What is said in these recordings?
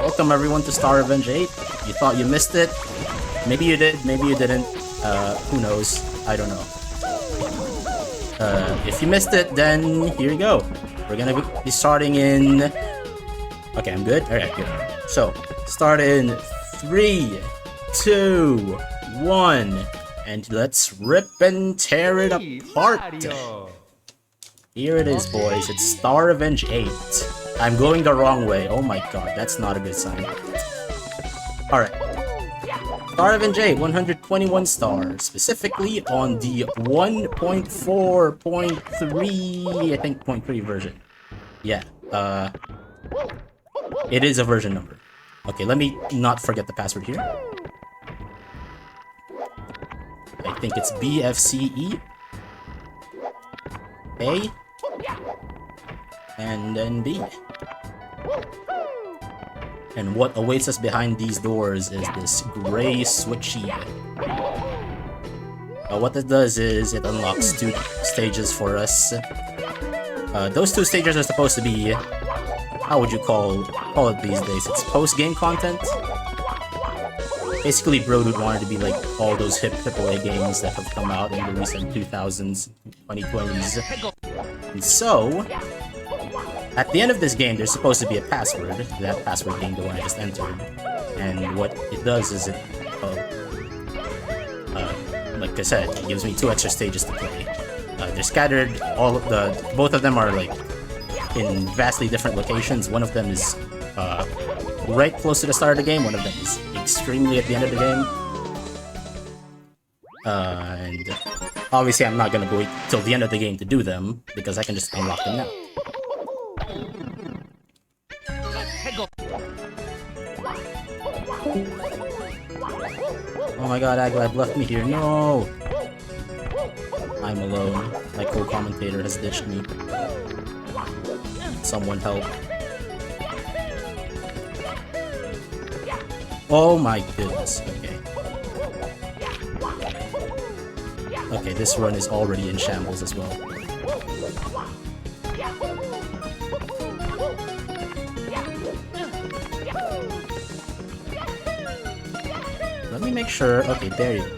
Welcome everyone to Star Revenge 8. You thought you missed it? Maybe you did, maybe you didn't. Who knows? I don't know. If you missed it, then here you go. We're gonna be starting in... Okay, I'm good? Alright, good. So, start in 3, 2, 1, and let's rip and tear it apart. Here it is, boys. It's Star Revenge 8. I'm going the wrong way. Oh my god, that's not a good sign. Alright. Star Revenge 8, 121 stars. Specifically on the 1.4.3, I think 0.3 version. Yeah, it is a version number. Okay, let me not forget the password here. I think it's BFCE. A. And then B. And what awaits us behind these doors is this gray switchy. What this does is it unlocks 2 stages for us. Those 2 stages are supposed to be, how would you call it these days? It's post-game content. Basically, Brodude wanted to be like all those hip AAA games that have come out in the recent 2000s, 2020s. And so, at the end of this game, there's supposed to be a password. That password being the one I just entered. And what it does is it, like I said, it gives me 2 extra stages to play. They're scattered. Both of them are like in vastly different locations. One of them is right close to the start of the game. One of them is extremely at the end of the game. And obviously, I'm not gonna wait till the end of the game to do them because I can just unlock them now. Oh my god, Aglab left me here. No! I'm alone. My co-commentator has ditched me. Someone help. Oh my goodness. Okay. Okay, this run is already in shambles as well. Let me make sure. Okay, there you go.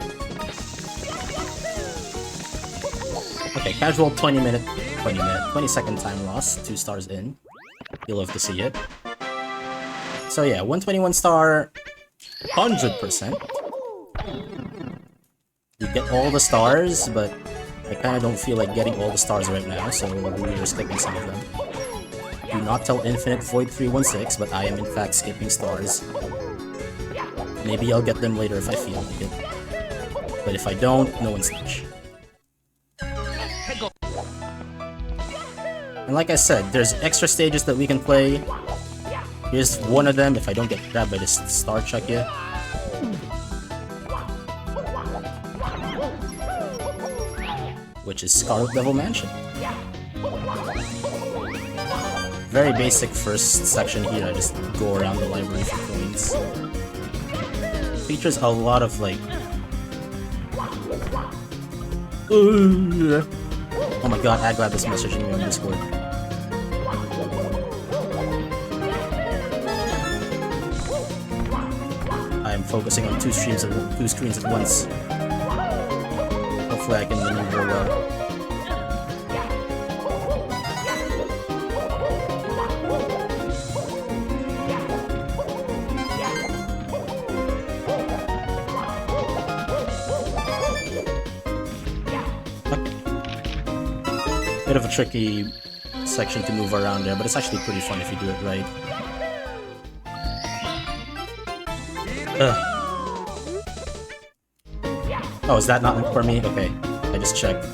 Okay, casual 20 second time loss, 2 stars in. You'll love to see it. So yeah, 121 star, 100%. You get all the stars, but I kinda don't feel like getting all the stars right now, so we're skipping some of them. Do not tell Infinite Void 316, but I am in fact skipping stars. Maybe I'll get them later if I feel like it. But if I don't, no one's touch. And like I said, there's extra stages that we can play. Here's one of them if I don't get grabbed by this star chuck yet. Which is Scarlet Devil Mansion. Very basic first section here, I just go around the library for coins. Features a lot of like... Oh my god, Aglab is messaging me on Discord. I'm focusing on 2 screens at once. Hopefully I can maneuver well. Bit of a tricky section to move around there, but it's actually pretty fun if you do it right. Oh, is that not for me? Okay, I just checked.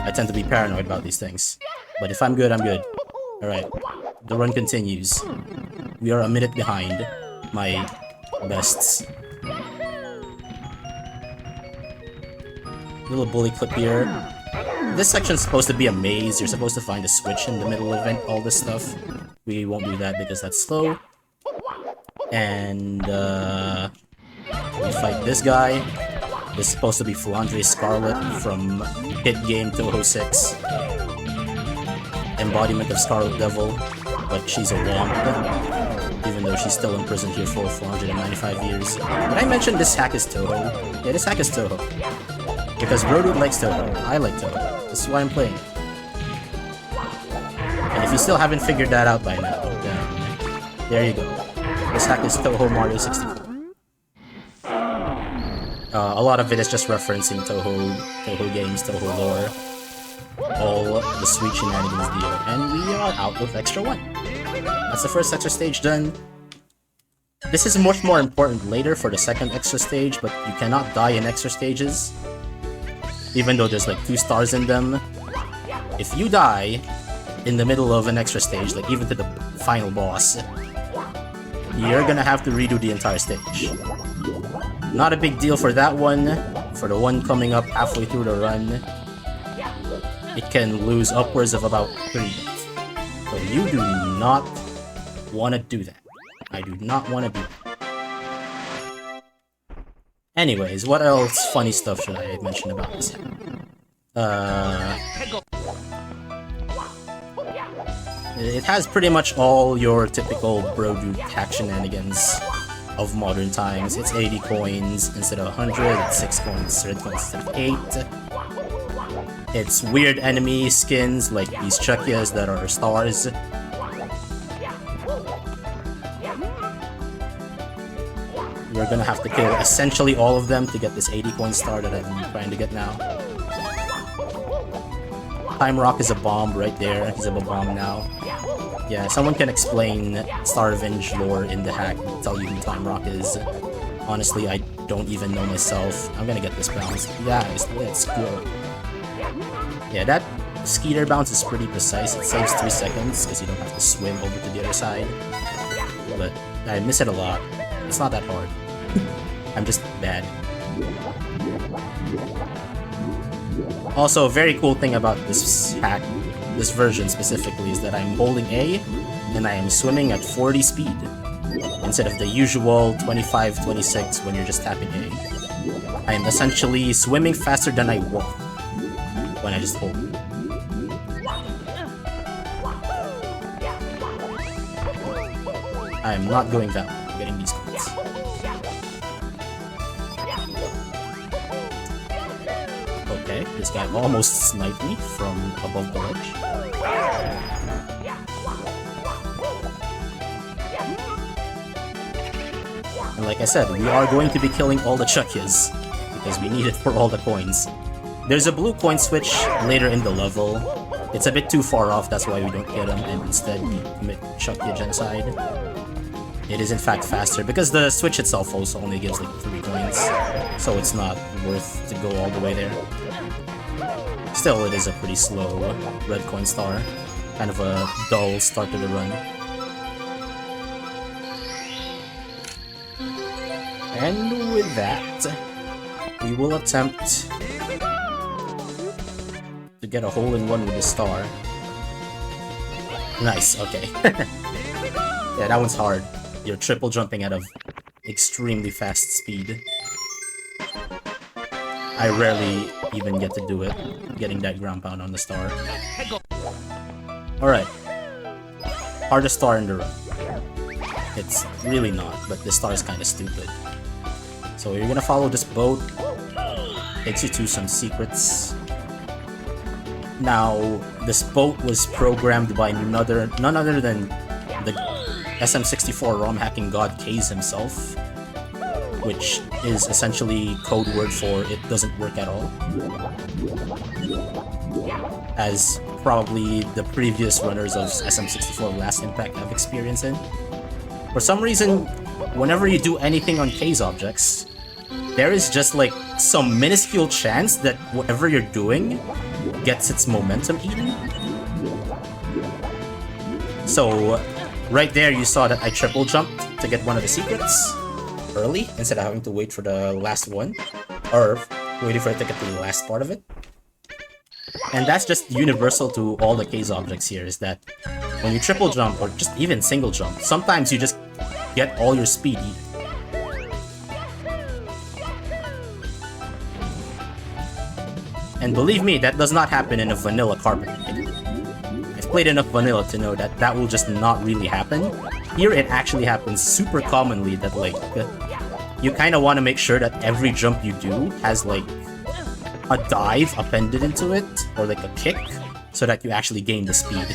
I tend to be paranoid about these things. But if I'm good, I'm good. Alright, the run continues. We are a minute behind my bests. Little bully clip here. This section's supposed to be a maze. You're supposed to find a switch in the middle of it, all this stuff. We won't do that because that's slow. And we fight this guy. This is supposed to be Flandre Scarlet from Hit Game 206. Embodiment of Scarlet Devil. but she's a womp, even though she's still imprisoned here for 495 years. Did I mention this hack is Toho? Yeah, this hack is Toho. Because Brodude likes Toho. I like Toho. This is why I'm playing it. And if you still haven't figured that out by now, then there you go. This hack is Toho Mario 64. A lot of it is just referencing Toho games, Toho lore. All the sweet shenanigans deal. And we are out with extra 1. That's the first extra stage done. This is much more important later for the second extra stage, but you cannot die in extra stages. Even though there's like 2 stars in them. If you die in the middle of an extra stage, like even to the final boss, you're gonna have to redo the entire stage. Not a big deal for that one. For the one coming up halfway through the run, it can lose upwards of about 3 minutes. So you do not want to do that. I do not want to do that. Anyways, what else funny stuff should I mention about this hack? It has pretty much all your typical Brodude hack shenanigans of modern times. It's 80 coins instead of 100, it's 6 coins, red coins instead of 8. It's weird enemy skins like these Chuckyas that are stars. You're gonna have to kill essentially all of them to get this 80 coin star that I'm trying to get now. Time Rock is a bomb right there. He's a bomb now. Yeah, someone can explain Star Revenge lore in the hack and tell you who Time Rock is. Honestly, I don't even know myself. I'm gonna get this bounce. Guys, let's go. Yeah, that Skeeter bounce is pretty precise. It saves 3 seconds because you don't have to swim over to the other side. But I miss it a lot. It's not that hard. I'm just bad. Also, a very cool thing about this hack, this version specifically, is that I'm holding A and I am swimming at 40 speed instead of the usual 25-26 when you're just tapping A. I am essentially swimming faster than I walk when I just hold. I am not going down. I'm getting these coins. Okay, this guy almost sniped me from above the ledge. And like I said, we are going to be killing all the Chuckyas because we need it for all the coins. There's a blue coin switch later in the level. It's a bit too far off, that's why we don't get them, and instead we commit Chuckya genocide. It is in fact faster, because the switch itself also only gives like 3 coins, so it's not worth to go all the way there. Still, it is a pretty slow red coin star. Kind of a dull start to the run. And with that, we will attempt to get a hole-in-one with the star. Nice, okay. Yeah, that one's hard. You're triple jumping at an extremely fast speed. I rarely even get to do it, getting that ground pound on the star. Alright. Hardest star in the run. It's really not, but this star is kind of stupid. So you're gonna follow this boat. Takes you to some secrets. Now, this boat was programmed by none other than the SM64 ROM hacking god Kaze himself, which is essentially code word for it doesn't work at all. As probably the previous runners of SM64 Last Impact have experienced in. For some reason, whenever you do anything on Kaze objects, there is just like some minuscule chance that whatever you're doing gets its momentum eaten. So, right there you saw that I triple jumped to get one of the secrets early, instead of having to wait for the last one, or waiting for it to get to the last part of it. And that's just universal to all the Kaze objects here, is that when you triple jump, or just even single jump, sometimes you just get all your speed eaten. And believe me, that does not happen in a vanilla carpet ride. I've played enough vanilla to know that that will just not really happen. Here it actually happens super commonly that like you kind of want to make sure that every jump you do has like a dive appended into it or like a kick so that you actually gain the speed.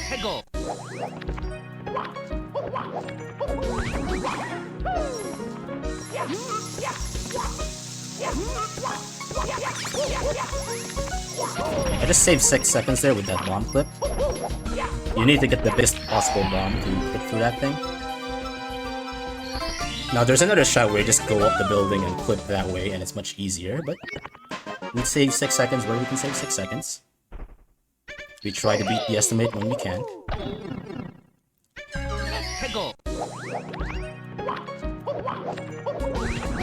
I just saved 6 seconds there with that bomb clip. You need to get the best possible bomb to clip through that thing. Now there's another shot where you just go up the building and clip that way and it's much easier, but we save 6 seconds where we can save 6 seconds. We try to beat the estimate when we can.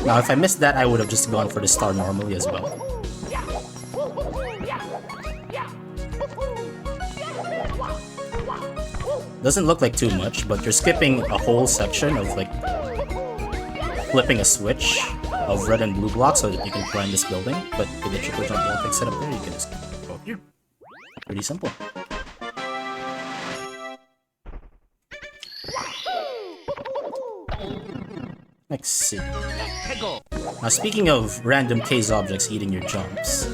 Now if I missed that, I would have just gone for the star normally as well. Doesn't look like too much, but you're skipping a whole section of like flipping a switch of red and blue blocks so that you can climb this building. But with the triple jump wall thing set up there, you can just go here. Pretty simple. Let's see. Now speaking of random case objects eating your jumps,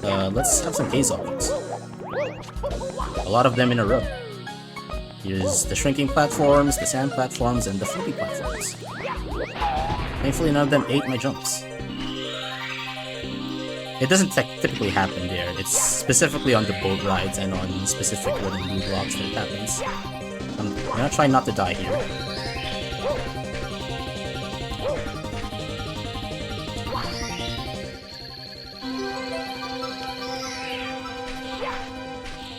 let's have some case objects. A lot of them in a row. Here's the shrinking platforms, the sand platforms, and the flippy platforms. Thankfully none of them ate my jumps. It doesn't typically happen there. It's specifically on the boat rides and on specific red and blue blocks that it happens. I'm gonna try not to die here.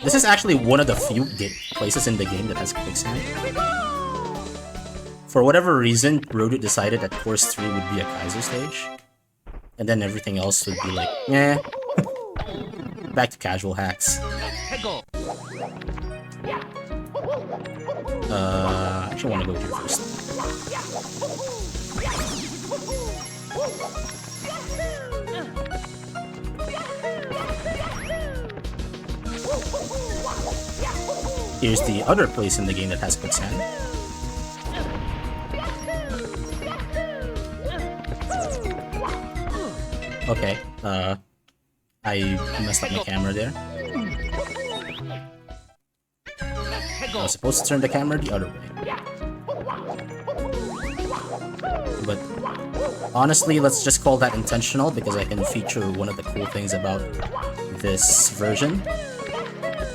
This is actually one of the few places in the game that has quicksand. For whatever reason, Rodut decided that Course 3 would be a Kaiser stage. And then everything else would be like, eh. Back to casual hacks. I actually want to go here first. Here's the other place in the game that has quicksand. Okay, I messed up my camera there. I was supposed to turn the camera the other way. But honestly, let's just call that intentional because I can feature one of the cool things about this version,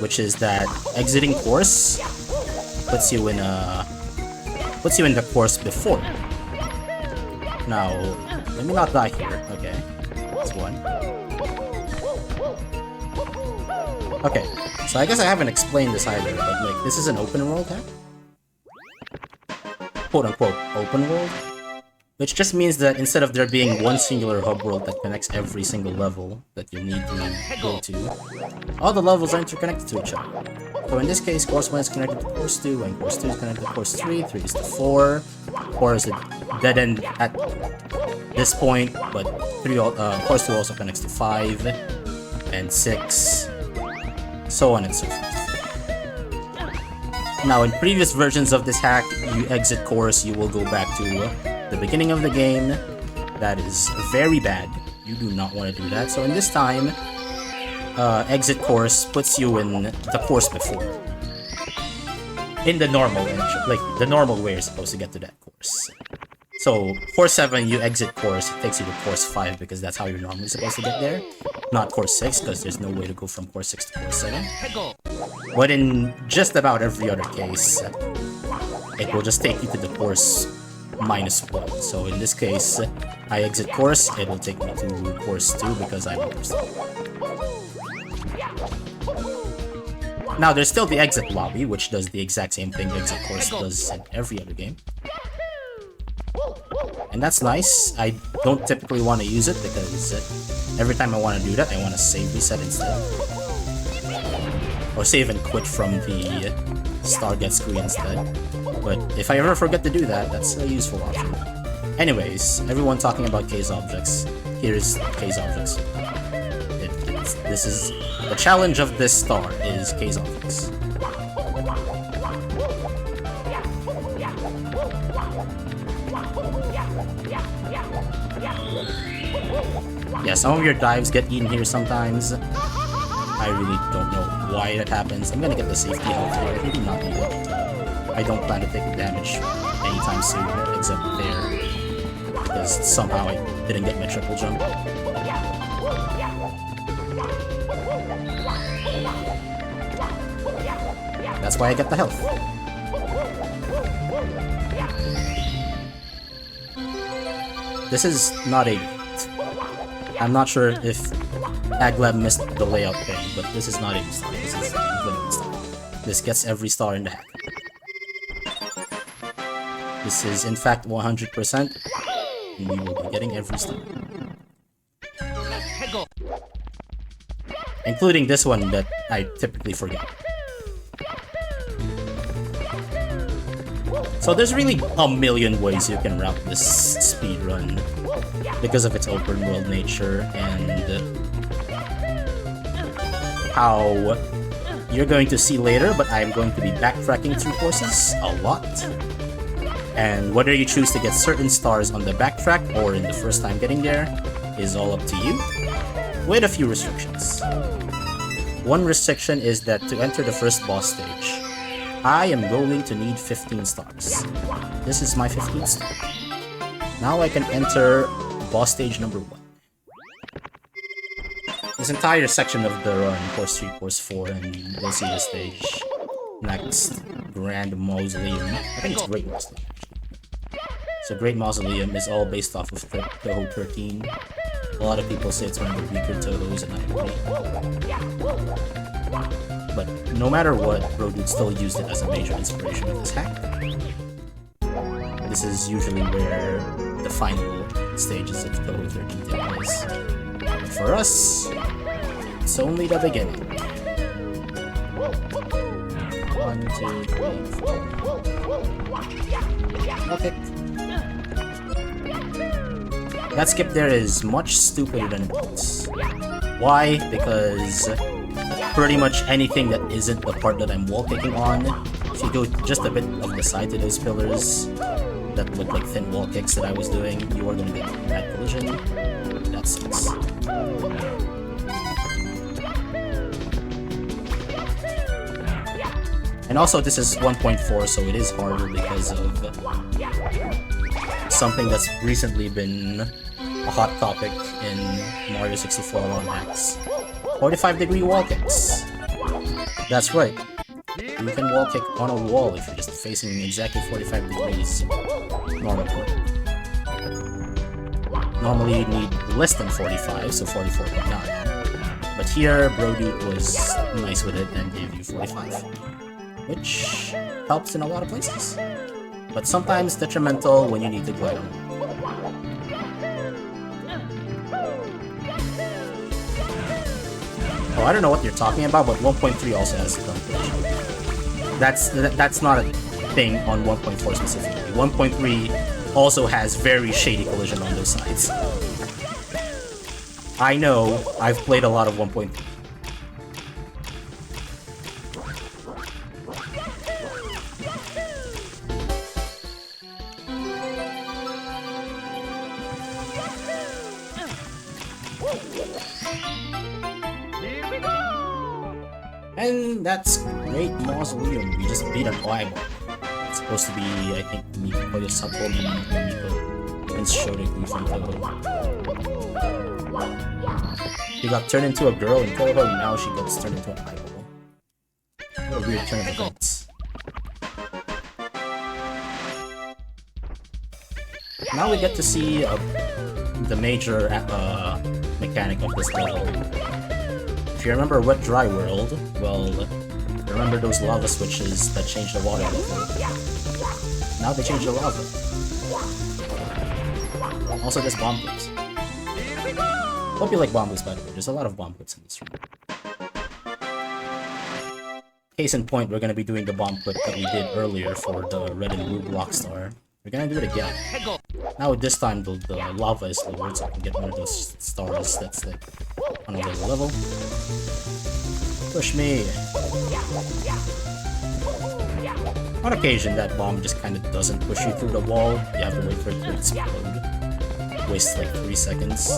which is that exiting course puts you in the course before. Now, let me not die here. Okay, that's one. Okay, so I guess I haven't explained this either, but like this is an open world hack, quote unquote open world, which just means that instead of there being one singular hub world that connects every single level that you need to go to, all the levels are interconnected to each other. So in this case, course 1 is connected to course 2, and course 2 is connected to course 3, 3 is to 4, 4 is a dead end at this point, but course 2 also connects to 5, and 6, so on and so forth. Now in previous versions of this hack, you exit course, you will go back to the beginning of the game. That is very bad. You do not want to do that. So in this time, exit course puts you in the course before. In the normal like the normal way you're supposed to get to that course. So course 7, you exit course, it takes you to course 5 because that's how you're normally supposed to get there. Not course 6 because there's no way to go from course 6 to course 7. But in just about every other case, it will just take you to the course -1. So in this case, I exit course, it will take me to course 2 because I'm on course 2. Now there's still the exit lobby, which does the exact same thing exit course does in every other game. And that's nice. I don't typically want to use it because every time I want to do that, I want to save reset instead. Or save and quit from the Starget screen instead. But if I ever forget to do that, that's a useful option. Anyways, everyone talking about case objects. Here's case objects. This is the challenge of this star is case objects. Yeah, some of your dives get eaten here sometimes. I really don't know why that happens. I'm gonna get the safety health here. Maybe not need it. I don't plan to take damage anytime soon, except there. Because somehow I didn't get my triple jump. That's why I get the health. This is not a... I'm not sure if Aglab missed the layout thing, but this is not a star. This is a winning star. This gets every star in the hack. This is in fact 100%, and we will be getting every star. Including this one that I typically forget. So there's really a million ways you can route this speedrun because of its open world nature and how you're going to see later, but I'm going to be backtracking through courses a lot. And whether you choose to get certain stars on the backtrack or in the first time getting there is all up to you, with a few restrictions. One restriction is that to enter the first boss stage, I am going to need 15 stars. This is my 15th star. Now I can enter boss stage number 1. This entire section of the run, course 3, course 4, and we'll see the stage next. Grand Mausoleum. I think it's Great Mausoleum, actually. So Great Mausoleum is all based off of Toho 13. A lot of people say it's one of the weaker Tohos, and I agree. But no matter what, Brodude still used it as a major inspiration of this hack. This is usually where the final stages of Toho 13 take place. But for us, it's only the beginning. 1, 2, 3, 4. Okay. That skip there is much stupider than it looks. Why? Because pretty much anything that isn't the part that I'm wall kicking on, if you go just a bit of the side to those pillars that look like thin wall kicks that I was doing, you are going to get that collision. That sucks. And also this is 1.4, so it is harder because of something that's recently been a hot topic in Mario 64 long hacks. 45-degree wall kicks. That's right. You can wall kick on a wall if you're just facing exactly 45 degrees. Normally you need less than 45, so 44.9. But here, Brodude was nice with it and gave you 45. Which helps in a lot of places. But sometimes detrimental when you need to glide on. Oh, I don't know what you're talking about, but 1.3 also has gun collision. That's not a thing on 1.4 specifically. 1.3 also has very shady collision on those sides. I know, I've played a lot of 1.3. And that's Great Mausoleum. We just beat an eyeball. It's supposed to be, I think, Miko Satomi and Miko Prince Shotoku from Toho. She got turned into a girl in Toho, and now she gets turned into an eyeball. What a weird turn of events. Now we get to see the major mechanic of this level. If you remember Wet Dry World, well, remember those lava switches that changed the water level? Now they change the lava. Also, there's bomb clips. Hope you like bomb clips, by the way. There's a lot of bomb clips in this room. Case in point, we're gonna be doing the bomb clip that we did earlier for the red and blue block star. We're gonna do it again. Now this time the lava is lowered, so I can get one of those stars that's like on a lower level. Push me! On occasion, that bomb just kind of doesn't push you through the wall. You have to wait for it to explode. Wastes like 3 seconds.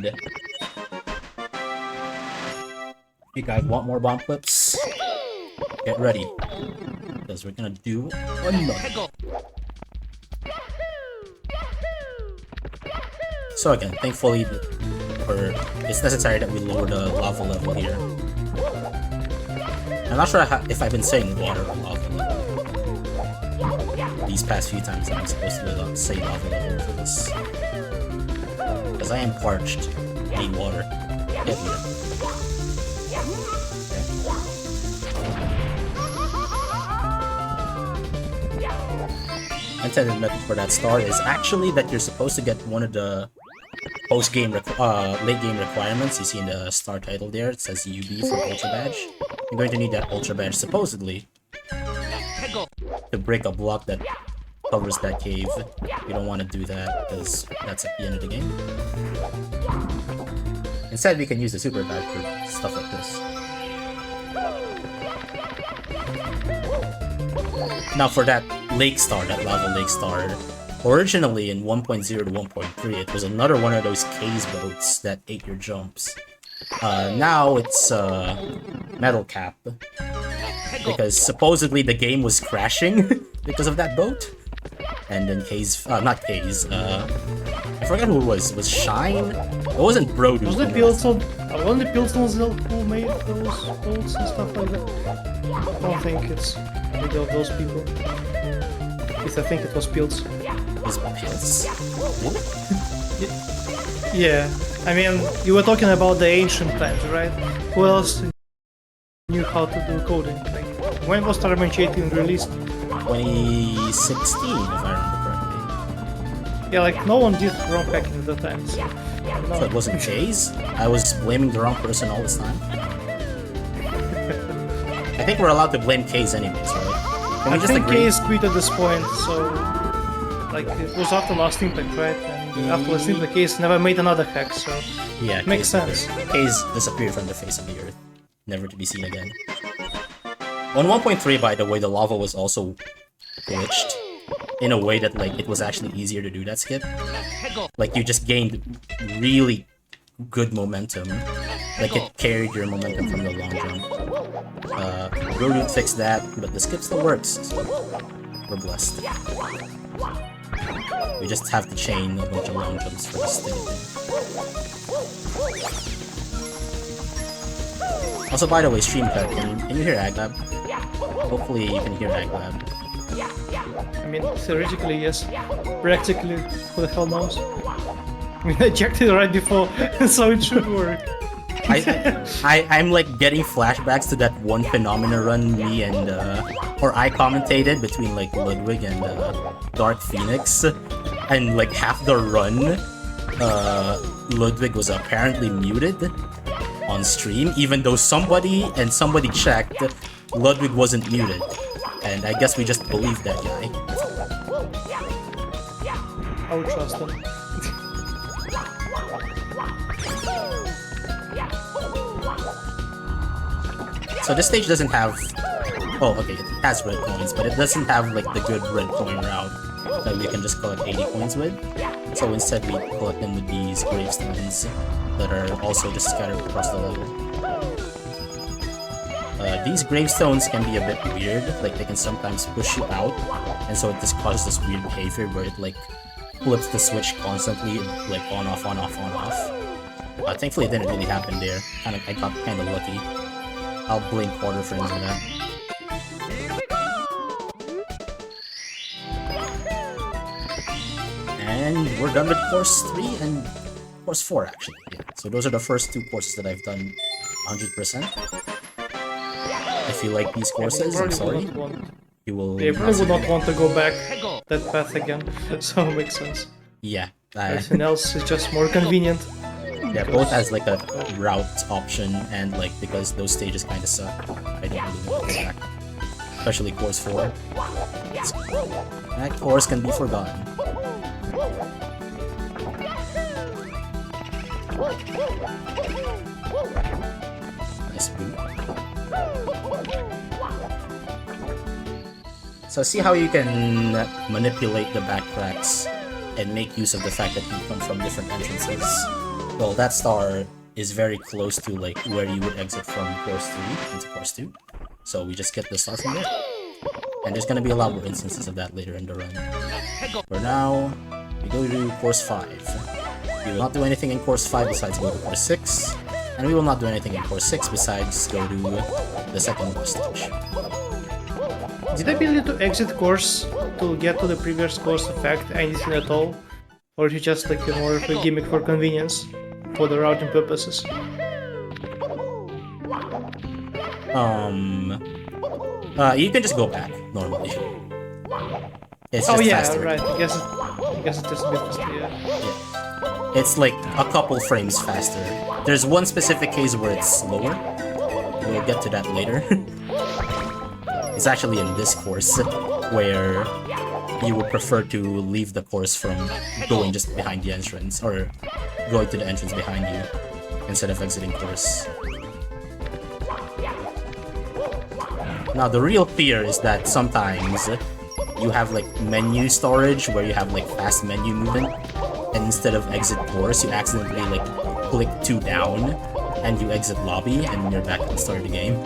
And you guys want more bomb clips? Get ready, because we're gonna do another. So again, thankfully, it's necessary that we lower the lava level here. I'm not sure if I've been saying water or lava level these past few times that I'm supposed to say lava level for this. Because I am parched. I need water. Get here. Okay. Intended method for that start is actually that you're supposed to get one of the post-game, late-game requirements. You see in the star title there, it says UB for Ultra Badge. You're going to need that Ultra Badge, supposedly, to break a block that covers that cave. You don't want to do that, because that's at the end of the game. Instead, we can use the Super Badge for stuff like this. Now for that Lake Star, that Lava Lake Star, originally in 1.0 to 1.3, it was another one of those case boats that ate your jumps. Now it's Metal Cap, because supposedly the game was crashing because of that boat. And then not Kaze, I forgot who it was. It was Shine? It wasn't Brodu. Was the Pilston? Wasn't the Pilstons who made those boats and stuff like that? I don't think it's either of those people. At least I think it was Pils. Was Pils? Yeah, I mean, you were talking about the ancient times, right? Who else knew how to do coding? Like, when was SSRM2025 released? 2016, if I remember correctly. Yeah, like, no one did ROM hacking at the time, so... So it wasn't Kaze? I was blaming the wrong person all this time? I think we're allowed to blame Kaze anyways, right? Can we just agree? Kaze quit at this point, so... Like, it was after Last Impact, right? And after Last Impact, Kaze never made another hack, so... Yeah, it makes sense. Kaze disappeared from the face of the earth, never to be seen again. On 1.3, by the way, the lava was also glitched in a way that, like, it was actually easier to do that skip. Like, you just gained really good momentum. Like, it carried your momentum from the long jump. Brodu fixed that, but the skip still works, so we're blessed. We just have to chain a bunch of long jumps for this thing. Also, by the way, stream cut, can you hear Aglab? Hopefully you can hear Aglab. I mean, theoretically, yes. Practically, who the hell knows? I mean, I checked it right before, so it should work. I'm like getting flashbacks to that one Phenomena run me and or I commentated between like Ludwig and Dark Phoenix, and like half the run Ludwig was apparently muted on stream, even though somebody checked Ludwig wasn't muted, and I guess we just believed that guy. I would trust him. So this stage doesn't have... Oh, okay, it has red coins, but it doesn't have like the good red coin route that we can just collect 80 coins with. So instead we collect them with these gravestones that are also just scattered across the level. These gravestones can be a bit weird, like they can sometimes push you out, and so it just causes this weird behavior where it like flips the switch constantly, like on off, on off, on off. Thankfully it didn't really happen there. I got kinda lucky. I'll blame quarter frames for that. And we're done with course 3 and course 4 actually. Yeah. So those are the first two courses that I've done 100%. If you like these courses, I'm sorry. You will. They probably would not want to go back that path again, so it makes sense. Yeah. Everything else is just more convenient. Yeah, both has like a route option, and like because those stages kind of suck, I don't really want to go back. Especially course 4. That course can be forgotten. Nice boot. So see how you can manipulate the backtracks and make use of the fact that you come from different entrances. Well, that star is very close to like where you would exit from course 3 into course 2. So we just get the star from there. And there's gonna be a lot more instances of that later in the run. For now, we go to course 5. We will not do anything in course 5 besides go to course 6. And we will not do anything in course 6 besides go to the second course stage. Did the ability to exit course to get to the previous course affect anything at all? Or is it just like more of a gimmick for convenience, for the routing purposes? You can just go back normally. It's Oh just yeah, faster. right. I guess it's just a bit faster. Yeah. It's like a couple frames faster. There's one specific case where it's slower. We'll get to that later. It's actually in this course where you would prefer to leave the course from going just behind the entrance or going to the entrance behind you instead of exiting course. Now the real fear is that sometimes you have like menu storage where you have like fast menu movement, and instead of exit course you accidentally like click 2 down and you exit lobby and you're back at the start of the game.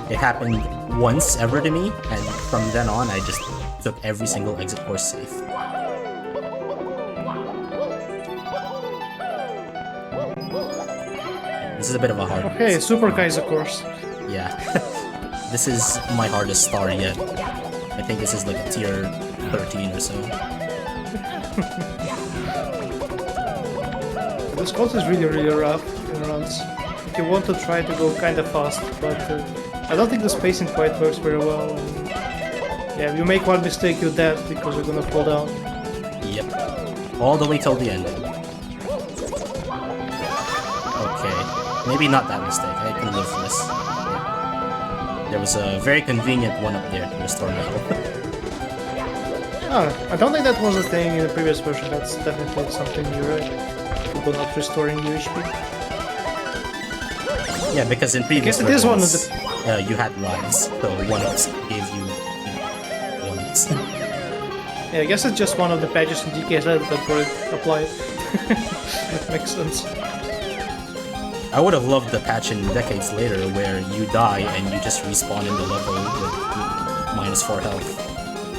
It happened once ever to me, and from then on I just took every single exit course safe. This is a bit of a hard Okay, Super Kaiser course. Yeah. This is my hardest star yet. I think this is like a tier 13 or so. This course is really rough in runs. If you want to try to go kinda fast, but I don't think the spacing quite works very well. And yeah, if you make one mistake, you're dead because you're gonna fall down. Yep. All the way till the end. Okay. Maybe not that mistake. I can live for this. There was a very convenient one up there to restore my health. I don't think that was a thing in the previous version. That's definitely something new, right? People not restoring your HP. Yeah, because in previous I guess it is one of versions, you had lives, so one-ups gave you, one-ups. Yeah, I guess it's just one of the patches in DKZ that were applied. That makes sense. I would have loved the patch in decades later where you die and you just respawn in the level with -4 health.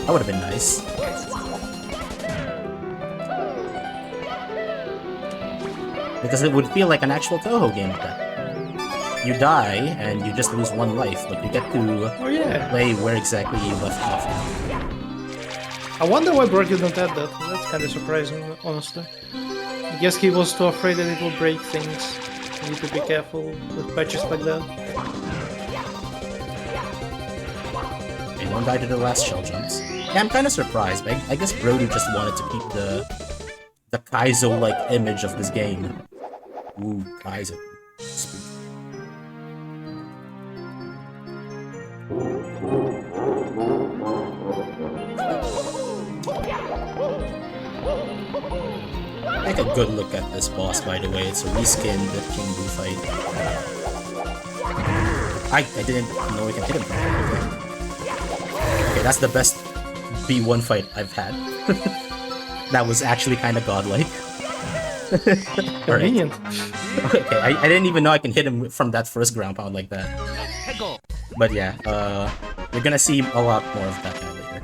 That would have been nice. Because it would feel like an actual Toho game with that. You die and you just lose 1 life, but you get to play where exactly you left off. I wonder why Brock didn't add that. That's kind of surprising, honestly. I guess he was too afraid that it will break things. You need to be careful with patches like that. Anyone died to the last shell jumps? Yeah, I'm kind of surprised, but I guess Brodu just wanted to keep the Kaizo-like image of this game. Ooh, Kaizo. Spooky. Take a good look at this boss, by the way. It's a reskinned King Boo fight. I didn't know we can hit him from here. Okay, that's the best B1 fight I've had. That was actually kind of godlike. Convenient. Okay, I didn't even know I can hit him from that first ground pound like that. But yeah, we're gonna see a lot more of that guy later.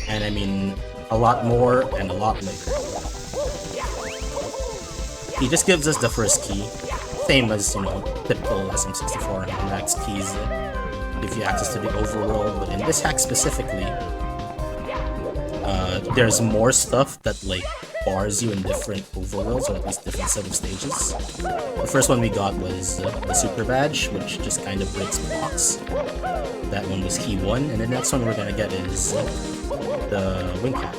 And I mean, a lot more and a lot later. He just gives us the first key. Same as, you know, typical SM64 and max keys that give you access to the overworld, but in this hack specifically, there's more stuff that like bars you in different overworlds, or at least different set of stages. The first one we got was the Super Badge, which just kind of breaks blocks. That one was key 1, and the next one we're gonna get is the Wing Cap.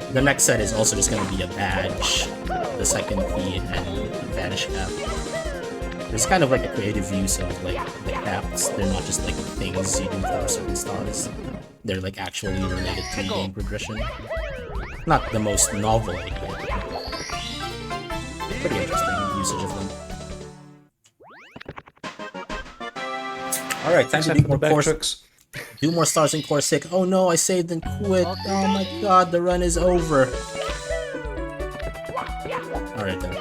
And the next set is also just gonna be a badge, the second key, and Vanish Cap. There's kind of like a creative use of like the caps. They're not just like things you do for certain stars. They're like actually related to game progression. Not the most novel idea. Pretty interesting usage of them. Alright, time to do more course. Do more stars in course 6. Oh no, I saved and quit. Oh my god, the run is over. Alright then.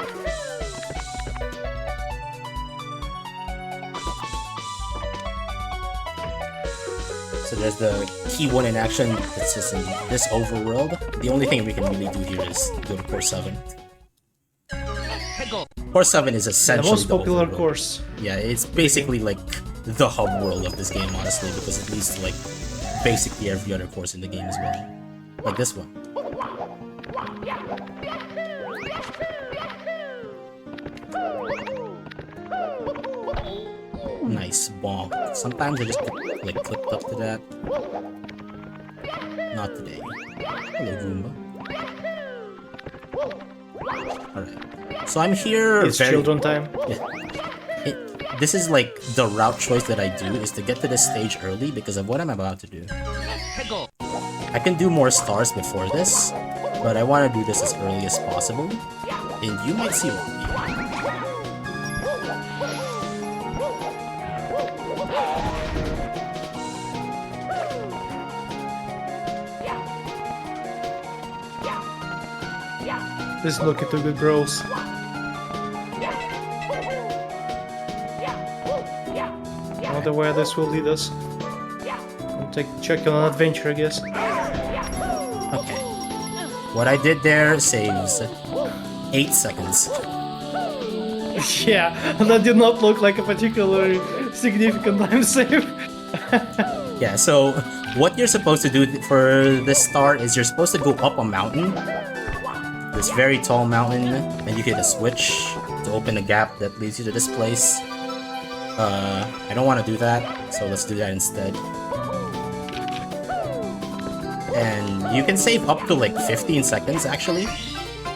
So there's the key one in action. This is in this overworld. The only thing we can really do here is go to course 7. Course 7 is essentially the most popular overworld. course. Yeah, it's basically like the hub world of this game, honestly, because it leads to like basically every other course in the game as well. Like this one. Nice bonk. Sometimes I just like clipped up to that. Not today. Hello, Goomba. Alright. So I'm here. It's children time. Yeah. This is like the route choice that I do is to get to this stage early because of what I'm about to do. I can do more stars before this, but I want to do this as early as possible. And you might see why. This is looking too good, bros. I wonder where this will lead us. I'll check on an adventure, I guess. Okay. What I did there saves 8 seconds. Yeah, that did not look like a particularly significant time save. Yeah, so what you're supposed to do for this start is you're supposed to go up a mountain. This very tall mountain, and you hit a switch to open a gap that leads you to this place. I don't want to do that, so let's do that instead. And you can save up to like 15 seconds actually,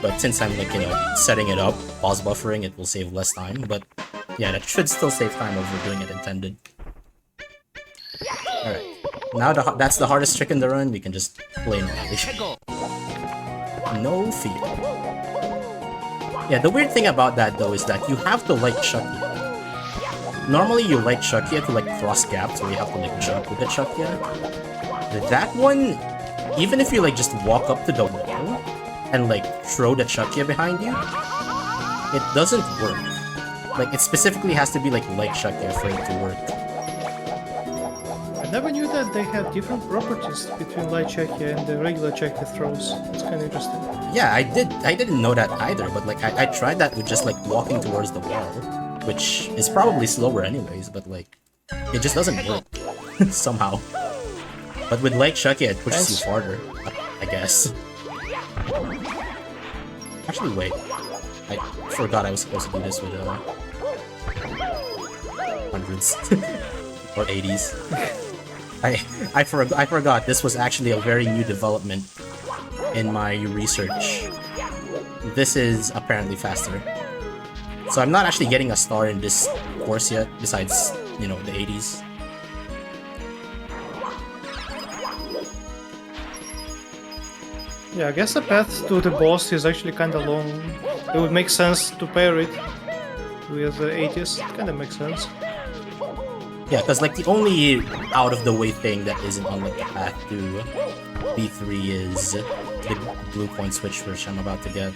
but since I'm like, you know, setting it up, pause buffering, it will save less time, but yeah, that should still save time over doing it intended. Alright, now that's the hardest trick in the run, we can just play normally. No fear. Yeah, the weird thing about that though is that you have to light Chucky. Normally you light Chucky to like cross gaps where you have to like jump with the Chucky. That one, even if you like just walk up to the wall and like throw the Chucky behind you, it doesn't work. Like it specifically has to be like light Chucky for it to work. I never knew that they had different properties between light Chucky and the regular Chucky throws. It's kind of interesting. Yeah, I didn't know that either, but like I tried that with just like walking towards the wall, which is probably slower anyways, but like it just doesn't work somehow. But with light Chucky, it pushes you farther, I guess. Actually, wait, I forgot I was supposed to do this with hundreds or 80s. I forgot this was actually a very new development in my research. This is apparently faster. So I'm not actually getting a star in this course yet, besides, you know, the 80s. Yeah, I guess the path to the boss is actually kind of long. It would make sense to pair it with the 80s. It kind of makes sense. Yeah, because like the only out-of-the-way thing that isn't on like the path to B3 is the blue coin switch, which I'm about to get.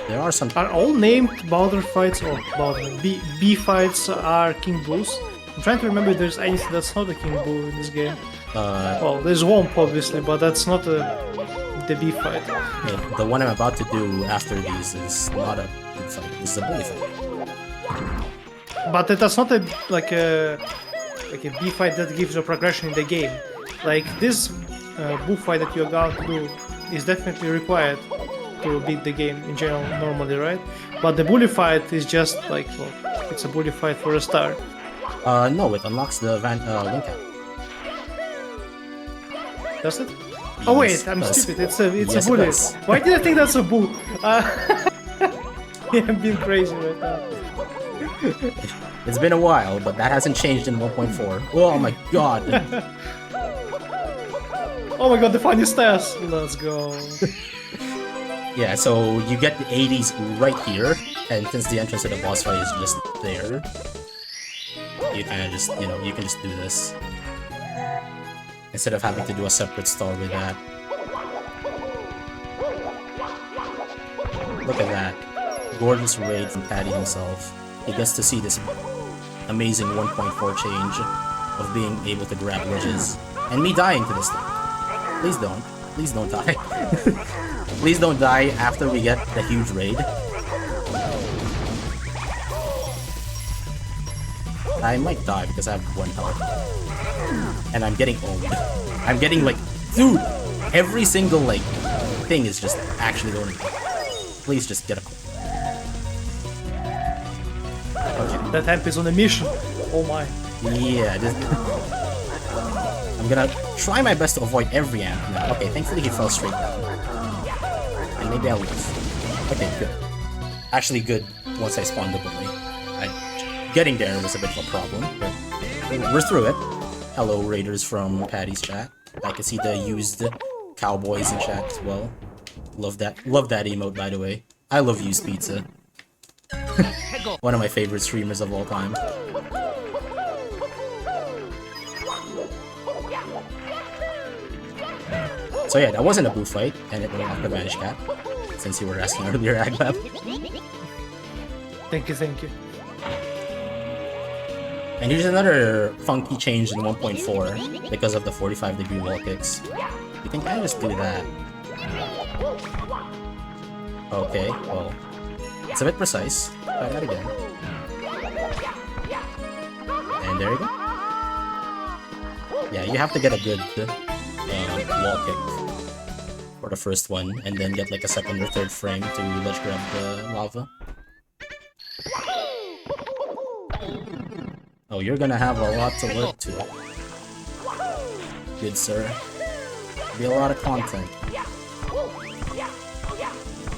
There are some... Are all named Bowser fights or Bowser B fights are King Boos? I'm trying to remember if there's anything that's not a King Boo in this game. Well, there's Womp obviously, but that's not the B fight. Yeah, the one I'm about to do after these is not a big fight, it's a bully fight. But that's not a like a B fight that gives you progression in the game. Like this Boo fight that you're about to do is definitely required to beat the game in general normally, right? But the bully fight is just like, well, it's a bully fight for a start. No, it unlocks the link cap. Does it? Yes, Oh wait, I'm does. stupid. It's a Yes, it bully. does. Why did I think that's a boo? Yeah, I'm being crazy right now. It's been a while, but that hasn't changed in 1.4. Oh my god! Oh my god, the funny stairs. Let's go. Yeah, so you get the 80s right here, And since the entrance to the boss fight is just there, you kind of just, you know, you can just do this. Instead of having to do a separate star with that. Look at that. Gorgeous raid from Patty himself. He gets to see this amazing 1.4 change of being able to grab ledges. And me dying to this thing. Please don't. Please don't die. Please don't die after we get the huge raid. I might die because I have 1 health. And I'm getting owned. I'm getting like, dude, every single like thing is just actually going to. Please just get a. Okay. That amp is on a mission. Oh my. Yeah, I'm gonna try my best to avoid every amp now. Okay, thankfully he fell straight down. And maybe I'll lose. Okay, good. Actually good once I spawned the bully. Getting there was a bit of a problem, but we're through it. Hello, raiders from Patty's chat. I can see the used cowboys in chat as well. Love that emote, by the way. I love used pizza. One of my favorite streamers of all time. So yeah, that wasn't a boo fight, and it unlocked the Vanish Cat, since you were asking earlier, Aglab. Thank you, thank you. And here's another funky change in 1.4 because of the 45-degree wall kicks. You can kind of just do that. Okay, well, it's a bit precise. Try that again. And there you go. Yeah, you have to get a good wall kick for the first one, and then get like a second or third frame to ledge grab the lava. Oh, you're gonna have a lot to work to. Good sir. Be a lot of content.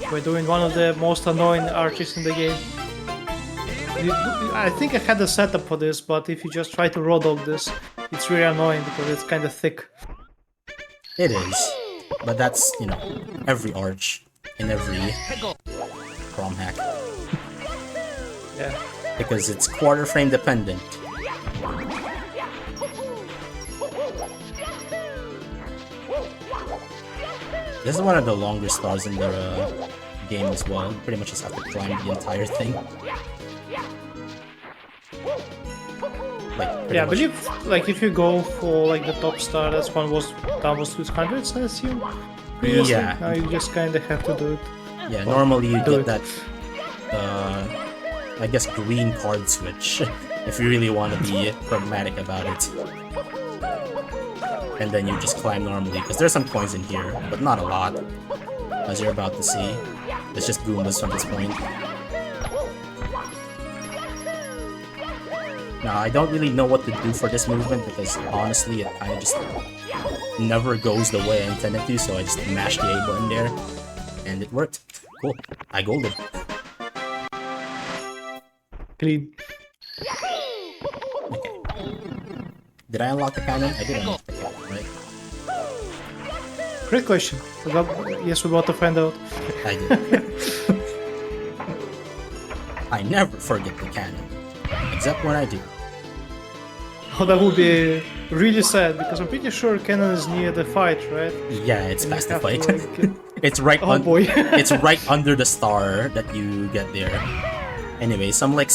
We're doing one of the most annoying arches in the game. I think I had a setup for this, but if you just try to raw dog this, it's really annoying because it's kind of thick. It is. But that's, you know, every arch in every ROM hack. Yeah. Because it's quarter frame dependent. This is one of the longer stars in the game as well. You pretty much just have to climb the entire thing. Like, yeah, I believe like if you go for like the top star, that's one was down was 200, I assume. Previously. Yeah. Now you just kind of have to do it. Yeah, normally you get that, I guess, green card switch if you really want to be pragmatic about it. And then you just climb normally, because there's some coins in here, but not a lot, as you're about to see. It's just Goombas from this point. Now, I don't really know what to do for this movement, because honestly, it kind of just never goes the way I intended to, so I just mashed the A button there, and it worked. Cool. I golded. Clean. Okay. Did I unlock the cannon? I did unlock the cannon, right? Great question. Yes, we're about to find out. I did. I never forget the cannon. Except when I do. Oh, that would be really sad, because I'm pretty sure Cannon is near the fight, right? Yeah, it's And you past the have to, fight. like, It's right oh boy. it's right under the star that you get there. Anyway, some like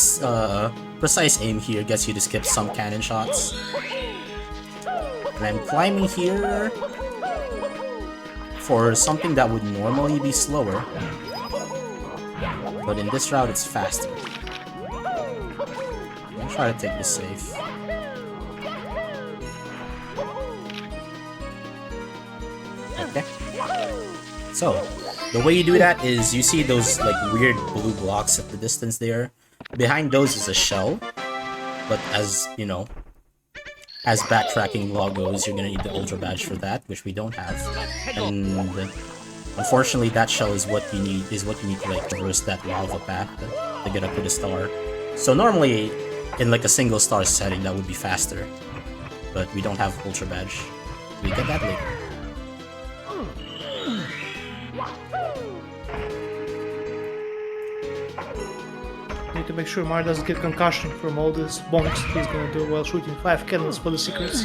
precise aim here gets you to skip some cannon shots. And I'm climbing here for something that would normally be slower. But in this route, it's faster. I'm gonna try to take this safe. Okay. So, the way you do that is you see those like weird blue blocks at the distance there. Behind those is a shell, but as you know, as backtracking law goes, you're gonna need the Ultra Badge for that, which we don't have. And unfortunately, that shell is what you need to like traverse that lava path to get up to the star. So normally, in like a single star setting, that would be faster, but we don't have Ultra Badge. We get that later. to make sure Mario doesn't get concussion from all these bonks he's gonna do while shooting 5 cannons for the secrets.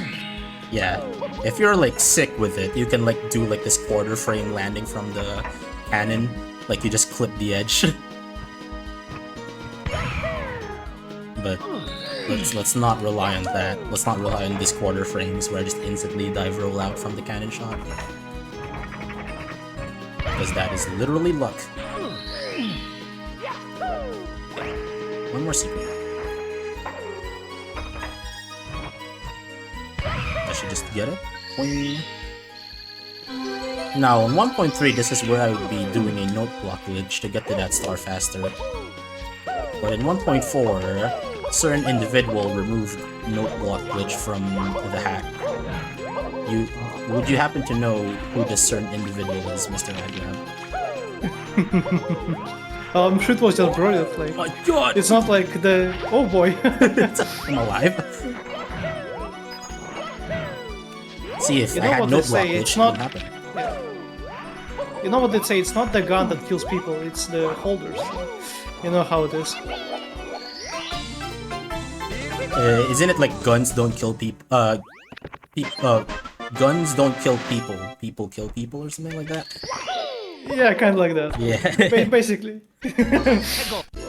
Yeah, if you're like sick with it, you can like do like this quarter frame landing from the cannon. Like you just clip the edge. But let's not rely on that. Let's not rely on these quarter frames where I just instantly dive roll out from the cannon shot. Because that is literally luck. One more secret. I should just get it. Boing. Now, on 1.3, this is where I would be doing a note block glitch to get to that star faster. But in 1.4, certain individual removed note block glitch from the hack. Would you happen to know who this certain individual is, Mr. Aglab? I'm sure it was just brilliant. Like, my god! It's not like the... Oh boy! I'm alive. See, if You I know had what note they block say, glitch, it's it not- wouldn't happen. Yeah. You know what they say, it's not the gun that kills people, it's the holders. You know how it is. Isn't it like guns don't kill people? Guns don't kill people. People kill people, or something like that. Yeah, kind of like that. Yeah. Basically.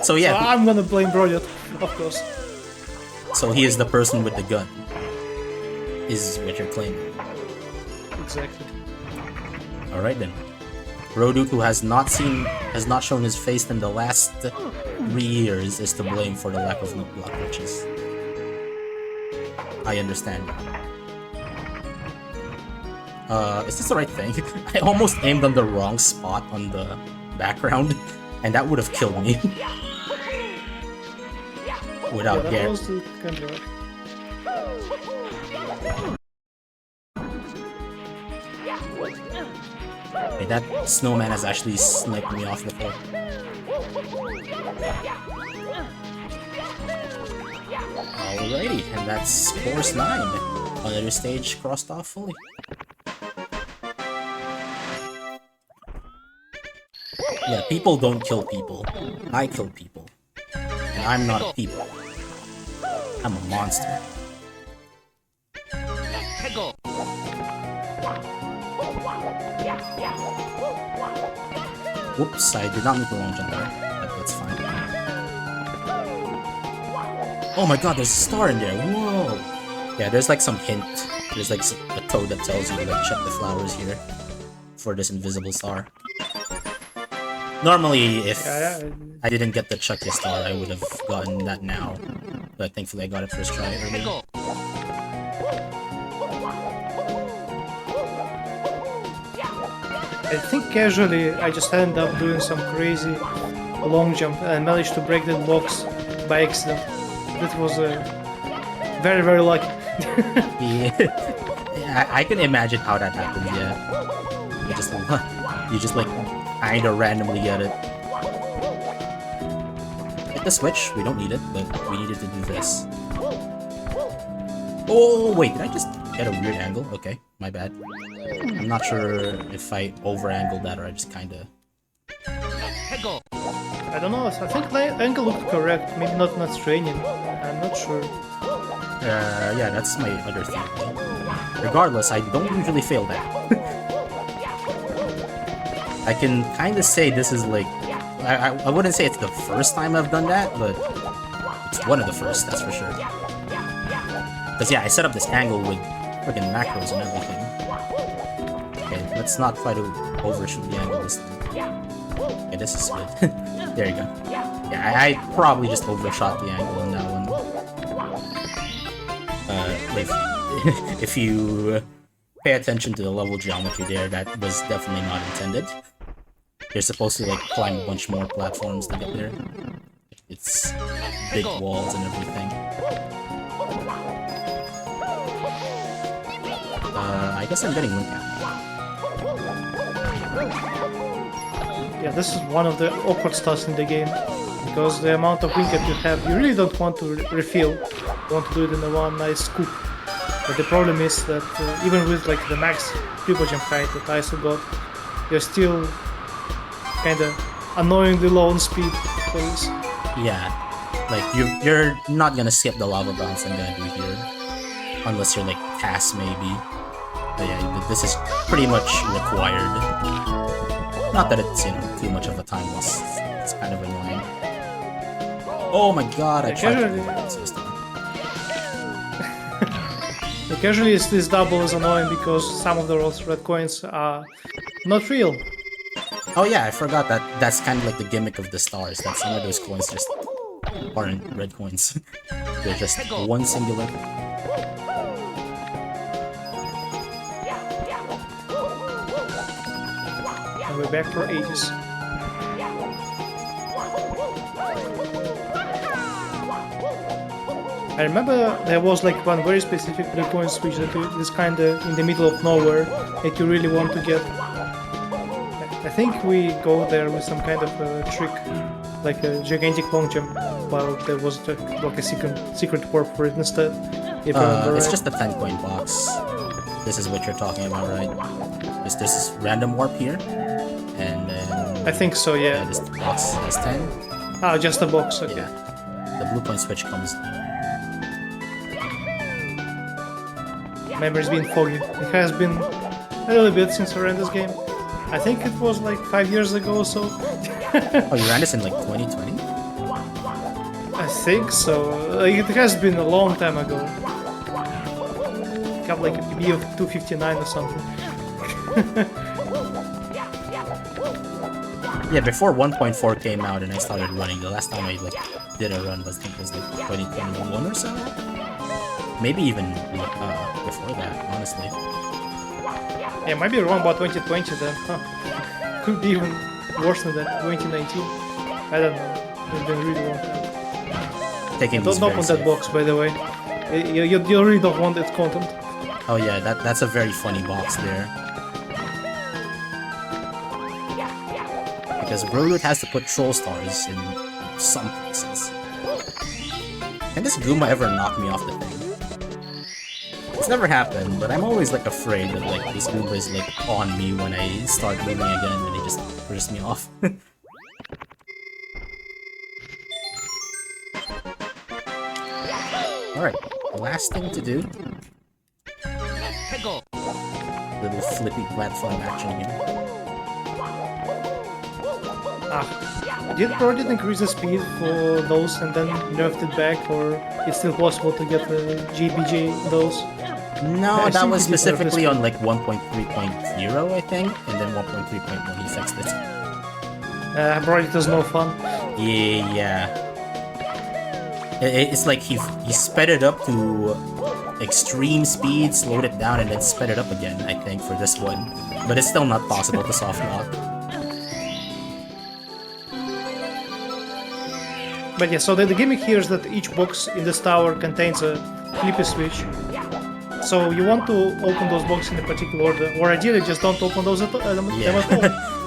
So yeah. So I'm gonna blame Brodot, of course. So he is the person with the gun. Is what you're claiming. Exactly. All right then. Roduk, who has not shown his face in the last 3 years, is to blame for the lack of note block glitches. I understand. Is this the right thing? I almost aimed on the wrong spot on the background, and that would have killed me. Without that was the kind of right. Okay, that snowman has actually sniped me off before. Alrighty, and that's course 9. Another stage crossed off fully. Yeah, people don't kill people. I kill people. And I'm not a people. I'm a monster. Whoops, I did not make a long jump there, but that's fine. Oh my god, there's a star in there, whoa! Yeah, there's like some hint. There's like a toad that tells you to like check the flowers here for this invisible star. Normally, if I didn't get the Chucky star, I would have gotten that now. But thankfully I got it first try early. I think casually I just ended up doing some crazy long jump and managed to break that box by accident. That was very, very lucky. Yeah, I can imagine how that happens, yeah. You just like kinda randomly get it. Hit the switch, we don't need it, but we needed to do this. Oh wait, did I just get a weird angle? Okay, my bad. I'm not sure if I over-angled that or I just kinda... I don't know, I think the angle looked correct, maybe not straining, I'm not sure. Yeah, that's my other thing. Regardless, I don't usually fail that. I can kinda say this is like... I wouldn't say it's the first time I've done that, but it's one of the first, that's for sure. Because yeah, I set up this angle with friggin' macros and everything. Okay, let's not try to overshoot the angle this time. Okay, this is good. There you go. Yeah, I probably just overshot the angle on that one. If you pay attention to the level geometry there, that was definitely not intended. You're supposed to like climb a bunch more platforms to get there. It's big walls and everything. I guess I'm getting Link out. Yeah, this is one of the awkward stuff in the game. Because the amount of wing cap you have, you really don't want to refill. You want to do it in the one nice scoop. But the problem is that even with like the max triple jump height that I also got, you're still kinda annoyingly low on speed for this. Yeah, Like you're not gonna skip the lava bounce I'm gonna do here, unless you're like Cass maybe. But yeah, this is pretty much required. Not that it's, you know, too much of a time loss. It's kind of annoying. Oh my god, I tried to do that system. Occasionally this double is annoying because some of those red coins are not real. Oh yeah, I forgot that that's kind of like the gimmick of the stars, that some of those coins just aren't red coins. They're just one singular. And we're back for ages. I remember there was like one very specific red coin switch that is kind of in the middle of nowhere that you really want to get. I think we go there with some kind of a trick, like a gigantic long jump, while there was like a secret warp for it instead. If I remember It's right. just the 10 coin box. This is what you're talking about, right? There's this random warp here, and then I think so, yeah, yeah. this box has 10. Ah, just a box, okay. Yeah, the blue coin switch comes. Memory's been foggy. It has been a little bit since I ran this game. I think it was like 5 years ago or so. Oh, you ran this in like 2020? I think so. It has been a long time ago. Got like a PB of 259 or something. Yeah, before 1.4 came out and I started running, the last time I like did a run was, I think, was like 2021 or so. Maybe even before that, honestly. Yeah, might be wrong about 2020 then. Huh. Could be even worse than that. 2019. I don't know. It's been a really long time. Taking Don't open that box, by the way. You really don't want its content. Oh yeah, that's a very funny box there. Because Broloot has to put troll stars in some places. Can this Goomba ever knock me off the thing? It's never happened, but I'm always like afraid that like this Goomba is like on me when I start moving again and it just pushes me off. Alright, last thing to do. Little flippy platform action here. Did Project increase the speed for those and then nerfed it back, or it's still possible to get the GBJ those? No, I that think was he did nerf the specifically speed. on like 1.3.0, I think, and then 1.3.1 he fixed it. Project is no fun. Yeah. It's like he sped it up to extreme speed, slowed it down, and then sped it up again, I think, for this one. But it's still not possible to soft lock. But yeah, so the gimmick here is that each box in this tower contains a flippy switch. So you want to open those boxes in a particular order, or ideally just don't open those them at all. Yeah.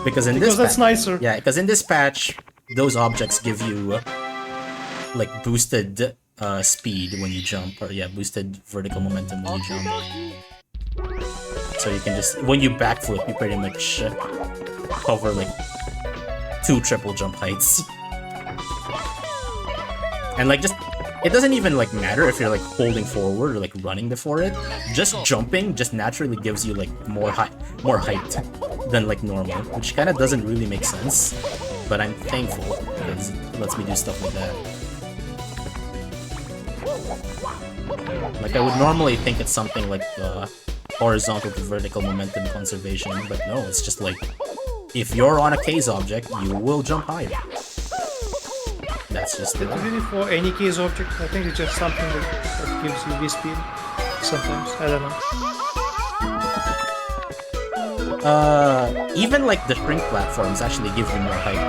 because Because that's nicer. Yeah, because in this patch, those objects give you like boosted speed when you jump, or yeah, boosted vertical momentum when you jump. So you can just, when you backflip, you pretty much cover like 2 triple jump heights. And like just, it doesn't even like matter if you're like holding forward or like running before it. Just jumping just naturally gives you like more height than like normal, which kind of doesn't really make sense. But I'm thankful because it lets me do stuff like that. Like I would normally think it's something like horizontal to vertical momentum conservation, but no, it's just like if you're on a case object, you will jump higher. That's just Is it really for any case object? I think it's just something that gives you this speed. Sometimes, I don't know. Even like the shrink platforms actually give you more height.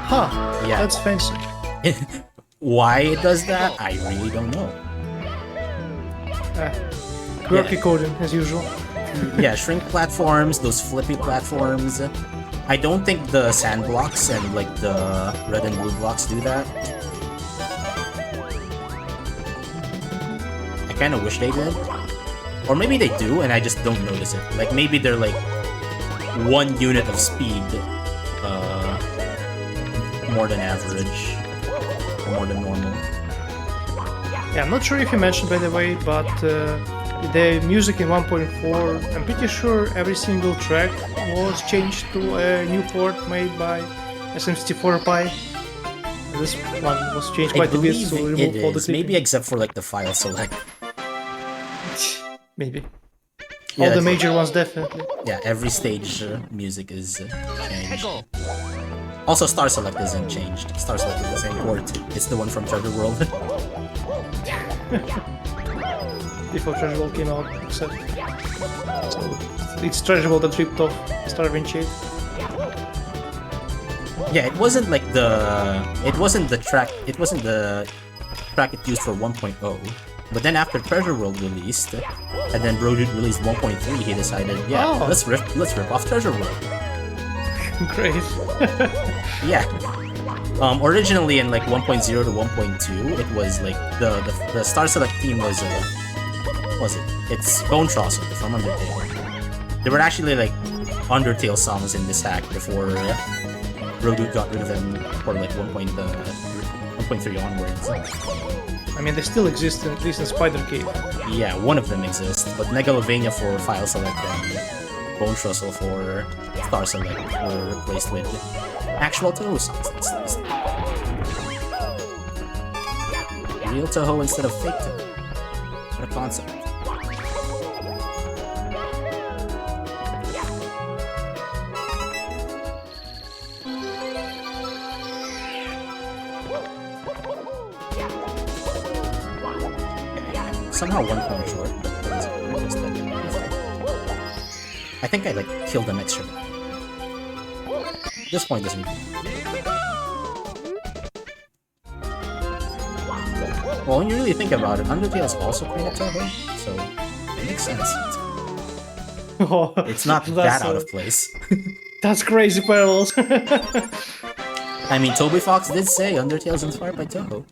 Huh, Yeah. that's fancy. Why it does that, I really don't know. Quirky coding, as usual. Yeah, shrink platforms, those flippy platforms. I don't think the sand blocks and like the red and blue blocks do that. I kind of wish they did. Or maybe they do and I just don't notice it. Like maybe they're like 1 unit of speed more than average. more than normal. Yeah, I'm not sure if you mentioned by the way, but the music in 1.4, I'm pretty sure every single track was changed to a new port made by SM64Pi. This one was changed quite a bit to remove all the clipping. Maybe except for like the file select. Maybe. Yeah, all the major ones definitely. Yeah, every stage music is changed. Also, Star Select isn't changed. Star Select is the same port. It's the one from Treasure World. Before Treasure World came out, except so it's Treasure World that ripped off SSRM2025. Yeah, it wasn't like it wasn't the track it it used for 1.0. But then after Treasure World released, and then Brodude released 1.3, he decided, yeah, let's rip off Treasure World. Great. Yeah. Originally in like 1.0 to 1.2, it was like the Star Select theme was it's Bone Trossel from Undertale. There were actually like Undertale songs in this hack before Brodude got rid of them for like 1.3 onwards. I mean, they still exist, at least in Spider Cave. Yeah, one of them exists, but Megalovania for File Select and Bone Trussel for Star Select were replaced with actual Toho songs. Real Toho instead of fake Toho. What a concept. Somehow 1 point short, but I think I like killed an extra. This point doesn't. Well, when you really think about it, Undertale is also kind of Toho, so it makes sense. It's not that out of place. That's crazy parallels. I mean, Toby Fox did say Undertale is inspired by Toho.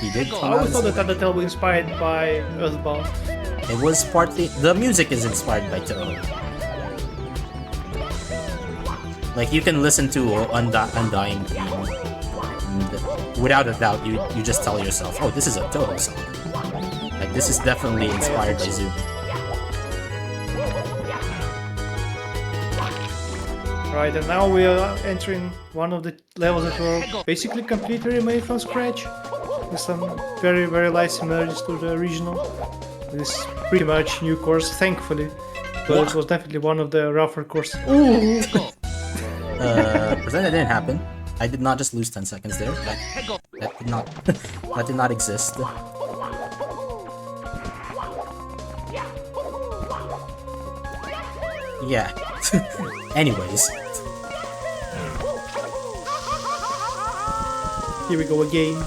He did. I always thought that Undertale was inspired by Earthbound. It was partly. The music is inspired by Toho. Like you can listen to Undying Dream, and without a doubt, you just tell yourself, "Oh, this is a Toho song." Like this is definitely inspired by Zumi. Right, and now we are entering one of the levels that were basically completely remade from scratch. With some very, very light similarities to the original. This is pretty much new course, thankfully. But it was definitely one of the rougher courses. Ooh! Pretend that didn't happen. I did not just lose 10 seconds there. That did not that did not exist. Yeah. Anyways. Here we go again.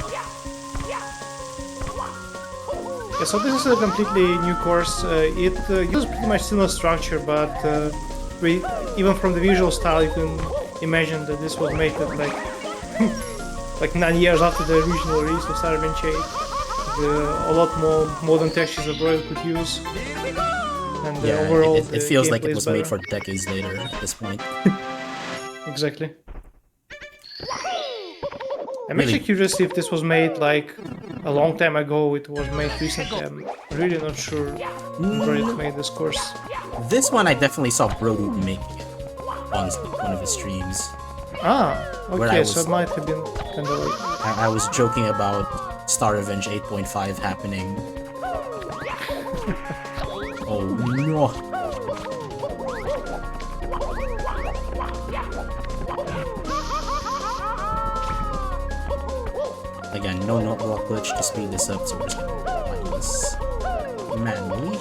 Yeah, so this is a completely new course. It uses pretty much similar structure, but even from the visual style, you can imagine that this was made at like 9 years after the original release of SSRM2025. A lot more modern textures that Royal could use, and overall it feels like it was made for decades later at this point. Exactly. I'm actually curious if this was made like a long time ago. It was made recently. I'm really not sure where it made this course. This one I definitely saw Brodude making it on one of his streams. Ah, okay, so it might have been kind of like... I was joking about Star Revenge 8.5 happening. Oh no. Again, no notebook glitch to speed this up, so we're just gonna apply this manually.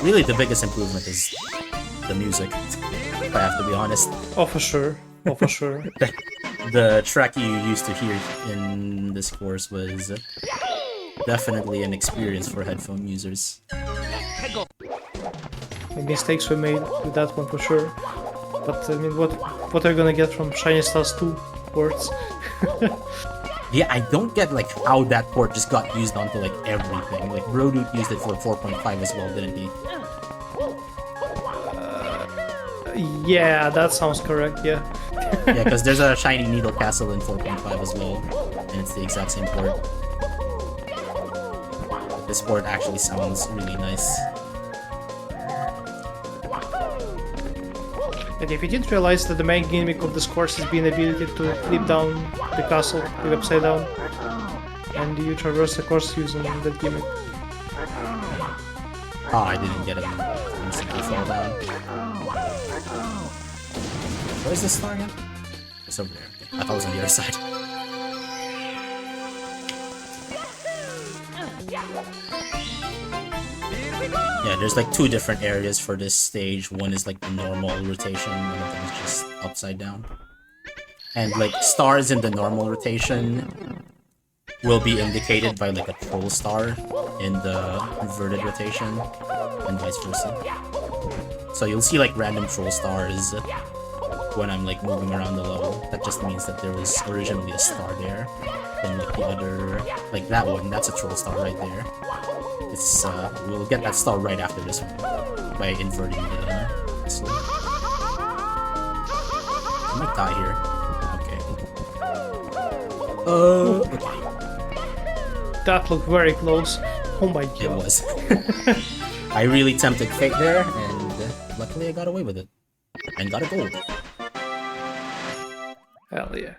Really, the biggest improvement is the music, if I have to be honest. Oh, for sure. Oh, for sure. The track you used to hear in this course was definitely an experience for headphone users. The mistakes were made with that one for sure. But I mean, what are you gonna get from Shiny Stars 2 ports? Yeah, I don't get like how that port just got used onto like everything. Like Brodude used it for 4.5 as well, didn't he? Yeah, that sounds correct. Yeah, Yeah, because there's a shiny needle castle in 4.5 as well, and it's the exact same port. This port actually sounds really nice. And if you didn't realize that the main gimmick of this course has been the ability to flip down the castle with upside down, and you traverse the course using that gimmick. Oh, I didn't get him. Instantly fall down. Where is this star again? It's over there. Okay. I thought it was on the other side. Yeah, there's like two different areas for this stage. One is like the normal rotation, and the other is just upside down. And like stars in the normal rotation will be indicated by like a troll star in the inverted rotation, and vice versa. So you'll see like random troll stars when I'm like moving around the level. That just means that there was originally a star there. Then like the other, like that one, that's a troll star right there. It's we'll get that star right after this one by inverting the slope. I might die here. Okay. Okay. That looked very close. Oh my god. It was. I really tempted fate there, and luckily I got away with it. And got a gold. Hell yeah.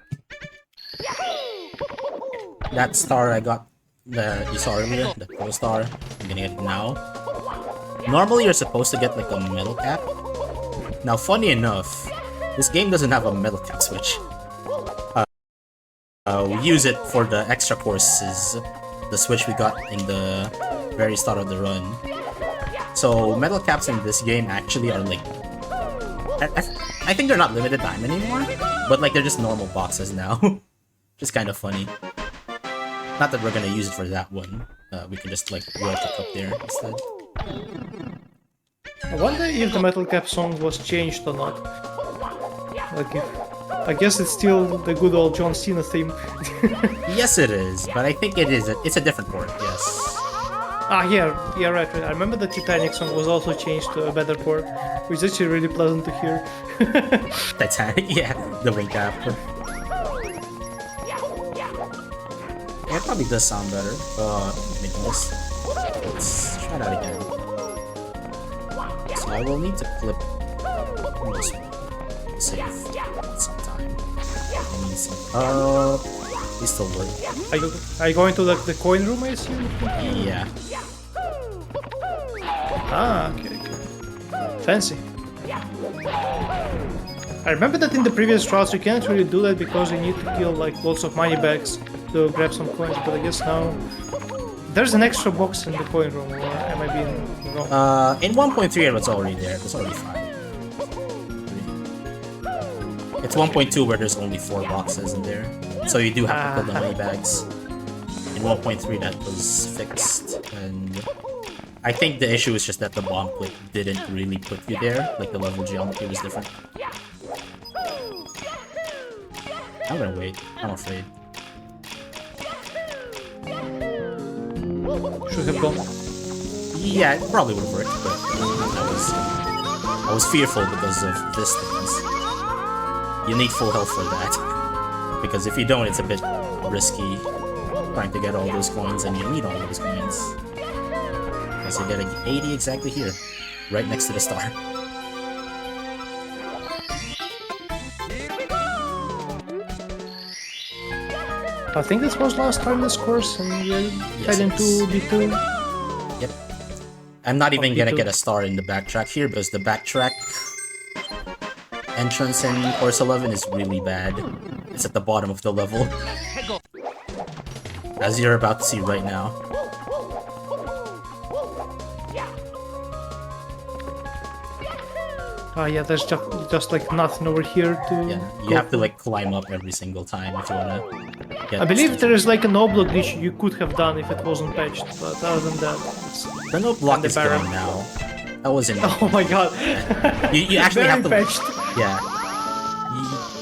That star I got, you saw earlier, the pro star, I'm gonna get it now. Normally you're supposed to get like a metal cap. Now funny enough, this game doesn't have a metal cap switch. We use it for the extra courses, the switch we got in the very start of the run. So metal caps in this game actually are like, I think they're not limited time anymore, but like they're just normal boxes now. Just kind of funny. Not that we're gonna use it for that one. We can just like work it up there instead. I wonder if the metal cap song was changed or not. Like if... I guess it's still the good old John Cena theme. Yes it is, but I think it is. It's a different port, yes. Ah, yeah, right. I remember the Titanic song was also changed to a better port, which is actually really pleasant to hear. Titanic, yeah, the wing cap. Yeah, it probably does sound better. Making this. Let's try that again. So I will need to clip this one. Save sometime. These still work. Are you going to like the coin room, I assume? Yeah. Ah, okay. Fancy. I remember that in the previous routes you can't really do that because you need to kill like lots of money bags to grab some coins, but I guess now there's an extra box in the coin room, or am I being wrong? In 1.3 it was already there. It's already 5. It's 1.2 where there's only 4 boxes in there, so you do have to put the money bags. In 1.3 that was fixed, and I think the issue is just that the bomb clip didn't really put you there, like the level geometry was different. I'm gonna wait, I'm afraid. Should have gone. Yeah, it probably would have worked, but I was fearful because of this things. You need full health for that, because if you don't, it's a bit risky trying to get all those coins, and you need all those coins. Because you get an 80 exactly here, right next to the star. I think this was last time this course, and we're heading to B2. Yep. I'm not even gonna get a star in the backtrack here, because the backtrack entrance in course 11 is really bad. It's at the bottom of the level, as you're about to see right now. Yeah, there's just like nothing over here to... Yeah, you have to like climb up every single time if you wanna get... I believe there is like an oblong glitch you could have done if it wasn't patched, but other than that, it's... The no block is gone now. That wasn't... Oh my god. You actually have to... patched. Yeah.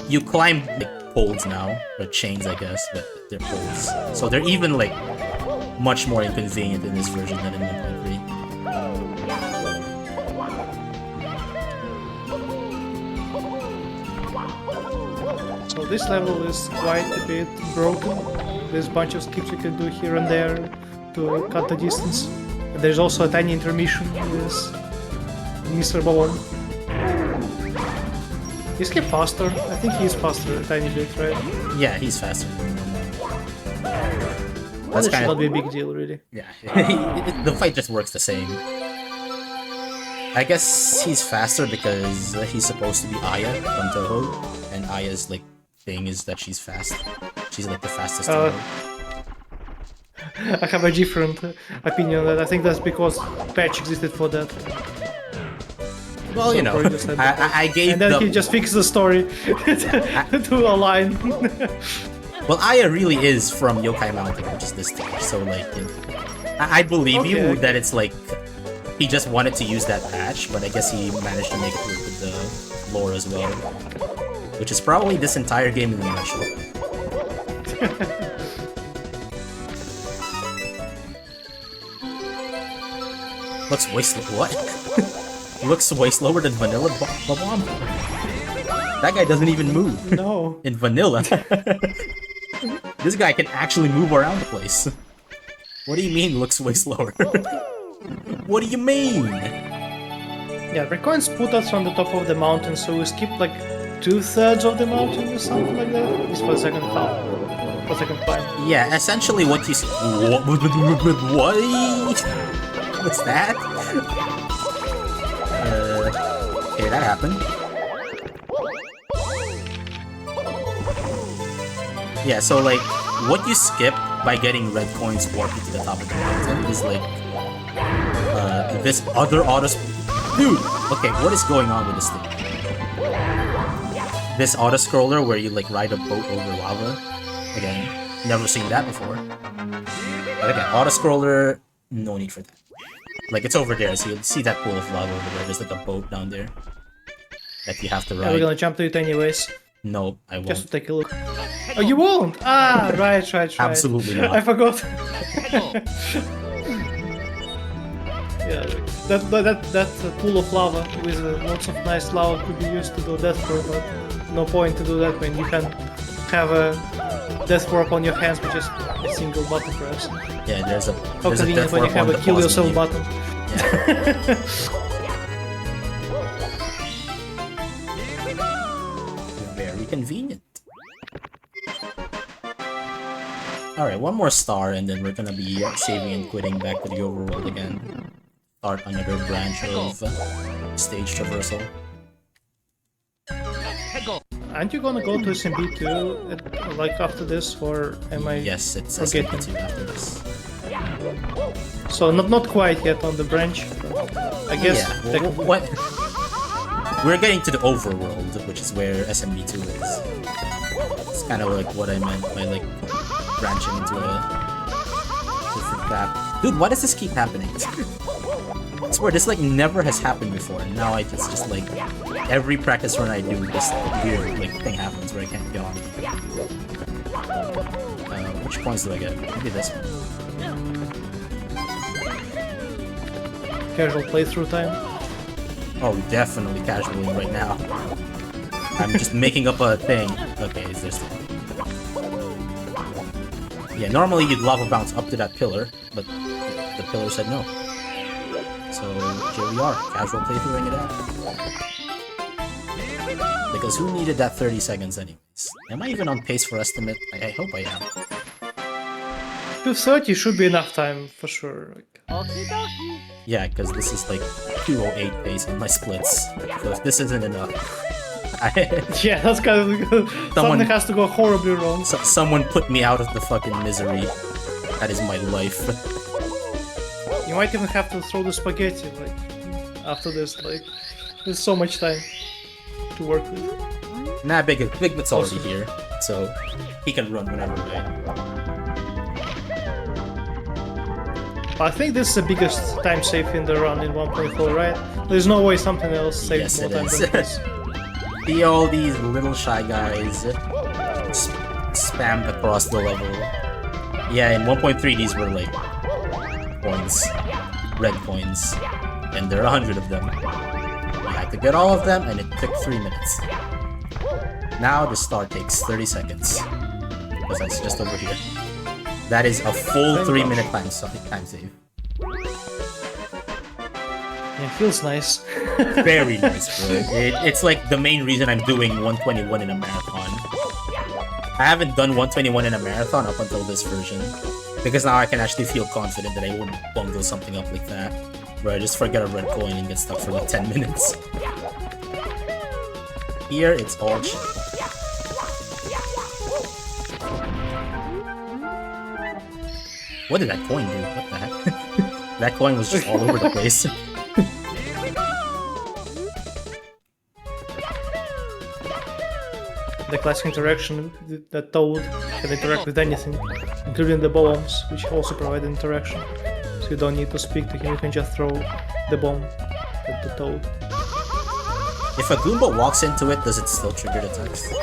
You climb like poles now, or chains I guess, but they're poles. So they're even like much more inconvenient in this version than in 1.3. So this level is quite a bit broken. There's a bunch of skips you can do here and there to cut the distance. And there's also a tiny intermission with Mr. Balloon. Is he faster? I think he's faster a tiny bit, right? Yeah, he's faster. Well, it should not be a big deal, really. Yeah, the fight just works the same. I guess he's faster because he's supposed to be Aya from Toho, and Aya's like thing is that she's fast. She's like the fastest. I have a different opinion on that. I think that's because patch existed for that. Well, you know, I gave and then he just fixed the story to align. Well, Aya really is from Yokai Mountain, which is this stage, so like, you know, I believe you that it's like he just wanted to use that patch, but I guess he managed to make it work with the lore as well, which is probably this entire game in the nutshell. Looks way slow. What? Looks way slower than Vanilla Bomb. That guy doesn't even move. No. In Vanilla. This guy can actually move around the place. What do you mean looks way slower? What do you mean? Yeah, Recoins put us on the top of the mountain, so we skipped like 2/3 of the mountain or something like that. At least for the second half. For the second climb. Yeah, essentially what you see. What? What's that? Okay, that happened. Yeah, so like, what you skip by getting red coins warped to the top of the mountain is like, this other auto... Dude! Okay, what is going on with this thing? This auto-scroller where you like ride a boat over lava. Again, never seen that before. But again, auto-scroller, no need for that. Like, it's over there, so you'll see that pool of lava over there. There's like a boat down there that you have to ride. Yeah, we're gonna jump to it anyways. No, I won't. Just to take a look. Oh, you won't? Ah, right. Absolutely not. I forgot. Yeah, that pool of lava with lots of nice lava could be used to do death warp, but no point to do that when you can have a death warp on your hands with just a single button press. Yeah, there's a How convenient when you have a kill yourself button. Yeah. Very convenient. Alright, one more star and then we're gonna be saving and quitting back to the overworld again. Start another branch of stage traversal. Aren't you gonna go to SMB too, like after this, or am I? Yes, it's forgetting? SMB2 after this. So not quite yet on the branch. I guess. Yeah, what? We're getting to the overworld, which is where SMB2 is. It's kind of like what I meant by like branching into a different path. Dude, why does this keep happening? I swear, this like never has happened before. And now it's just like every practice run I do, this weird like thing happens where I can't get on. Which points do I get? Maybe this one. Casual playthrough time. Oh, definitely casually right now. I'm just making up a thing. Okay, is this thing? Yeah, normally you'd lava bounce up to that pillar, but the pillar said no. So here we are, casual playthroughing it out. Because who needed that 30 seconds anyways? Am I even on pace for estimate? I hope I am. 2:30 should be enough time for sure. Yeah, because this is like 2:08 pace on my splits. So if this isn't enough, yeah, that's kind of something has to go horribly wrong. Someone put me out of the fucking misery. That is my life. You might even have to throw the spaghetti like after this. Like, there's so much time to work with. Nah, Bigmit's already here, so he can run whenever, right? I think this is the biggest time save in the run in 1.4, right? There's no way something else saves more time than this. See all these little shy guys spammed across the level. Yeah, in 1.3 these were like coins, red coins, and there are 100 of them. You had to get all of them, and it took 3 minutes. Now the star takes 30 seconds. Because that's just over here. That is a full 3-minute time save. Yeah, feels nice. Very nice, bro. It's like the main reason I'm doing 121 in a marathon. I haven't done 121 in a marathon up until this version. Because now I can actually feel confident that I won't bungle something up like that. Where I just forget a red coin and get stuck for like 10 minutes. Here, it's all chill. What did that coin do? What the heck? That coin was just all over the place. The classic interaction that Toad can interact with anything, including the bombs, which also provide interaction. So you don't need to speak to him, you can just throw the bomb at the Toad. If a Goomba walks into it, does it still trigger the text?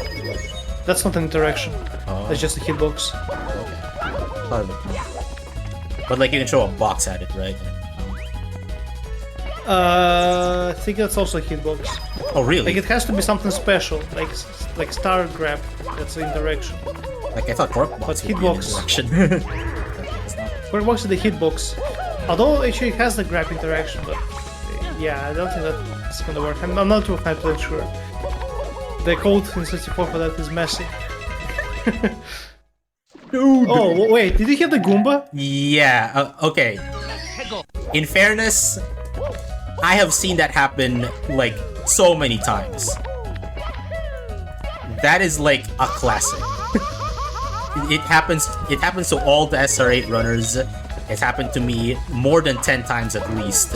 That's not an interaction. Oh. That's just a hitbox. Okay. But like you can throw a box at it, right? I think that's also a hitbox. Oh really? Like it has to be something special, like star grab. That's an interaction. Like I thought Corkbox But would be an hitbox. interaction. Corkbox is the hitbox. Although actually it has the grab interaction, but yeah, I don't think that's gonna work. I'm not 100% sure. The code in 64 for that is messy. Dude. Oh wait, did you hear the Goomba? Yeah. Okay. In fairness, I have seen that happen like so many times. That is like a classic. It happens to all the SR8 runners. It's happened to me more than 10 times at least.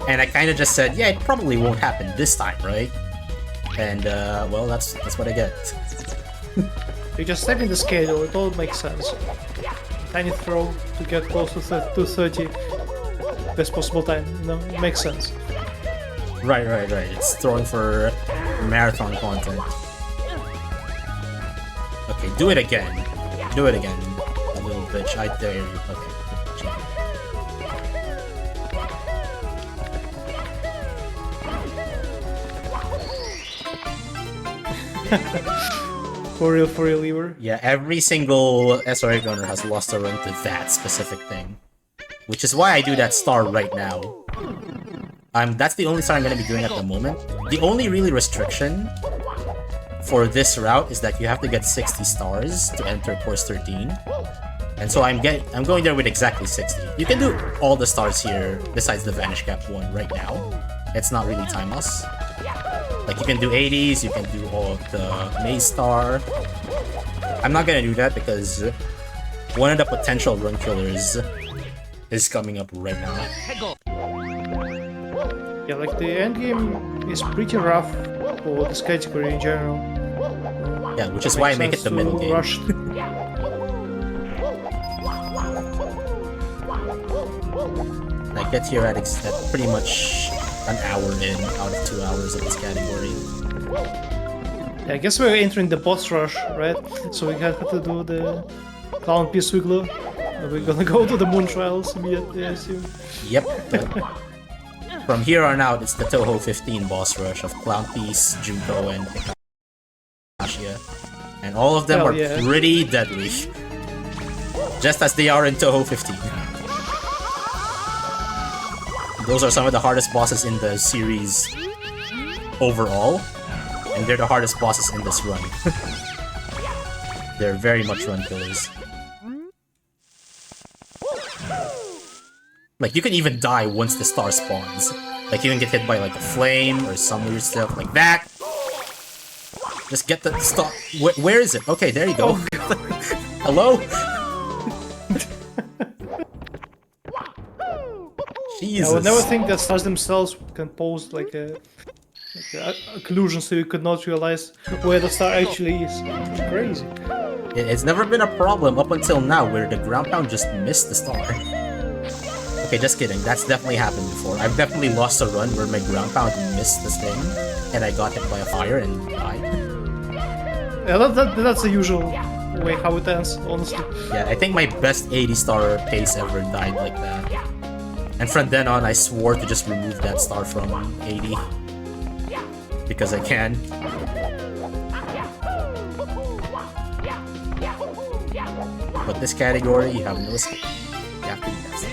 And I kind of just said, yeah, it probably won't happen this time, right? And well, that's what I get. You just step in the schedule, it all makes sense. Tiny throw to get close to 230. Best possible time, you know, it makes sense. Right. It's throwing for marathon content. Okay, do it again. Do it again, a little bitch. I dare you. Okay. For real, Lever. Yeah, every single SRA gunner has lost a run to that specific thing. Which is why I do that star right now. That's the only star I'm going to be doing at the moment. The only really restriction for this route is that you have to get 60 stars to enter course 13. And so I'm going there with exactly 60. You can do all the stars here besides the Vanish Cap one right now. It's not really timeless. Like you can do 80s, you can do all of the Maze Star. I'm not gonna do that because one of the potential run killers is coming up right now. Yeah, like the endgame is pretty rough for this category in general. Yeah, which is why I make it the middle game. Rushed. I get here at pretty much an hour in out of 2 hours of this category. Yeah, I guess we're entering the boss rush, right? So we have to do the Clown Piece Wiggler. We're gonna go to the Moon Trials immediately, I assume. Yep. From here on out, it's the Toho 15 boss rush of Clown Piece, Junko, and Hikashia. And all of them are pretty deadly. Just as they are in Toho 15. Those are some of the hardest bosses in the series overall, and they're the hardest bosses in this run. They're very much run killers. Like, you can even die once the star spawns. Like, you can get hit by, like, a flame or some weird stuff like that. Just get the star. Where is it? Okay, there you go. Hello? Jesus. I would never think that stars themselves can pose like a occlusion so you could not realize where the star actually is. It's crazy. It's never been a problem up until now where the ground pound just missed the star. Okay, just kidding. That's definitely happened before. I've definitely lost a run where my ground pound missed this thing and I got hit by a fire and died. Yeah, that's the usual way how it ends, honestly. Yeah, I think my best 80 star pace ever died like that. And from then on, I swore to just remove that star from 80. Because I can. But this category, you have no escape. You have to be fast.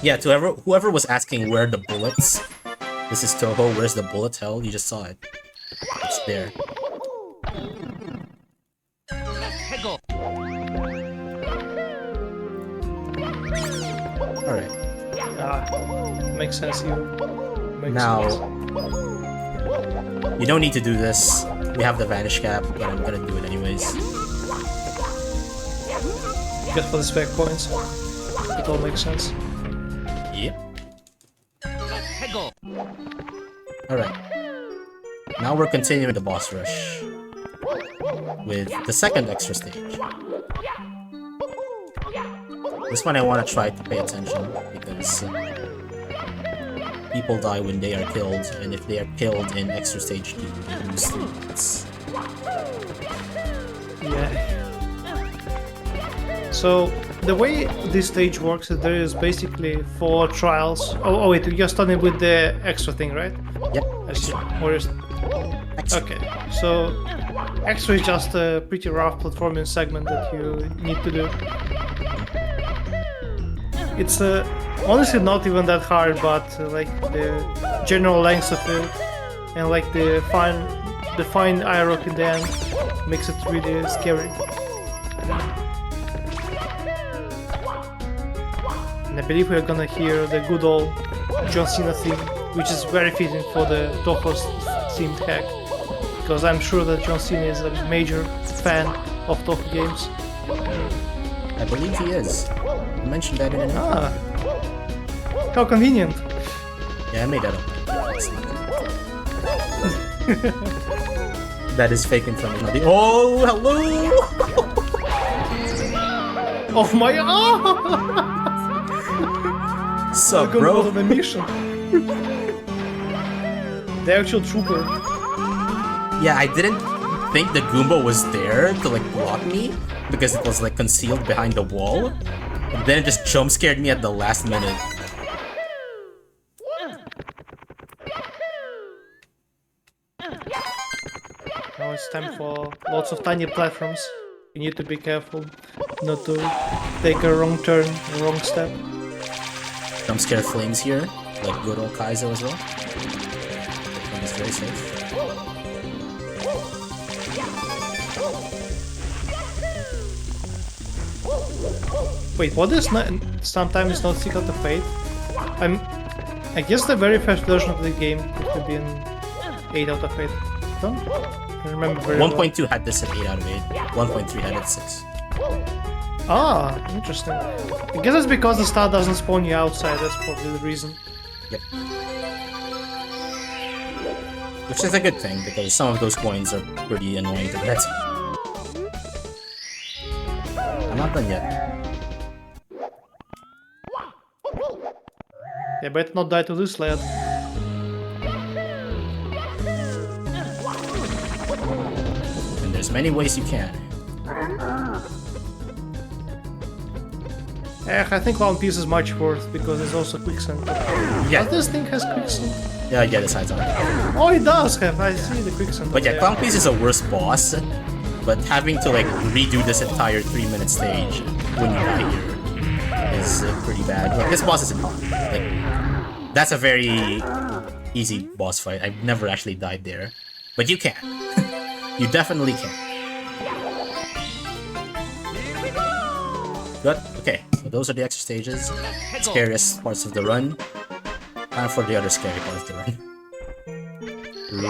Yeah, to whoever was asking where the bullets, this is Toho, where's the bullet hell? You just saw it. It's there. Alright. Makes sense here. Now, you don't need to do this. We have the vanish cap, but I'm gonna do it anyways. Just for the spec points. It all makes sense. Yep. Alright. Now we're continuing the boss rush with the second extra stage. This one I want to try to pay attention because people die when they are killed, and if they are killed in extra stage 2, they lose 3 minutes. Yeah. So the way this stage works is there is basically 4 trials. Oh wait, you're starting with the extra thing, right? Yep. I see. Or is... Extra. Okay, so extra is just a pretty rough platforming segment that you need to do. It's honestly not even that hard, but like the general length of it and like the fine IROC in the end makes it really scary. And I believe we're gonna hear the good old John Cena theme, which is very fitting for the Toho's themed hack, because I'm sure that John Cena is a major fan of Toho games. I believe he is. You mentioned that in an interview. How convenient. Yeah, I made that up. That is fake information. Oh, hello! Oh my... Sup, bro? On a mission. The actual trooper. Yeah, I didn't think the Goomba was there to like block me because it was like concealed behind the wall. And then it just jump scared me at the last minute. Now it's time for lots of tiny platforms. You need to be careful not to take a wrong turn, a wrong step. Jump scare flames here, like good old Kaizo as well. It's very safe. Wait, what is not, sometimes not Seek Out the Fate? I guess the very first version of the game could have been 8 out of 8. Don't remember very well. 1.2 had this at 8 out of 8. 1.3 had it 6. Ah, interesting. I guess it's because the star doesn't spawn you outside, that's probably the reason. Yep. Which is a good thing, because some of those coins are pretty annoying to get. I'm not done yet. Yeah, better not die to this lad. And there's many ways you can. I think One Piece is much worse because it's also quicksand. Yeah. Does this thing has quicksand? Yeah, I get it, sides on. Oh, it does have. I see the quicksand. But yeah, there. Clown Piece is a worse boss. But having to like redo this entire 3-minute stage when you die here is pretty bad. Like, this boss isn't hard. Like, that's a very easy boss fight. I've never actually died there. But you can. You definitely can. Good. Okay, so those are the extra stages. Scariest parts of the run. Time for the other scary part of the run.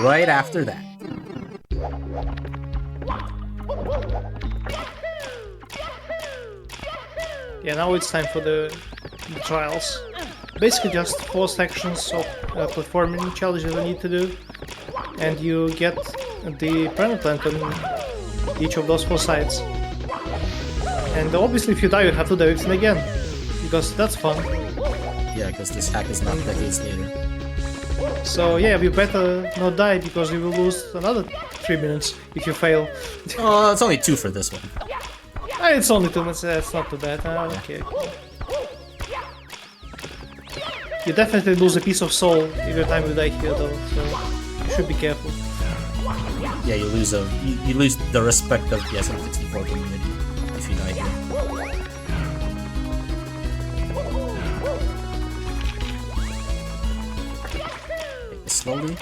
Right after that. Yeah, now it's time for the trials. Basically just 4 sections of platforming challenges you need to do. And you get the Plant on each of those 4 sides. And obviously if you die you have to do it again. Because that's fun. Yeah, because this hack is not decades later. So yeah, you better not die because you will lose another 3 minutes if you fail. Oh, it's only 2 for this one. It's only 2 minutes, that's not too bad. Okay. You definitely lose a piece of soul every time you die here though, so you should be careful. Yeah, you lose you lose the respect of the SM64 community if you die here. Take this slowly.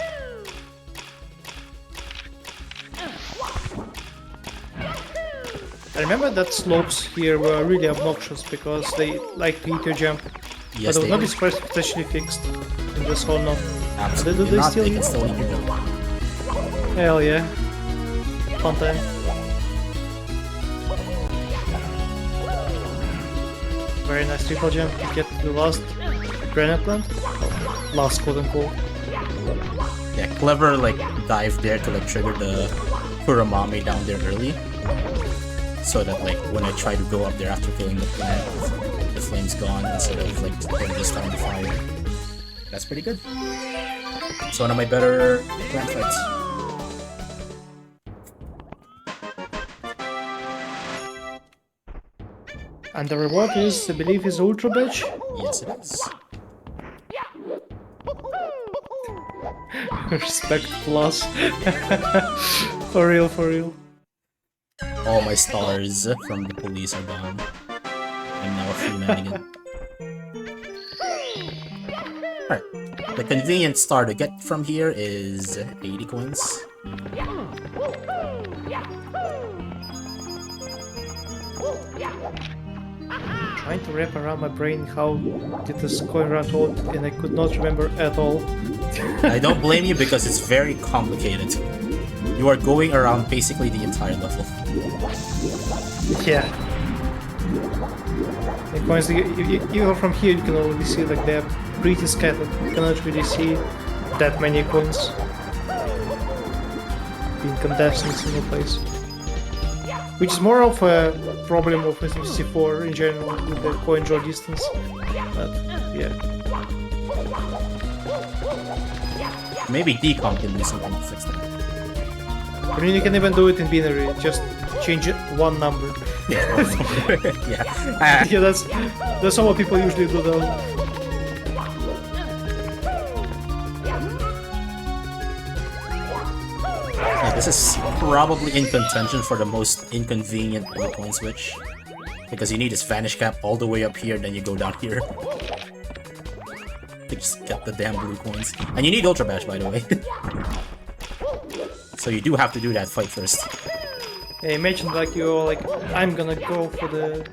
I remember that slopes here were really obnoxious because they like to eat your jump. Yes, but I they would not do. be surprised if it's actually fixed in this or not. Absolutely Do they not. still They eat? can still eat your jump. Hell yeah. Fun time. Very nice triple jump to get to the last granite plant. Last quote unquote. Yeah, clever like dive there to like trigger the Kuramami down there early. So that like when I try to go up there after killing the plant, the flame's gone instead of like them just starting to fire. That's pretty good. It's one of my better plant fights. And the reward is, I believe, is Ultra Badge. Yes, it is. Respect plus. For real, for real. All my stars from the police are gone. I'm now a free man again. Alright. The convenient star to get from here is 80 coins. Trying to wrap around my brain how did this coin run out, and I could not remember at all. I don't blame you because it's very complicated. You are going around basically the entire level. Yeah. The coins, even from here, you can already see like they're pretty scattered. You cannot really see that many coins being condensed in a single place. Which is more of a problem of SM64 in general with the coin draw distance. But yeah. Maybe Decom can do something to fix that. I mean, you can even do it in binary, just change it one number. Yeah. Yeah, that's how what people usually do though. Yeah, this is probably in contention for the most inconvenient blue coin switch. Because you need this vanish cap all the way up here, then you go down here. To just get the damn blue coins. And you need Ultra Bash, by the way. So you do have to do that fight first. Yeah, imagine like you're like, I'm gonna go for the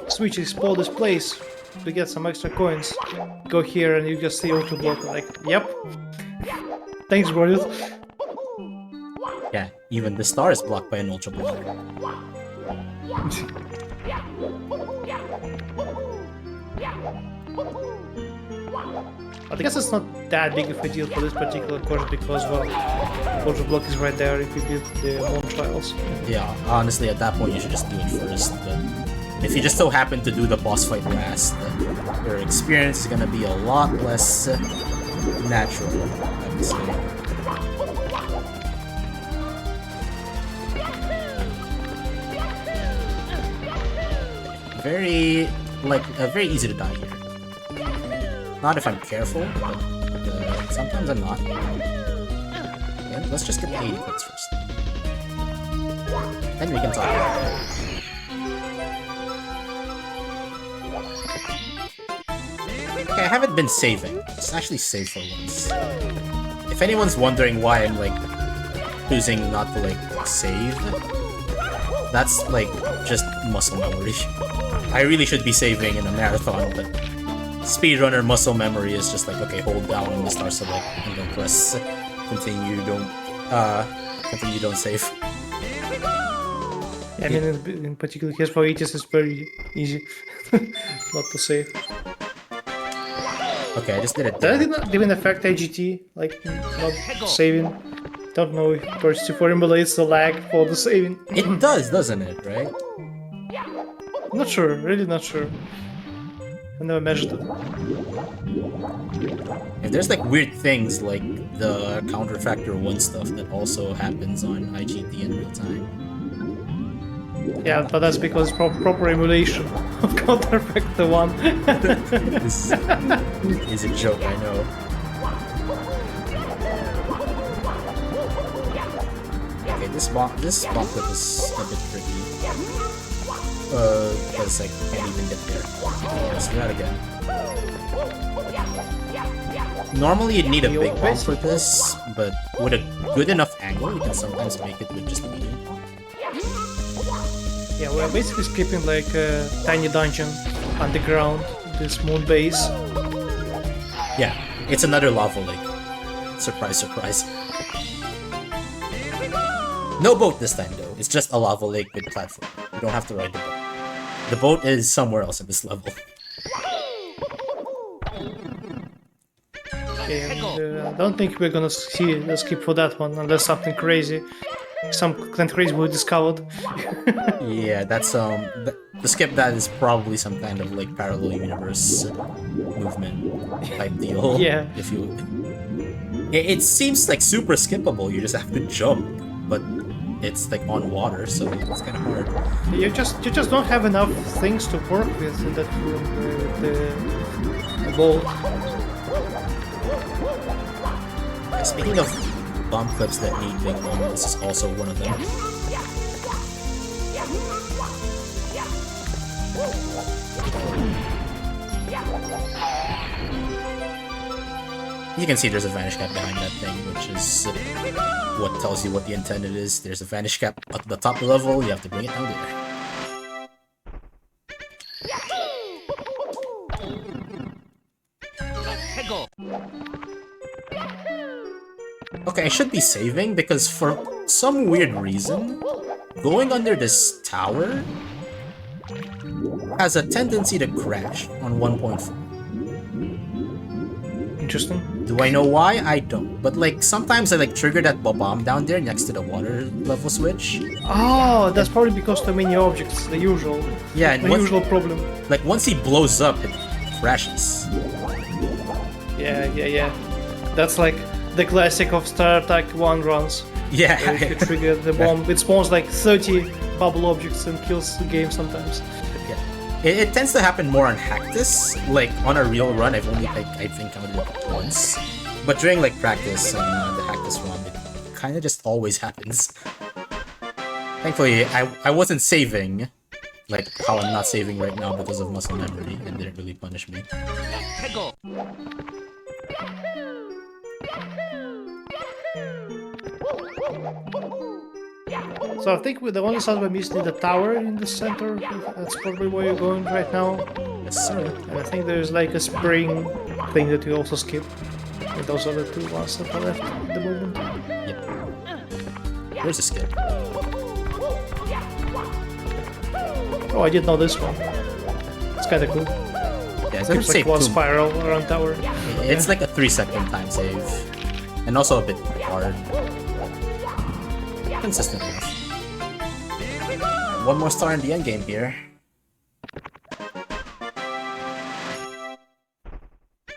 switch, explore this place to get some extra coins. Go here and you just see auto block. Like, yep. Thanks, brother. Yeah, even the star is blocked by an Ultra Block. I guess it's not that big of a deal for this particular course because, well, Ultra Block is right there if you beat the Moon Trials. Yeah, honestly, at that point you should just do it first. But if you just so happen to do the boss fight last, your experience is gonna be a lot less natural, I would say. Very easy to die here. Not if I'm careful, but sometimes I'm not. Yeah, let's just get the 80 coins first. Then we can talk about it. Okay, I haven't been saving. It's actually save for once. If anyone's wondering why I'm like choosing not to like save, that's like just muscle memory. I really should be saving in a marathon, but speedrunner muscle memory is just like, okay, hold down on the star select and then press continue, don't save. Yeah, I mean, in particular case for Aegis it's very easy not to save. Okay, I just did it. That did not even affect AGT, like not saving. Don't know if Burst 4 emulates the lag for the saving. It does, doesn't it, right? Not sure, really not sure. I never measured it. If there's like weird things like the counterfactor 1 stuff that also happens on IGT in real time. Yeah, but that's because it's proper emulation of counterfactor 1. This is a joke, I know. This bomb clip is a bit tricky. Because I can't even get there. Let's do that again. Normally you'd need a big bomb for this, but with a good enough angle, you can sometimes make it with just a medium. Yeah, we're basically skipping like a tiny dungeon underground, this moon base. Yeah, it's another lava lake. Surprise, surprise. No boat this time though, it's just a lava lake with platform. You don't have to ride the boat. The boat is somewhere else in this level. And I don't think we're gonna see a skip for that one unless something crazy we discovered. Yeah, that's the skip that is probably some kind of like parallel universe movement type deal. Yeah. If you, it seems like super skippable. You just have to jump, but it's like on water, so it's kind of hard. You just don't have enough things to work with in that room with the boat. Speaking of bomb clips that need big bombs, this is also one of them. You can see there's a vanish cap behind that thing, which is what tells you what the intended is. There's a vanish cap at the top of the level, you have to bring it down there. Okay, I should be saving because for some weird reason, going under this tower has a tendency to crash on 1.4. Interesting. Do I know why? I don't. But like sometimes I like trigger that bomb down there next to the water level switch. Oh, that's probably because too many objects, the usual. Yeah, the usual problem. Like once he blows up, it crashes. Yeah. That's like the classic of Star Attack 1 runs. Yeah. If you trigger the bomb, it spawns like 30 bubble objects and kills the game sometimes. Yeah. It tends to happen more on Hactus. Like on a real run, I've only like I've encountered it once. But during like practice on the Hactus run, it kind of just always happens. Thankfully, I wasn't saving, like how I'm not saving right now because of muscle memory, and didn't really punish me. So I think the only side we're missing is the tower in the center. That's probably where you're going right now. Yes, sir. And I think there's like a spring thing that you also skip. And those are the two ones that are left at the moment. Yep. Where's the skip? Oh, I didn't know this one. It's kinda cool. Yeah, it's It's like one spiral around tower. It's like a 3-second time save. And also a bit hard. Consistent enough. One more star in the end game here.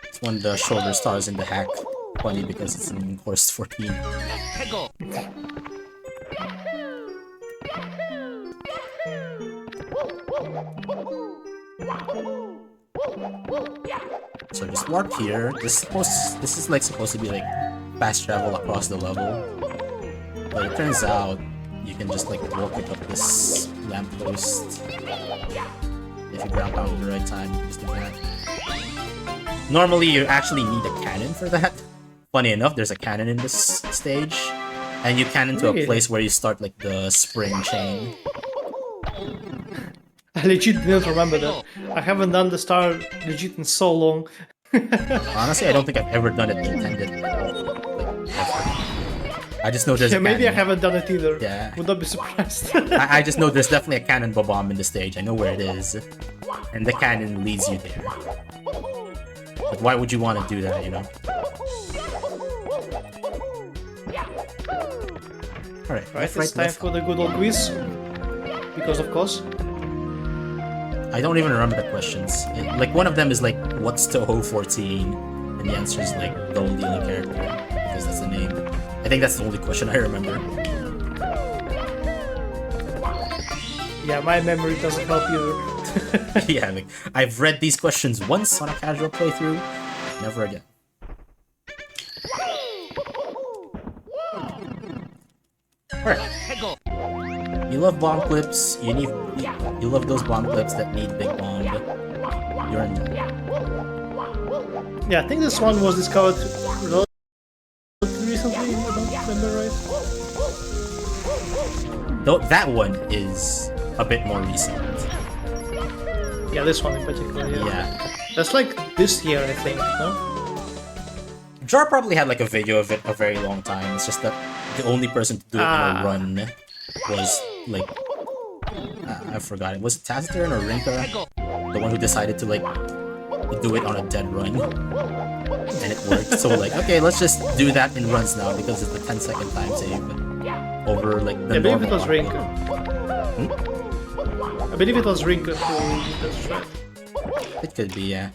It's one of the shoulder stars in the hack. Funny because it's in Horse 14. So just warp here. This is like supposed to be like fast travel across the level. But it turns out you can just like walk it up this lamppost. If you ground pound at the right time, you can just do that. Normally you actually need a cannon for that. Funny enough, there's a cannon in this stage. And you cannon to a place where you start like the spring chain. I legit didn't remember that. I haven't done the star legit in so long. Honestly, I don't think I've ever done it intended at all. Like, ever. I just know there's a maybe I cannon. haven't done it either. Yeah. Would not be surprised. I just know there's definitely a cannon bomb in the stage. I know where it is. And the cannon leads you there. But why would you want to do that, you know? Alright, Right, it's time for the good old quiz. Because of course. I don't even remember the questions. Like, one of them is like, what's Toho 14? And the answer is like, the old dealing character. Because that's the name. I think that's the only question I remember. Yeah, my memory doesn't help either. Yeah, like, I've read these questions once on a casual playthrough. Never again. Alright. you love bomb clips, you love those bomb clips that need big bomb. You're in. Yeah, I think this one was discovered relatively recently, if I don't remember right. Though that one is a bit more recent. Yeah, this one in particular, yeah. Yeah. That's like this year, I think, no? Jar probably had like a video of it a very long time. It's just that the only person to do it in a run was like I forgot it. Was it Taciturn or Rinka? The one who decided to like do it on a dead run. And it worked. So like, okay, let's just do that in runs now because it's the 10-second time save over like the I believe it normal was Rinka. I believe it was Rinka who did that strat. It could be, yeah.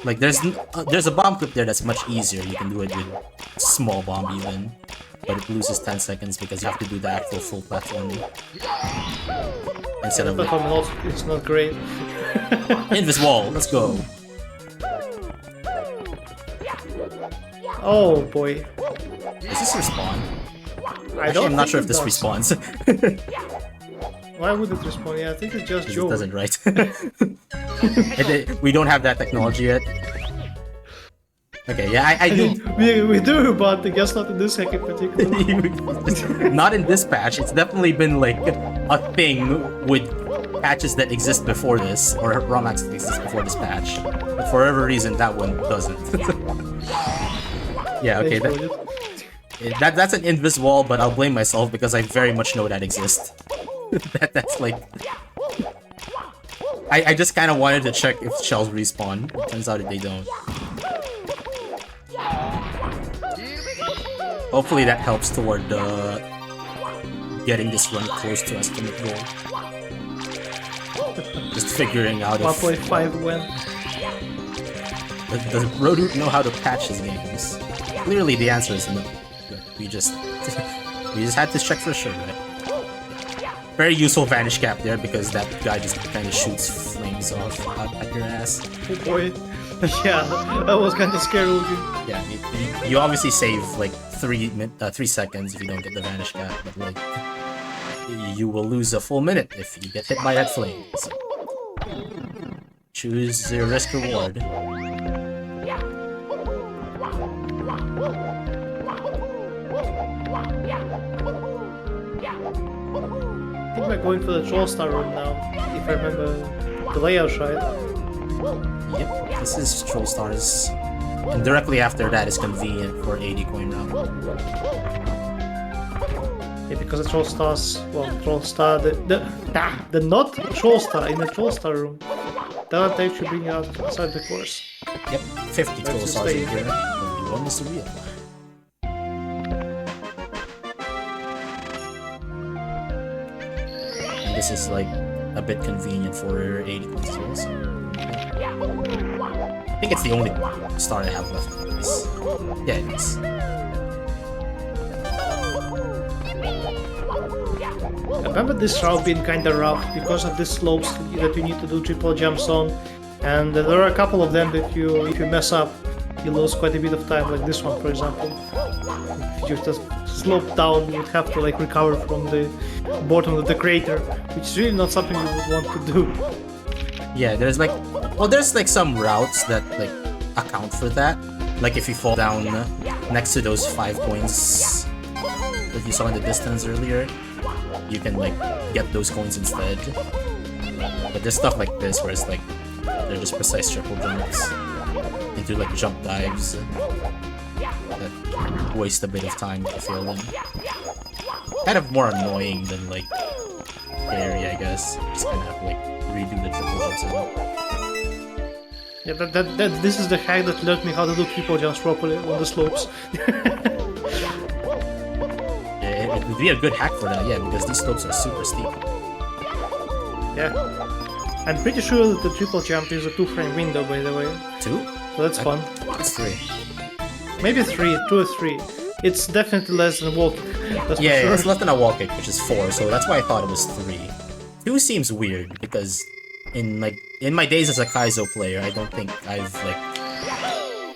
Like there's a bomb clip there that's much easier. You can do it with small bomb even, but it loses 10 seconds because you have to do the actual full platform instead of like, it's not great. Invis wall. Let's go. Oh boy. Does this respawn? I'm not sure if this respawns. Why would it respawn? Yeah, I think it's just Joe. It doesn't, right? We don't have that technology yet. Okay, yeah, I do. We do, but I guess not in this hack in particular. Not in this patch. It's definitely been like a thing with patches that exist before this, or ROM hacks that exist before this patch. But for whatever reason, that one doesn't. Yeah, okay. That's an invis wall, but I'll blame myself because I very much know that exists. That's like... I just kind of wanted to check if shells respawn. Turns out that they don't. Hopefully that helps toward getting this run close to estimate goal. Just figuring out if... 1.5 win. Does Rodu know how to patch his games? Clearly the answer is no. We just had to check for sure, right? Very useful vanish cap there because that guy just kind of shoots flames off at your ass. Oh boy. Yeah, that was kind of scary looking. Yeah, you obviously save like 3 seconds if you don't get the vanish cap, but like you will lose a full minute if you get hit by that flame. So choose your risk reward. I think we're going for the Troll Star room now, if I remember the layout right. Yep, this is Troll Stars. And directly after that is convenient for 80 coin round. Yeah, because the Troll Stars, well, Troll Star, the not Troll Star in the Troll Star room. That they should bring out outside the course. Yep, 50 Troll Stars in here. Only one is real. This is like a bit convenient for 80 points as well. So. I think it's the only star I have left in this. Yeah, it is. I remember this route being kinda rough because of the slopes that you need to do triple jumps on, and there are a couple of them that if you mess up, you lose quite a bit of time, like this one for example. If you just slope down, you'd have to like recover from the bottom of the crater, which is really not something you would want to do. Yeah, there's like, well, there's like some routes that like account for that. Like if you fall down next to those 5 coins that you saw in the distance earlier, you can like get those coins instead. But there's stuff like this where it's like they're just precise triple jumps into like jump dives that waste a bit of time to fail them. Kind of more annoying than like scary, I guess. Just kind of have to like redo the triple jumps again. Yeah, this is the hack that learned me how to do triple jumps properly on the slopes. Yeah, it would be a good hack for that, yeah, because these slopes are super steep. Yeah. I'm pretty sure that the triple jump is a 2-frame window, by the way. 2? So that's fun. It's 3. Maybe 3, 2 or 3. It's definitely less than walking. That's Yeah, for sure. it's less than a wall kick, which is 4, so that's why I thought it was 3. 2 seems weird, because in my days as a Kaizo player, I don't think I've like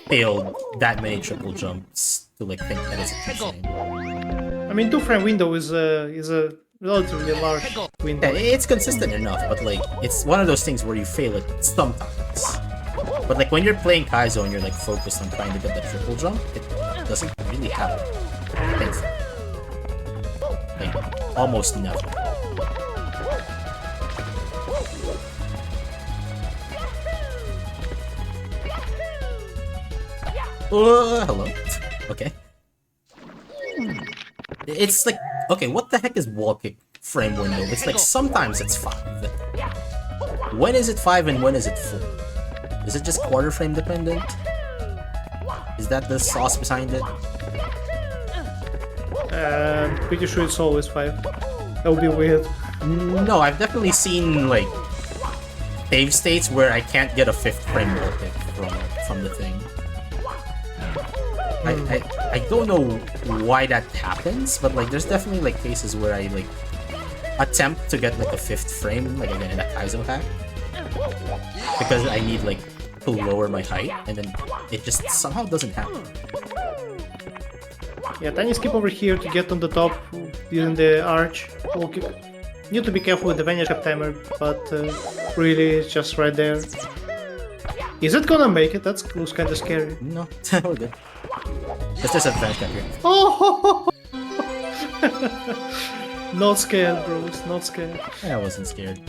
failed that many triple jumps to like think that it's a 2-frame. I I mean, 2-frame window is a relatively large window. Yeah, it's consistent enough, but like it's one of those things where you fail it sometimes. But like when you're playing Kaizo and you're like focused on trying to get the triple jump, it doesn't really happen. I think so. Like almost never. Hello. Okay. It's like, okay, what the heck is wall kick frame window? It's like sometimes it's 5. When is it 5 and when is it 4? Is it just quarter frame dependent? Is that the sauce behind it? Pretty sure it's always 5. That would be weird. No, I've definitely seen like save states where I can't get a 5th frame wall kick from the thing. I don't know why that happens, but like there's definitely like cases where I like attempt to get like a 5th frame, like again in a Kaizo hack, because I need like to lower my height, and then it just somehow doesn't happen. Yeah, tiny skip over here to get on the top using the arch. Okay. Need to be careful with the vanish cap timer, but really it's just right there. Is it gonna make it? That looks kinda scary. No, we're good. Because there's a vanish cap here. Oh! Not scared, bros, not scared. I wasn't scared.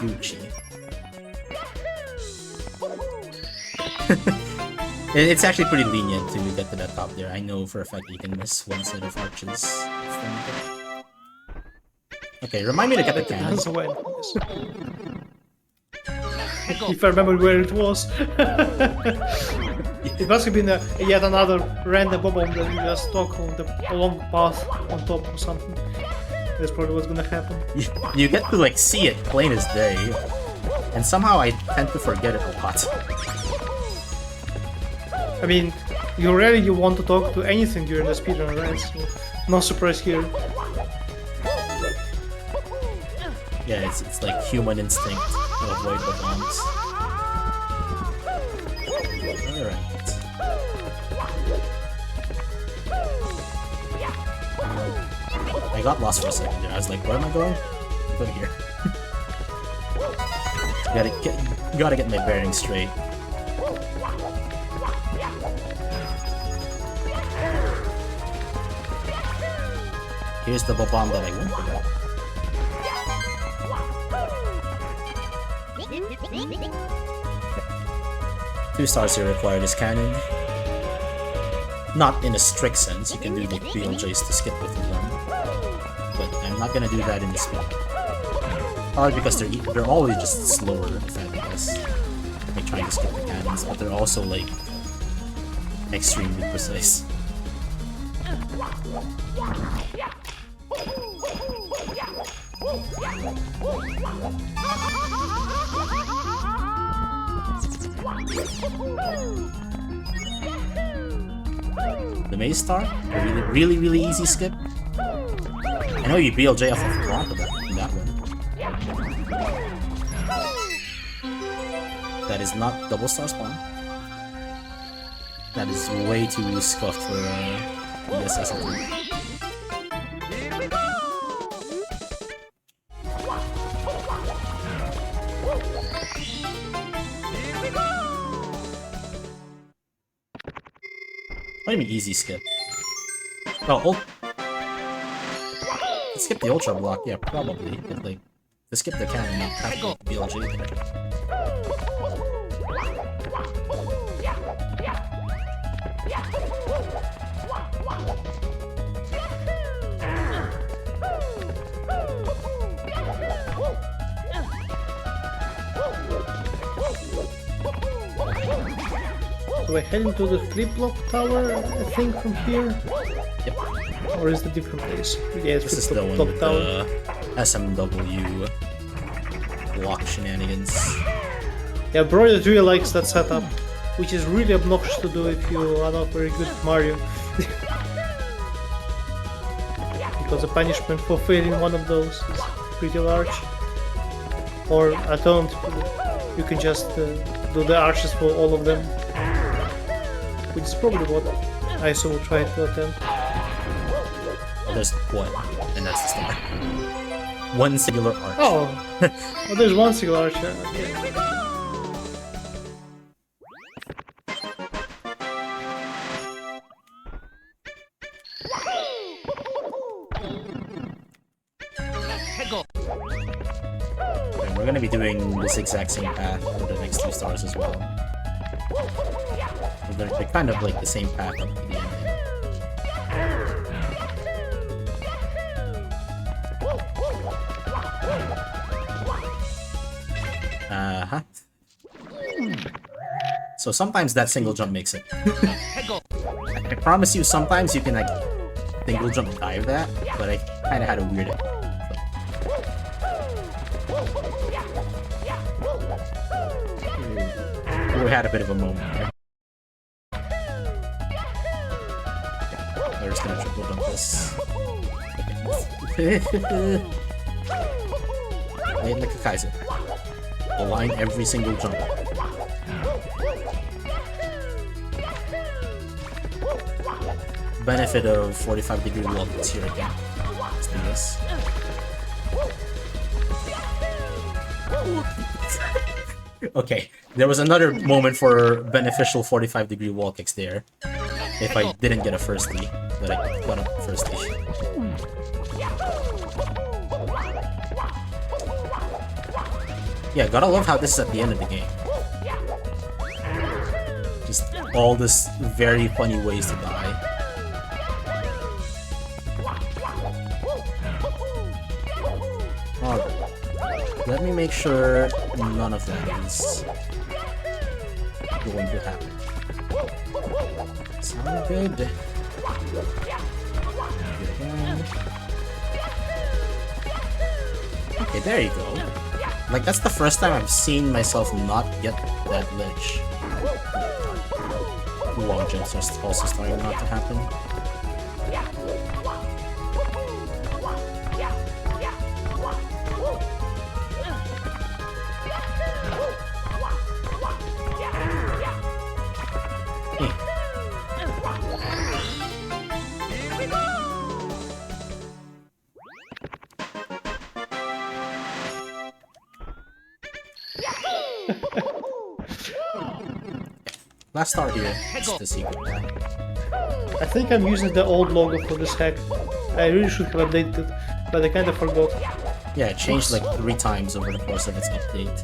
Gucci. It's actually pretty lenient to get to that top there. I know for a fact you can miss one set of arches. Okay, remind me to get the cannon. That's when. If I remember where it was. It must have been yet another random bomb that you just talk on the long path on top or something. That's probably what's gonna happen. You get to like see it plain as day, and somehow I tend to forget it a lot. I mean, you want to talk to anything during the speedrun, right? So, no surprise here. Yeah, it's like human instinct to avoid the bombs. Alright. I got lost for a second there. I was like, where am I going? I'm going here. gotta get my bearings straight. Here's the bomb that I went for. 2 stars here required is cannon. Not in a strict sense, you can do like BLJs to skip with them. But I'm not gonna do that in this one. Probably because they're always just slower, if I had to guess. Like trying to skip the cannons, but they're also like extremely precise. The Maze Star? A really easy skip. I know you BLJ off of the front of that one. That is not double star spawn. That is way too scuffed for the SSRM. What do you mean easy skip? Oh, skip the ultra block, yeah, probably. But like, to skip the cannon, you have to BLJ there. Do I head into the flip block tower, I think, from here? Yep. Or is it a different place? Yeah, it's This is the one with the SMW block shenanigans. Yeah, Bro really likes that setup, which is really obnoxious to do if you are not very good at Mario. Because the punishment for failing one of those is pretty large. Or alternatively, you can just do the arches for all of them. which is probably what ISO will try to attempt. Well, there's one, and that's the star. One singular arch. Oh, well, there's one single archer. Okay. And we're gonna be doing this exact same path for the next 2 stars as well. They're kind of like the same path up to the ending. Uh-huh. So sometimes that single jump makes it. I promise you, sometimes you can like single jump dive that, but I kind of had a weird. We had a bit of a moment there. We're just gonna triple jump this. Okay. Play it like a Kaiser. Align every single jump. Benefit of 45-degree wall is here again. Let's do this. Okay, there was another moment for beneficial 45-degree wall kicks there. If I didn't get a firstie, but I got a firstie. Yeah, gotta love how this is at the end of the game. Just all this very funny ways to die. Alright. Let me make sure none of that is going to happen. Sound good. Good again. Okay, there you go. Like, that's the first time I've seen myself not get that ledge. Long jumps are also starting not to happen. Last star here, just the secret path. I think I'm using the old logo for this hack. I really should have updated it, but I kind of forgot. Yeah, it changed like 3 times over the course of its update.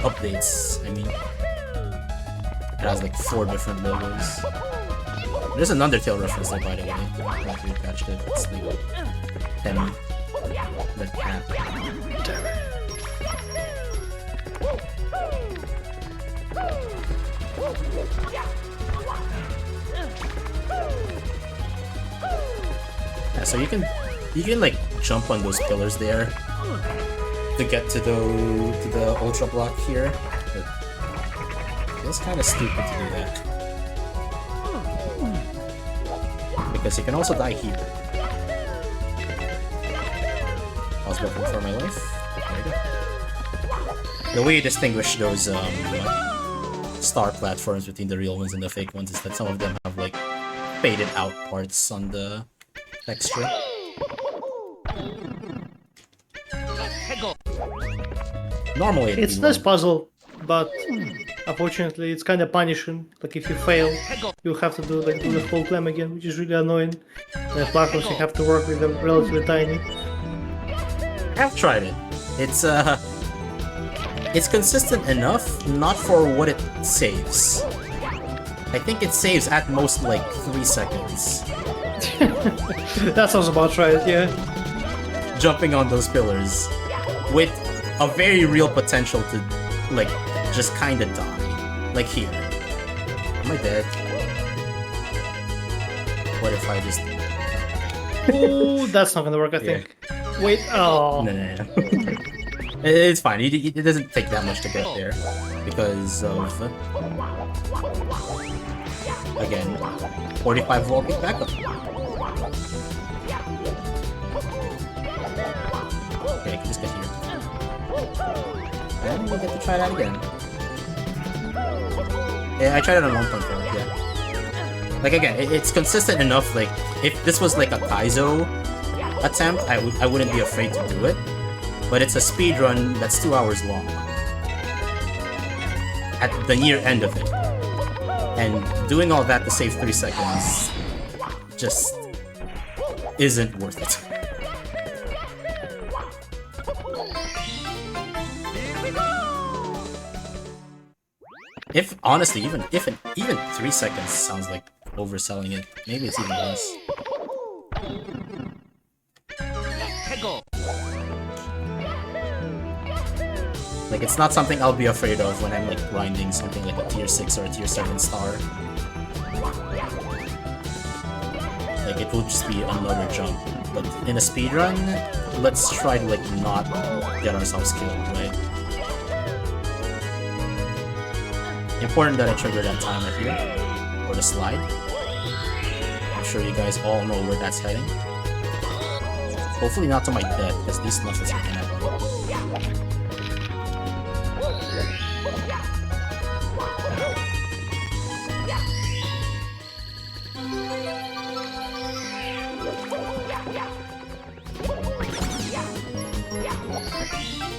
Updates, I mean. It has like 4 different logos. There's an Undertale reference there, by the way. I don't know if you catched it. It's like Temmie. The cat. Damn it. Yeah, so you can like jump on those pillars there to get to the ultra block here. But it feels kind of stupid to do that because you can also die here. I was looking for my life. There you go. The way you distinguish those star platforms between the real ones and the fake ones is that some of them have like faded out parts on the texture. Normally it's this puzzle, but unfortunately it's kind of punishing. Like if you fail, you have to do the full climb again, which is really annoying. The platforms you have to work with are relatively tiny. I've tried it. It's consistent enough, not for what it saves. I think it saves at most like 3 seconds. That sounds about right, yeah. Jumping on those pillars with a very real potential to like just kinda die. Like here. Am I dead? What if I just... Ooh, that's not gonna work, I think. Wait, oh. No. It's fine. It doesn't take that much to get there because of again 45 wall kick backup. Okay, I can just get here, and we'll get to try that again. Yeah, I tried it on 1.4, yeah. Like again, it's consistent enough, like, if this was like a Kaizo attempt, I wouldn't be afraid to do it. But it's a speedrun that's 2 hours long. At the near end of it. And doing all that to save 3 seconds just isn't worth it. If honestly, even 3 seconds sounds like overselling it. Maybe it's even less. Like, it's not something I'll be afraid of when I'm like grinding something like a tier 6 or a tier 7 star. Like, it will just be another jump. But in a speedrun, let's try to like not get ourselves killed, right? Important that I trigger that timer here, or the slide. I'm sure you guys all know where that's heading. Hopefully not to my death, because these muscles are gonna go.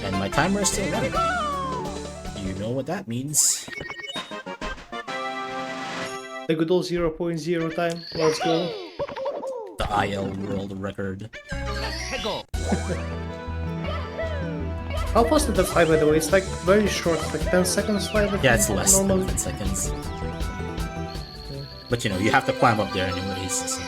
And my timer is still running. You know what that means. The good old 0.0 time. Let's go. The IL world record. How fast did that fly, by the way? It's like very short, like 10 seconds fly. Yeah, it's less than 10 seconds. But you know, you have to climb up there anyways. So.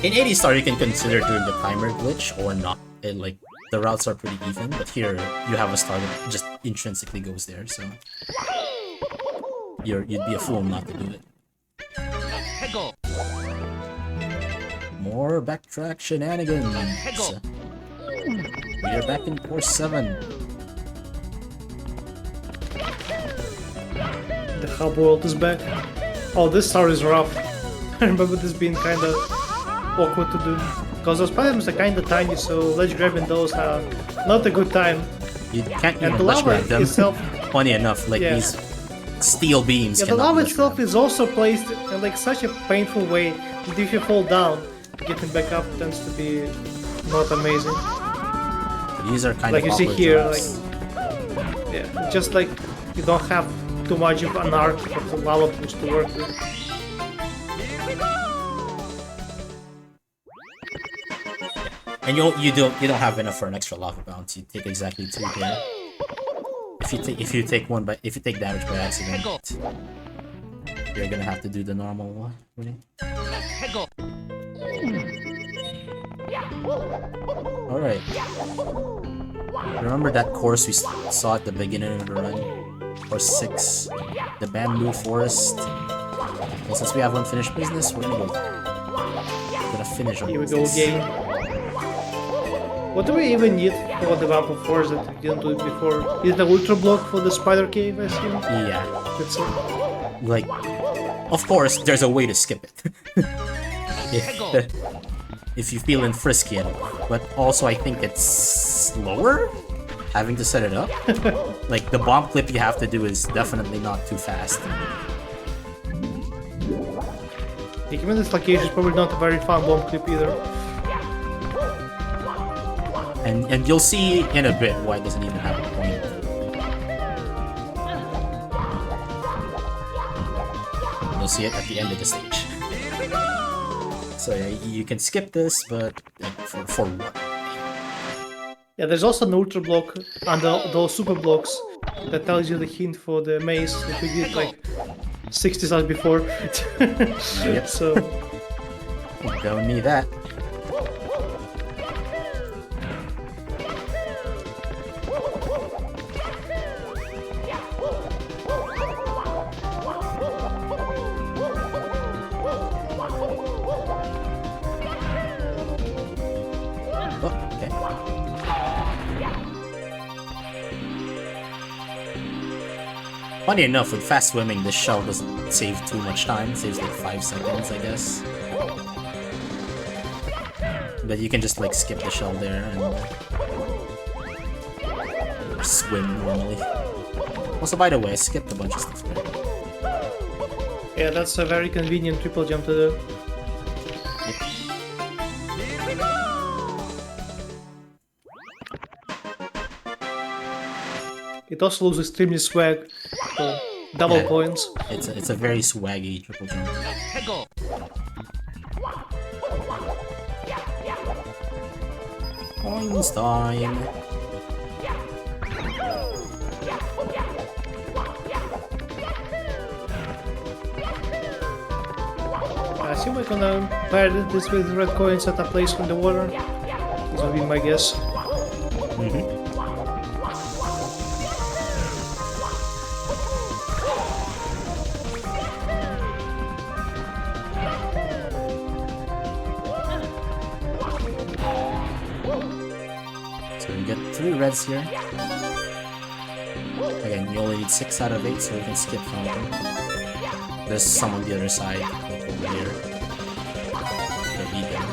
In 80 star, you can consider doing the timer glitch or not. Like, the routes are pretty even, but here you have a star that just intrinsically goes there, so you'd be a fool not to do it. More backtrack shenanigans. We are back in course 7. The hub world is back. Oh, this star is rough. I remember this being kinda awkward to do. Because those platforms are kinda tiny, so ledge grabbing those are not a good time. You can't And even the ledge lava grab them. itself, Funny enough, like yeah. these steel beams. Yeah, the cannot lava ledge itself grab. is also placed in like such a painful way that if you fall down, getting back up tends to be not amazing. These are kind Like of you see awkward here, jumps. like yeah, just like you don't have too much of an arc of the lava pools to work with. And you don't have enough for an extra lava bounce. You take exactly 2 here. If you take damage by accident, you're gonna have to do the normal one. Alright. Remember that course we saw at the beginning of the run? Course 6, the bamboo forest. Well, since we have unfinished business, we're gonna finish on Here we this. go again. What do we even need for the Vampire Force that we didn't do it before? Is the Ultra Block for the Spider Cave, I assume? Yeah. That's it. Like, of course, there's a way to skip it. if you're feeling frisky at all. But also, I think it's slower having to set it up. Like, the bomb clip you have to do is definitely not too fast. Given this location is probably not a very fun bomb clip either. And you'll see in a bit why it doesn't even have a point. You'll see it at the end of the stage. So yeah, you can skip this, but like, for what? Yeah, there's also an Ultra Block under those Super Blocks that tells you the hint for the maze that we did like 60 stars before. Yep. So Don't need that. Funny enough, with fast swimming, this shell doesn't save too much time. It saves like 5 seconds, I guess. But you can just like skip the shell there and swim normally. Also, by the way, I skipped a bunch of stuff there. Yeah, that's a very convenient triple jump to do. It also looks extremely swag, so double Yeah. points. It's a very swaggy triple jump. Points time. I assume we're gonna pair this with red coins at a place in the water. This will be my guess. So we get 3 reds here. Again, you only need 6 out of 8, so we can skip fountain. There's some on the other side, like over here. There'll be there.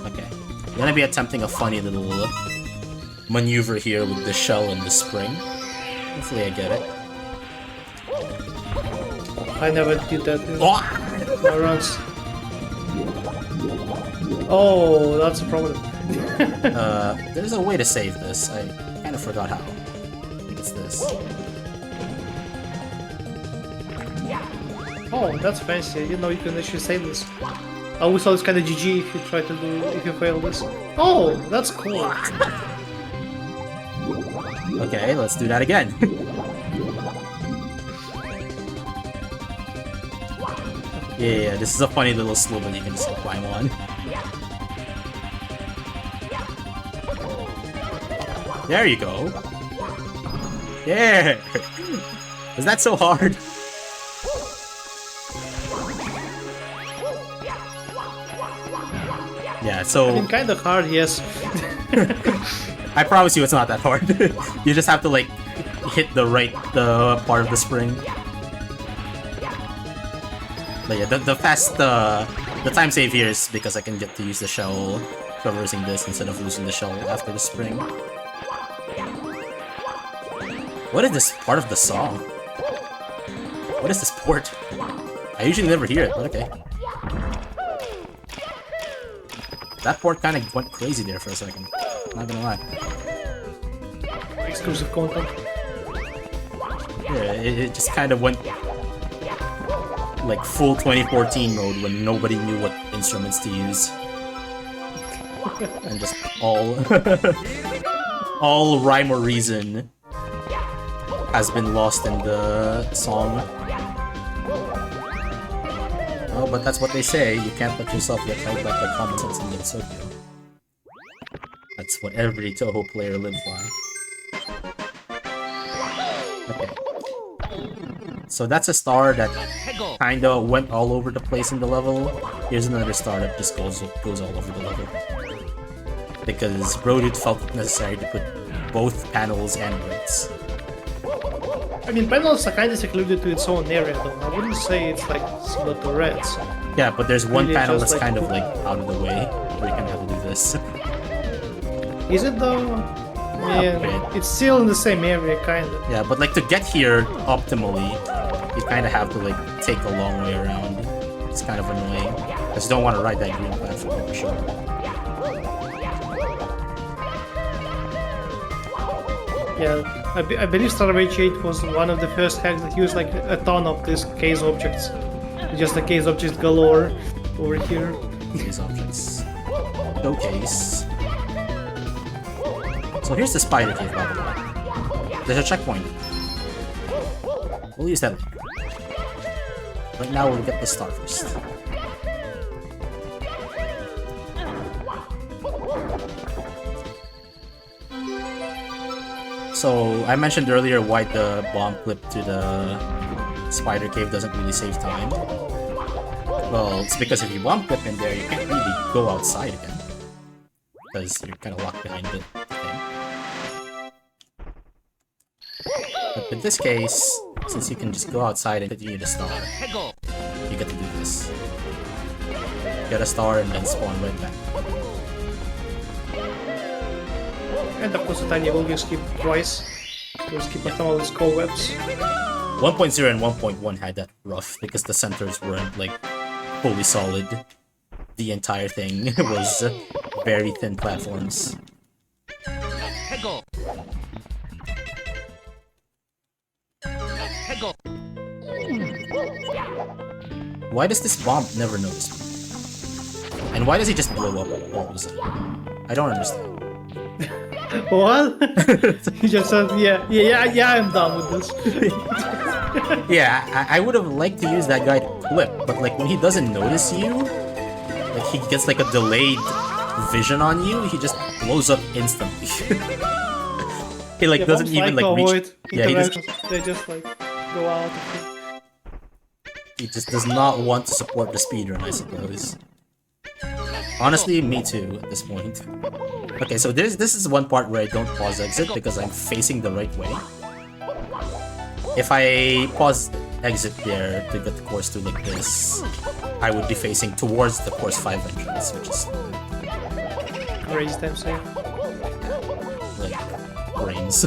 Okay. I'm gonna be attempting a funny little maneuver here with the shell and the spring. Hopefully I get it. I never did that. Oh! No runs. Oh, that's a problem. There's a way to save this. I kind of forgot how. I think it's this. Oh, that's fancy. I didn't know you can actually save this. I always thought it's kind of GG if you try to do if you fail this. Oh, that's cool. Okay, let's do that again. Yeah, this is a funny little slope that you can just climb on. There you go. Yeah. Is that so hard? Yeah, so I mean, kind of hard, yes. I promise you it's not that hard. You just have to like hit the right part of the spring. But yeah, the time save here is because I can get to use the shell traversing this instead of losing the shell after the spring. What is this part of the song? What is this port? I usually never hear it, but okay. That port kind of went crazy there for a second. Not gonna lie. Exclusive content. Yeah, it just kind of went like full 2014 mode when nobody knew what instruments to use. And just all rhyme or reason has been lost in the song. Oh, but that's what they say. You can't let yourself get held back by common sense and Yotsuki. That's what every Toho player lives by. Okay. So that's a star that kinda went all over the place in the level. Here's another star that just goes all over the level. Because Brodude felt it necessary to put both panels and reds. I mean, panels are kind of secluded to its own area, though. I wouldn't say it's like similar to reds. Yeah, but there's one Really panel just that's like- kind of like out of the way where you can have to do this. Is it though? bit. Yeah, it's still in the same area, kind of. Yeah, but like to get here optimally, you kind of have to like take a long way around. It's kind of annoying. I just don't want to ride that green platform for sure. Yeah, I believe Star Rage 8 was one of the first hacks that used like a ton of these case objects. Just a case object galore over here. These objects. Showcase. So here's the spider cave, by the way. There's a checkpoint. We'll use that later. Right now we'll get the star first. So I mentioned earlier why the bomb clip to the spider cave doesn't really save time. Well, it's because if you bomb clip in there, you can't really go outside again. Because you're kind of locked behind the thing. But in this case, since you can just go outside and continue the star, you get to do this. Get a star and then spawn right back. And of course the tiny will just skip twice. You'll skip all these cobwebs. 1.0 and 1.1 had that rough because the centers weren't like fully solid. The entire thing was very thin platforms. Why does this bomb never notice me? And why does he just blow up all of a sudden? I don't understand. What? He just said, yeah, I'm done with this. Yeah, I would have liked to use that guy to clip, but like when he doesn't notice you, like he gets like a delayed vision on you, he just blows up instantly. He like doesn't even like reach. Yeah, they just like go out. He just does not want to support the speedrun, I suppose. Honestly, me too at this point. Okay, so this is one part where I don't pause exit because I'm facing the right way. If I pause exit there to get the course 2 like this, I would be facing towards the course 5 entrance, which is crazy time save. Like brains.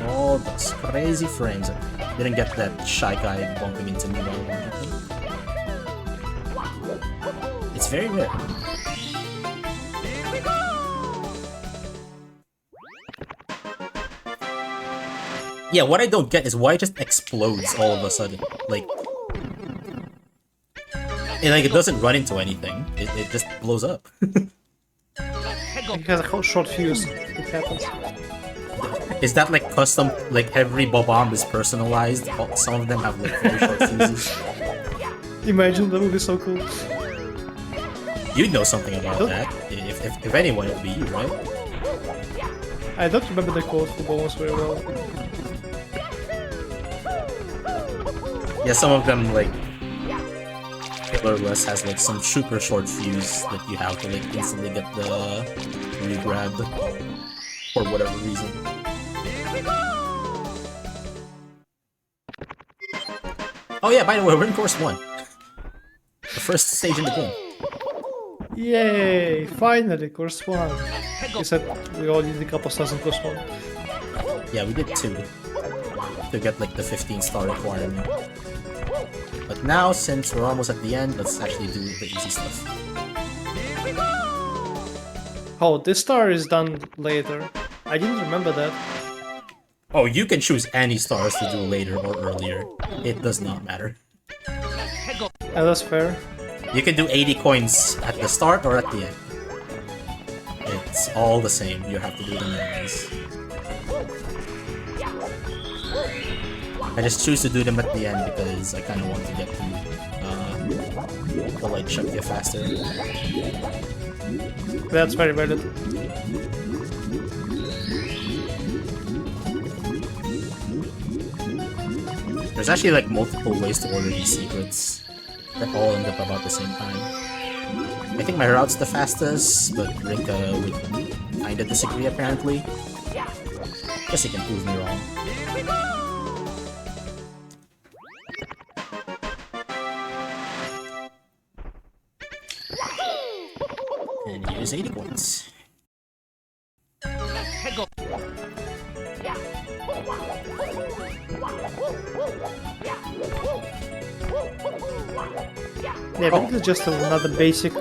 All those crazy frames. I didn't get that shy guy bumping into me while walking. It's very rare. Yeah, what I don't get is why it just explodes all of a sudden. Like, it doesn't run into anything. It just blows up. It has a short fuse. It happens. Is that like custom? Like every bomb is personalized. Some of them have like very short fuses. Imagine, that would be so cool. You'd know something about that. If anyone, it would be you, right? I don't remember the code for bombs very well. Yeah, some of them like Hitlerless has like some super short fuse that you have to like instantly get the re-grab for whatever reason. Oh yeah, by the way, we're in course 1. The first stage in the game. Yay! Finally, course 1. You said we all did a couple stars in course 1. Yeah, we did 2 to get like the 15-star requirement. But now, since we're almost at the end, let's actually do the easy stuff. Oh, this star is done later. I didn't remember that. Oh, you can choose any stars to do later or earlier. It does not matter. Yeah, that's fair. You can do 80 coins at the start or at the end. It's all the same. You have to do them anyways. I just choose to do them at the end because I kind of want to get to the light chunk faster. That's very valid. There's actually like multiple ways to order these secrets that all end up about the same time. I think my route's the fastest, but Rinka would kinda disagree apparently. Guess he can prove me wrong. And use 80 points. Yeah, but it's just another basic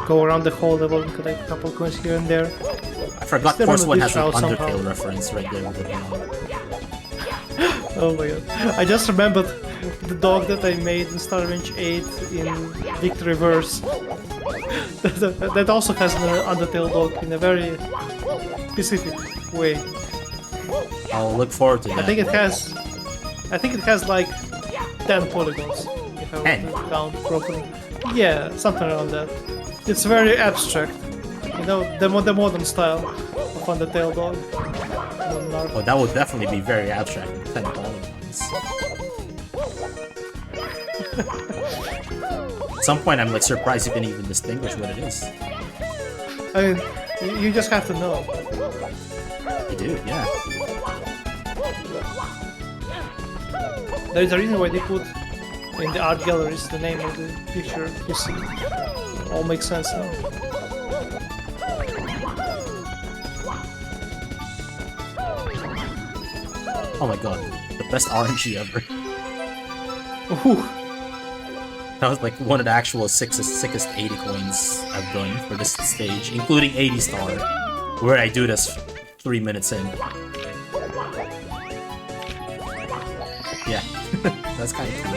go around the whole level and collect a couple coins here and there. I forgot course 1 has an Undertale reference right there with the dog. Oh my god. I just remembered the dog that I made in Star Range 8 in Victory Verse. That also has an Undertale dog in a very specific way. I'll look forward to that. I think it has like 10 polygons, if I were to count properly. Yeah, something around that. It's very abstract. You know, the modern style of Undertale dog. Oh, that would definitely be very abstract with 10 polygons. At some point I'm like surprised you can even distinguish what it is. I mean, you just have to know. You do, yeah. There is a reason why they put in the art galleries the name of the picture you see. All makes sense now. Oh my god, the best RNG ever. Ooh. That was like one of the actual sickest 80 coins I've done for this stage, including 80 star, where I do this 3 minutes in. Yeah, that's kind of cool.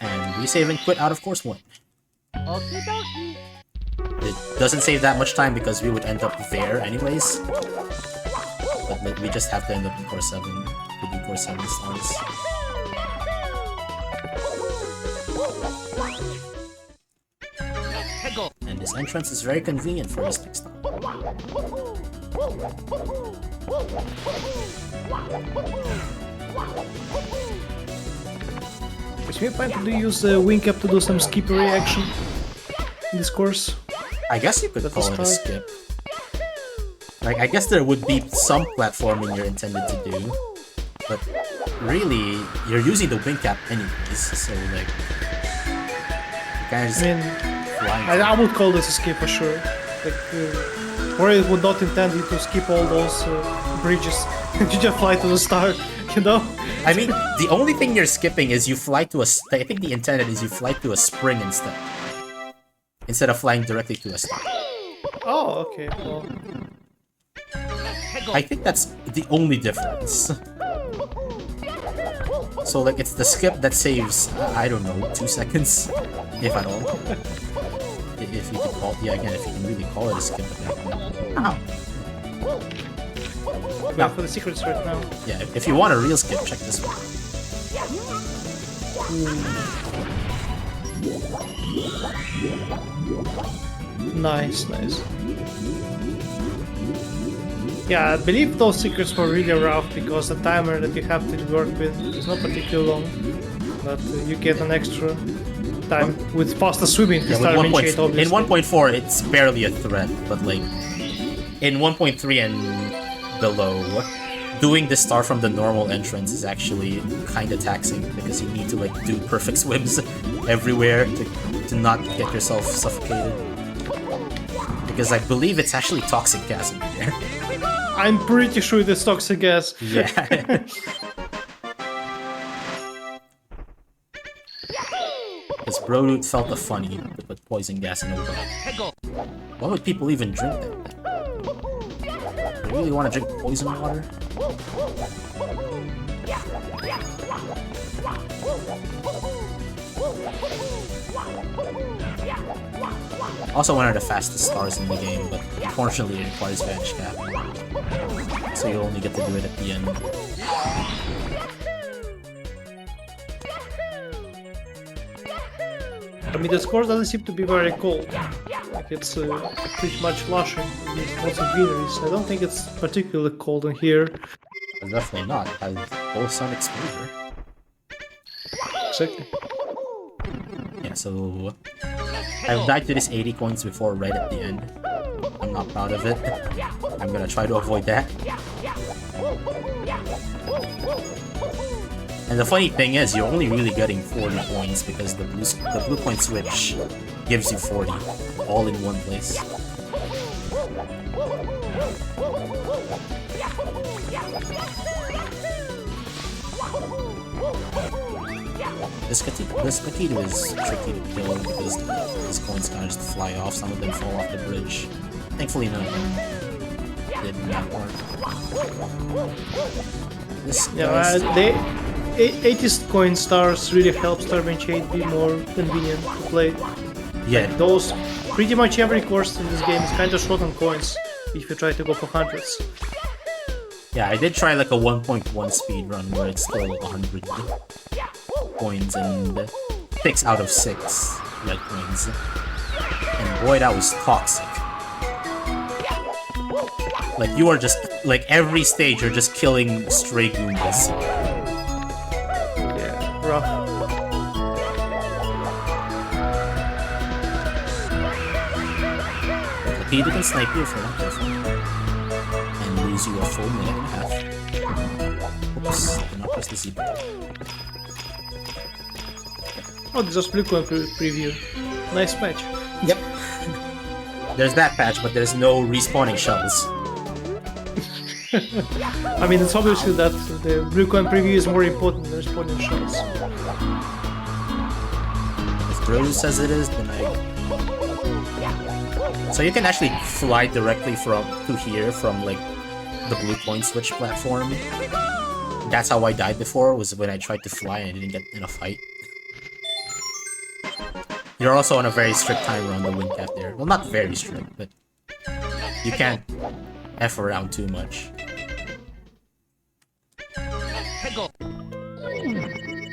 And we save and quit out of course 1. It doesn't save that much time because we would end up there anyways. But we just have to end up in course 7 to do course 7 stars. And this entrance is very convenient for this next time. Which we plan to use Wing Cap to do some skippery action in this course. I guess you could call it a skip. Like, I guess there would be some platforming you're intended to do, but really, you're using the wing cap anyways, so like, you kind of just I would call this a skip for sure. Like, or it would not intend you to skip all those bridges and you just fly to the star, you know? I mean, the only thing you're skipping is you fly to a... I think the intended is you fly to a spring instead of flying directly to a star. Oh, okay, well... I think that's the only difference. So, like, it's the skip that saves, I don't know, 2 seconds, if at all. If you can call, yeah, again, if you can really call it a skip at that point. Ow! Now for the secrets right now. Yeah, if you want a real skip, check this one. Nice. Yeah, I believe those secrets were really rough because the timer that you have to work with is not particularly long, but you get an extra time with faster swimming to start initiate, obviously. In 1.4, it's barely a threat, but like in 1.3 and below, doing the star from the normal entrance is actually kind of taxing because you need to like do perfect swims everywhere to not get yourself suffocated. Because I believe it's actually toxic gas in there. I'm pretty sure it's toxic gas. Yeah. Because Brodude felt the funny to put poison gas in a well. Why would people even drink that? You really want to drink poison water? Also one of the fastest stars in the game, but unfortunately it requires vanish cap. So you only get to do it at the end. I mean, the course doesn't seem to be very cold. Like it's pretty much lush with lots of greeneries. I don't think it's particularly cold in here. Definitely not. It has full sun exposure. Exactly. Yeah, so I've died to this 80 coins before right at the end. I'm not proud of it. I'm gonna try to avoid that. And the funny thing is, you're only really getting 40 points because the blue point switch gives you 40, all in one place. This Kakito is tricky to kill because his coins kind of just fly off. Some of them fall off the bridge. Thankfully, none of them did in that part. The 80th coin stars really helps Turbine Shade be more convenient to play. Yeah. Like those, pretty much every course in this game is kind of short on coins if you try to go for hundreds. Yeah, I did try like a 1.1 speed run where it's still 100 coins and 6 out of 6 red coins. And boy, that was toxic. Like, you are just, like, every stage you're just killing stray Goombas. Yeah, rough. Peter can snipe you if you're not careful. And lose you a full minute and a half. Oops, did not press the Z button. Oh, this was Blue Coin preview. Nice patch. Yep. There's that patch, but there's no respawning shells. I mean, it's obviously that the Blue Coin preview is more important than respawning shells. If Drew says it is, then I... So you can actually fly directly to here from, like, the Blue Coin Switch platform. That's how I died before, was when I tried to fly and I didn't get in a fight. You're also on a very strict timer on the wind cap there. Well, not very strict, but you can't F around too much.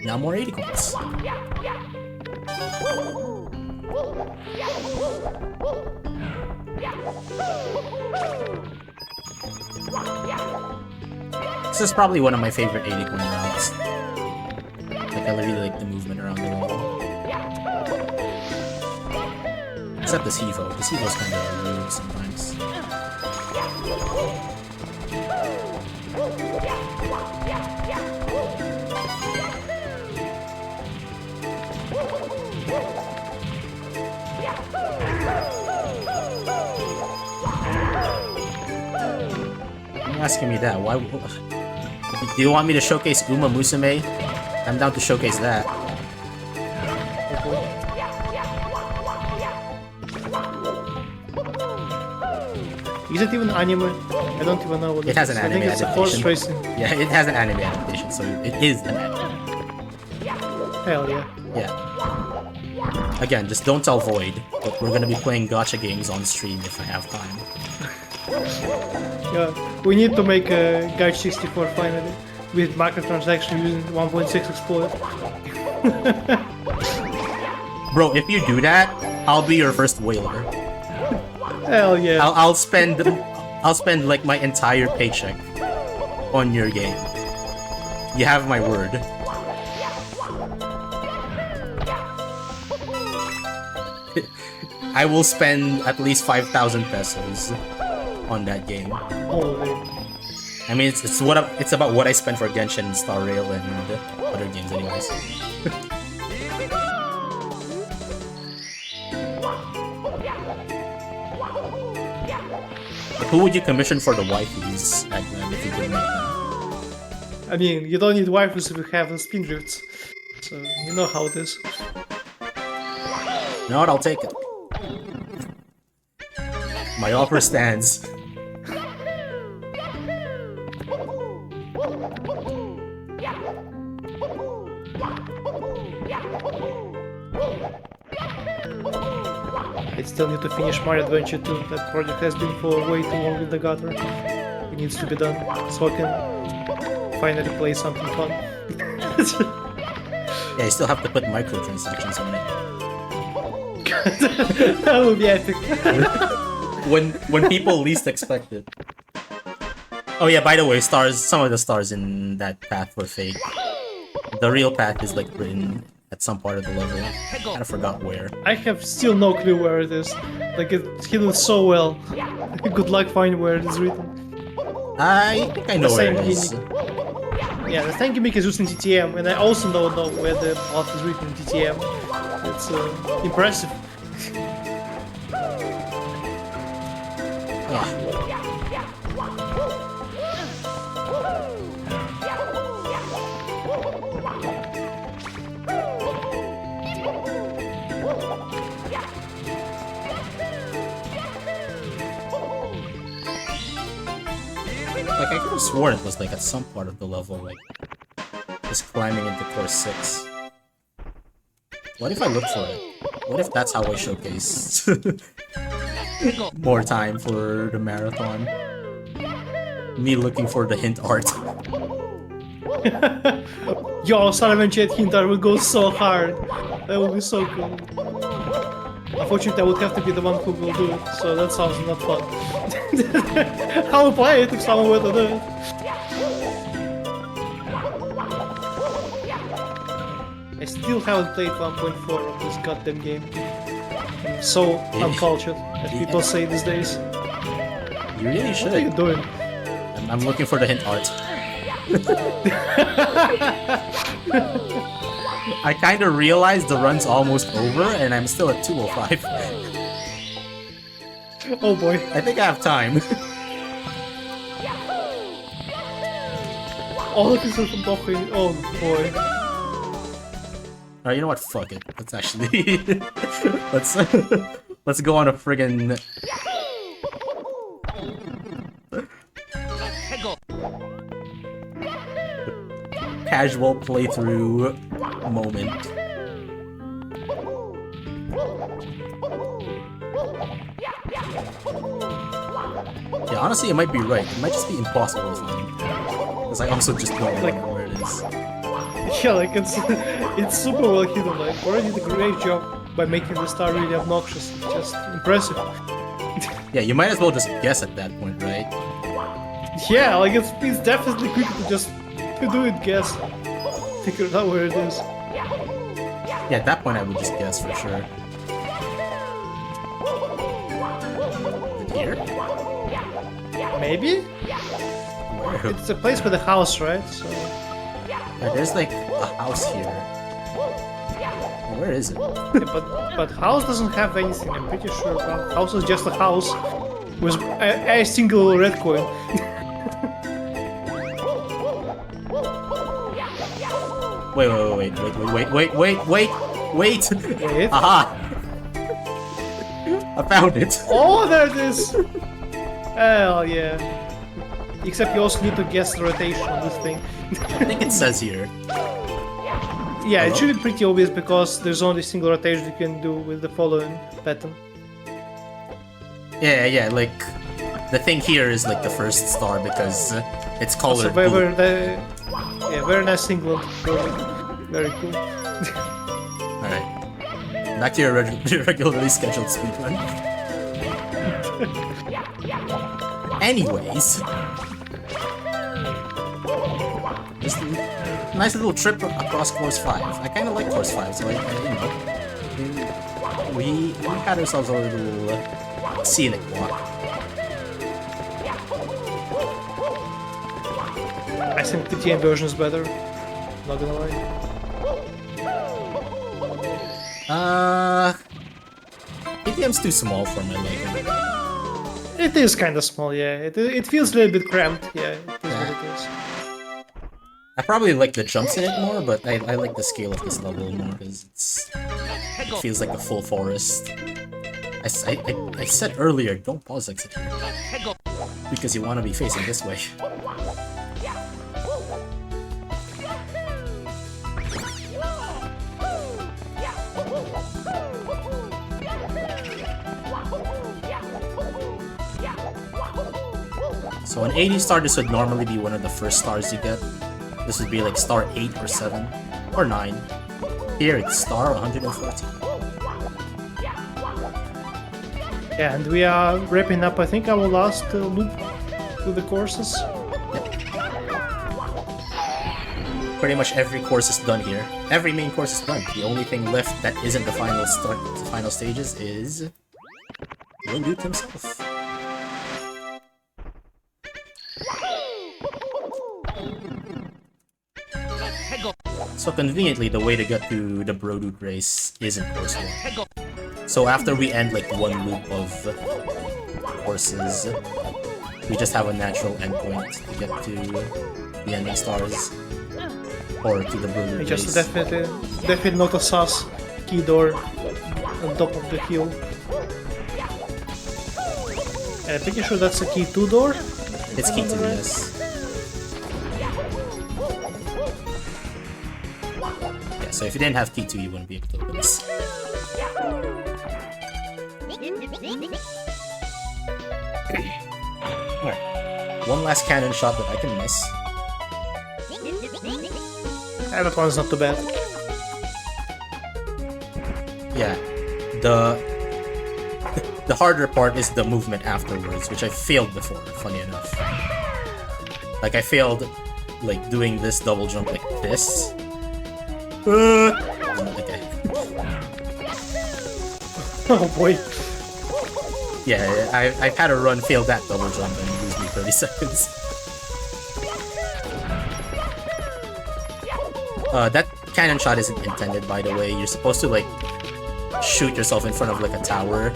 Now more 80 coins. This is probably one of my favorite 80 coin rounds. Like, I really like the movement around the level. Except this Hevo. This Hevo's kind of rude sometimes. You're asking me that. Why? Do you want me to showcase Uma Musume? I'm down to showcase that. Is it even anime? I don't even know what it has an anime I think it's adaptation. horse racing. Yeah, it has an anime adaptation, so it is an anime. Hell yeah. Yeah. Again, just don't tell Void, but we're gonna be playing gacha games on stream if I have time. Yeah, we need to make a Guide 64 finally with microtransaction using 1.6 exploit. Bro, if you do that, I'll be your first whaler. Hell yeah. I'll spend like my entire paycheck on your game. You have my word. I will spend at least 5,000 pesos on that game. Holy. I mean, it's about what I spend for Genshin, Star Rail, and other games, anyways. Who would you commission for the waifus if you didn't make them? I mean, you don't need waifus if you have spin drifts. So, you know how it is. You know what? I'll take it. My offer stands. I still need to finish Mario Adventure 2. That project has been for way too long in the gutter. It needs to be done so I can finally play something fun. Yeah, you still have to put microtransactions on it. That would be epic. when people least expect it. Oh yeah, by the way, some of the stars in that path were fake. The real path is like written at some part of the level. I kinda forgot where. I have still no clue where it is. Like, it's hidden so well. Good luck finding where it is written. I think I know where it is. Yeah, the thank gimmick is used in TTM, and I also don't know where the path is written in TTM. It's impressive. Yeah. Like, I could have sworn it was like at some part of the level, like just climbing into course 6. What if I look for it? What if that's how I showcase more time for the marathon? Me looking for the hint art. Yo, SSRM hint art will go so hard. That would be so cool. Unfortunately, I would have to be the one who will do it, so that sounds not fun. I will play it if someone will do it. I still haven't played 1.4 of this goddamn game. So uncultured, as people say these days. You really should. What are you doing? I'm looking for the hint art. I kind of realized the run's almost over, and I'm still at 205. Oh boy. I think I have time. All of this is blocking. Oh boy. Alright, you know what? Fuck it. Let's actually... let's go on a friggin... casual playthrough moment. Yeah, honestly, it might be right. It might just be impossible to find. Because I also just don't remember where it is. Yeah, like it's super well hidden. Like, already did a great job by making the star really obnoxious. It's just impressive. Yeah, you might as well just guess at that point, right? Yeah, like it's definitely quicker to just do it, guess, figure out where it is. Yeah, at that point I would just guess for sure. Here? Maybe? Where? It's a place with a house, right? So Yeah, there's like a house here. Where is it? yeah, but house doesn't have anything. I'm pretty sure about house is just a house with a single red coin. Wait. Wait. Aha! I found it. Oh, there it is! Hell yeah. Except you also need to guess the rotation on this thing. I think it says here. Yeah, it should be pretty obvious because there's only a single rotation you can do with the following pattern. Yeah, like the thing here is like the first star because it's colored Also, blue. very nice singlet. Very cool. Alright. Back to your regularly scheduled speedrun. Anyways. Just a nice little trip across course 5. I kind of like course 5, so we had ourselves a little scenic walk. I think the TM version is better. Not gonna lie. ATM's too small for my liking. It is kind of small, yeah. It feels a little bit cramped, yeah. It is what it is. I probably like the jumps in it more, but I like the scale of this level more because it feels like a full forest. I said earlier, don't pause exit because you want to be facing this way. So an 80 star, this would normally be one of the first stars you get. This would be like star 8 or 7 or 9. Here it's star 114. Yeah, and we are wrapping up, I think, our last loop to the courses. Pretty much every course is done here. Every main course is done. The only thing left that isn't the final final stages is Root himself. So conveniently, the way to get to the Brodoot race is in course 1. So after we end like one loop of courses, we just have a natural endpoint to get to the ending stars or to the Brodoot race. Just definitely not a sus key door on top of the hill. And I'm pretty sure that's a key 2 door. It's key 2, yes. So if you didn't have key 2, you wouldn't be able to open this. Alright. One last cannon shot that I can miss. That one's not too bad. Yeah. The harder part is the movement afterwards, which I failed before, funny enough. Like I failed like doing this double jump like this. Okay. Oh boy. Yeah, I've had a run fail that double jump and lose me 30 seconds. That cannon shot isn't intended, by the way. You're supposed to, like, shoot yourself in front of, like, a tower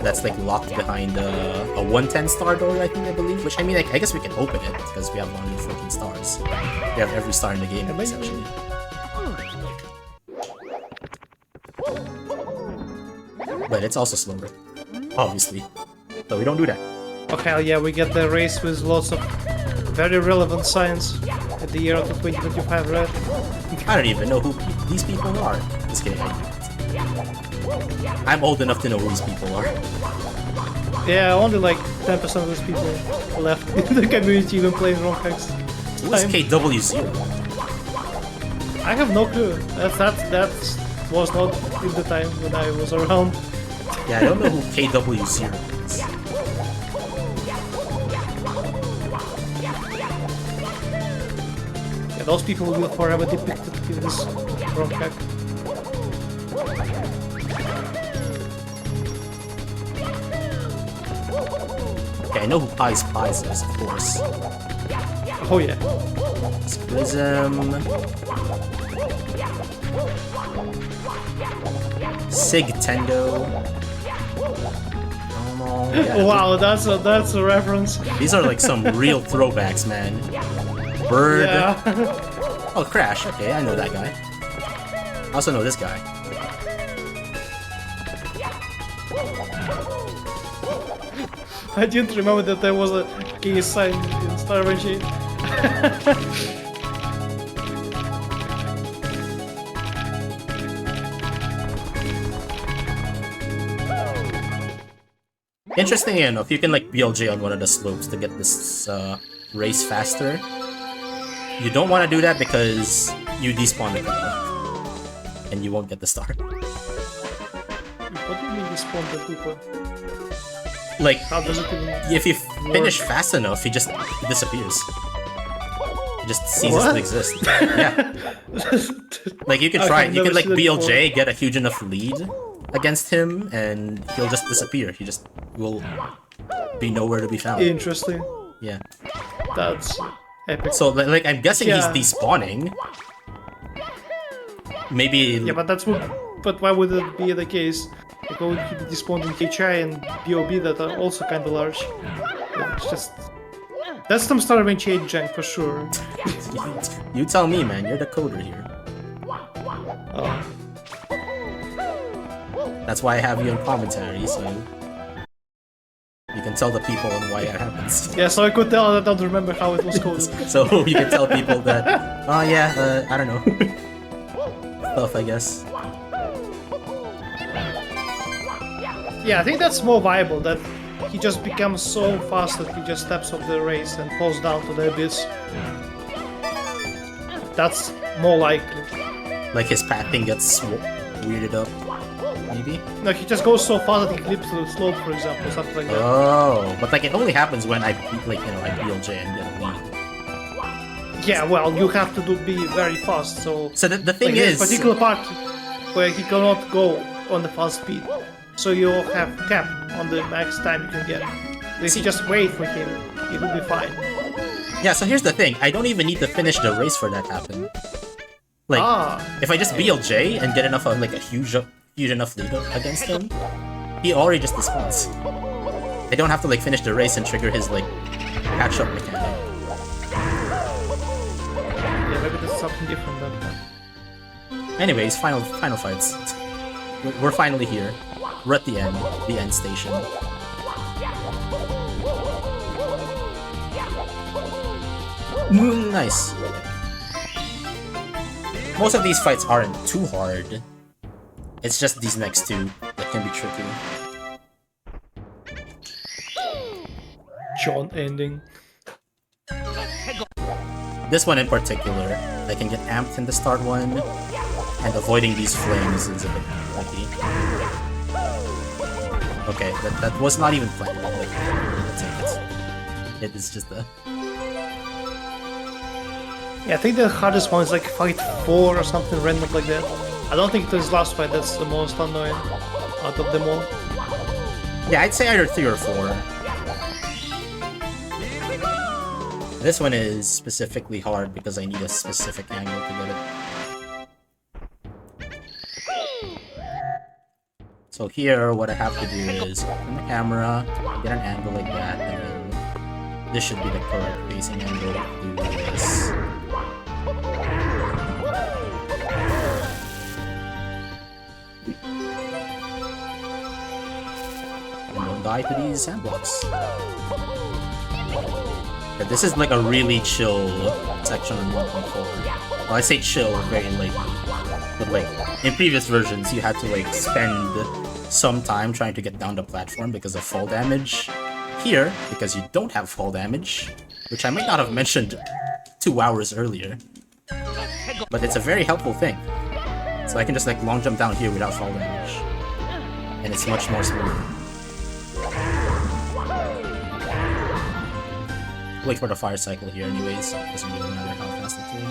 that's, like, locked behind a 110 star door, I believe. Which, I mean, like, I guess we can open it, because we have 114 stars. We have every star in the game, essentially. But it's also slower, obviously. So we don't do that. Okay, yeah, we get the race with lots of very relevant science at the year of 2025, right? I don't even know who these people are. Just kidding, I'm old enough to know who these people are. Yeah, only like 10% of those people left in the community even playing Ronkax. Who's KW0? I have no clue. That was not in the time when I was around. Yeah, I don't know who KW0 is. Yeah, those people will forever depicted in this Ronkax. Okay, I know who Pies is, of course. Oh yeah. Prism. Sig Tendo. Yeah, wow, that's a reference. These are like some real throwbacks, man. Bird. Yeah. Oh, Crash. Okay, I know that guy. I also know this guy. I didn't remember that there was a key sign in Star Machine. Interestingly enough, you can like BLJ on one of the slopes to get this race faster. You don't want to do that because you despawn the people. And you won't get the star. What do you mean despawn the people? Like, How does it even if you work? finish fast enough, he disappears. He just ceases to exist. Yeah. Like, you can try it. You can like BLJ, get a huge enough lead against him, and he'll just disappear. He just will be nowhere to be found. Interesting. Yeah. That's epic. So, like, I'm guessing Yeah. he's despawning. Maybe... Yeah, but but why would it be the case? Like, why would he be despawned in HI and BOB that are also kind of large? Yeah, it's just... That's some Star Range 8 jank for sure. You tell me, man. You're the coder here. Oh. That's why I have you in commentary, so... You can tell the people on why it happens. Yeah, so I could tell I don't remember how it was called. So you can tell people that... Oh yeah, I don't know. Stuff, I guess. Yeah, I think that's more viable, that he just becomes so fast that he just steps off the race and falls down to the abyss. That's more likely. Like his pathing gets weirded up, maybe? No, he just goes so fast that he clips to the slope, for example, something like that. Oh, but like it only happens when I BLJ and get a lead. Yeah, well, you have to be very fast, so... So the thing like, is... there's a particular part where he cannot go on the fast speed. So you have cap on the max time you can get. If you just wait for him, it will be fine. Yeah, so here's the thing. I don't even need to finish the race for that to happen. Like, if I just BLJ and get enough like a huge enough lead against him, he already just despawns. I don't have to like finish the race and trigger his like catch-up mechanic. Yeah, maybe there's something different than that. Anyways, final fights. We're finally here. We're at the end station. Nice. Most of these fights aren't too hard. It's just these next two that can be tricky. John ending. This one in particular, I can get amped in the start one, and avoiding these flames is a bit tricky. Okay, that was not even planned. Like, it is just a... Yeah, I think the hardest one is like fight 4 or something random like that. I don't think it is last fight that's the most annoying. out of them all. Yeah, I'd say either 3 or 4. This one is specifically hard because I need a specific angle to get it. So here, what I have to do is open the camera, get an angle like that, and then this should be the correct facing angle to do this. And don't die to these sandblocks. But this is like a really chill section on 1.4. Well, I say chill very lately. But like, in previous versions, you had to like spend some time trying to get down the platform because of fall damage. Here, because you don't have fall damage, which I might not have mentioned 2 hours earlier. But it's a very helpful thing. So I can just like long jump down here without fall damage. And it's much more smooth. Wait for the fire cycle here anyways, so it doesn't really matter how fast it's doing.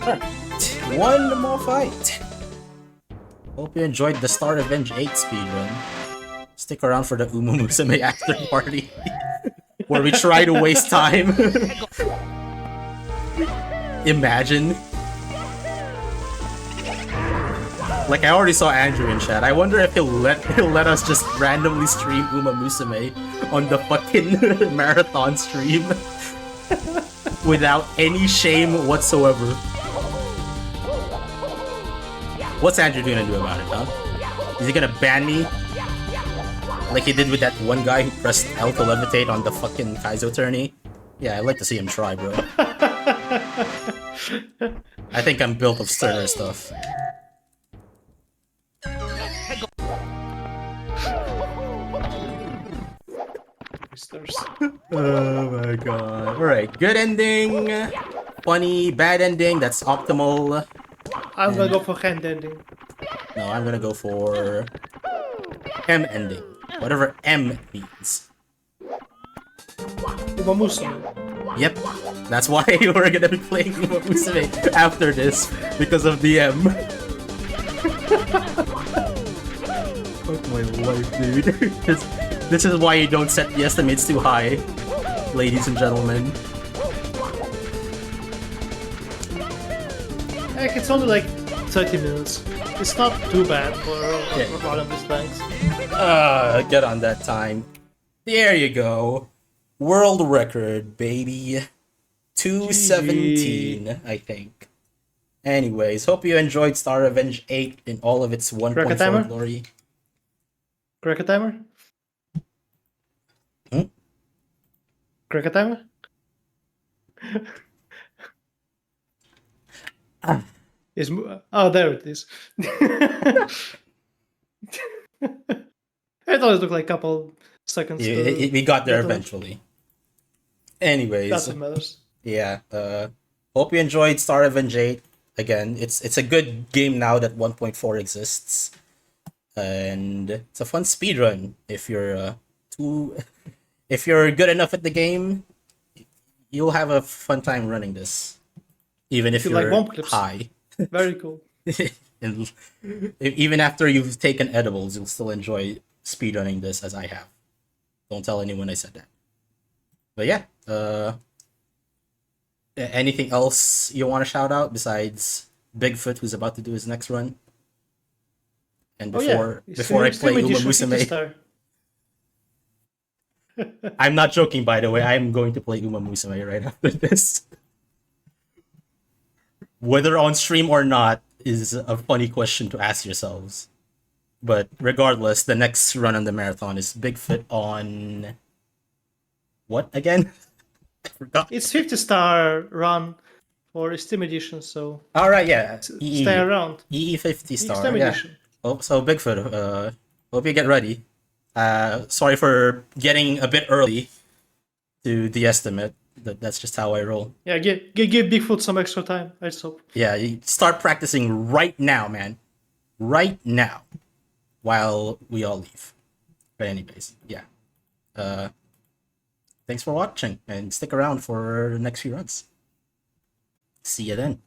Alright, one more fight! Hope you enjoyed the Star Revenge 8 speedrun. Stick around for the Umumusame after party, where we try to waste time. Imagine. Like, I already saw Andrew in chat. I wonder if he'll let us just randomly stream Uma Musume on the fucking marathon stream without any shame whatsoever. What's Andrew gonna do about it, huh? Is he gonna ban me? Like he did with that one guy who pressed L to levitate on the fucking Kaizo tourney? Yeah, I'd like to see him try, bro. I think I'm built of sterner stuff. Oh my god. Alright, good ending. Funny, bad ending, that's optimal. I'm gonna go for hand ending. No, I'm gonna go for M ending. Whatever M means. Uma Musume. Yep, that's why we're gonna be playing Uma Musume after this, because of the M. Fuck my life, dude. This is why you don't set the estimates too high, ladies and gentlemen. Heck, it's only like 30 minutes. It's not too bad for one of these things. Get on that time. There you go. World record, baby. 2:17, I think. Anyways, hope you enjoyed Star Revenge 8 in all of its 1.4 glory. Crack a timer? Hmm? Crack a timer? Oh, there it is. It always took like a couple seconds. We got there eventually. Anyways, that's what matters. Yeah. Hope you enjoyed Star Revenge 8. Again, it's a good game now that 1.4 exists, and it's a fun speedrun if you're if you're good enough at the game. You'll have a fun time running this, even if you're like high. Very cool. And even after you've taken edibles, you'll still enjoy speedrunning this as I have. Don't tell anyone I said that. But yeah, anything else you want to shout out besides Bigfoot, who's about to do his next run? And before I play Uma Musume, I'm not joking, by the way. I'm going to play Uma Musume right after this. Whether on stream or not is a funny question to ask yourselves. But regardless, the next run on the marathon is Bigfoot on... what again? I forgot. It's 50-star run for Steam Edition, so... Alright, yeah. Stay around. EE 50 star, Steam yeah. Edition. Oh, so Bigfoot, hope you get ready. Sorry for getting a bit early to the estimate. That's just how I roll. Yeah, give Bigfoot some extra time, I just hope. Yeah, you start practicing right now, man. Right now. While we all leave. But anyways, yeah. Thanks for watching, and stick around for the next few runs. See you then.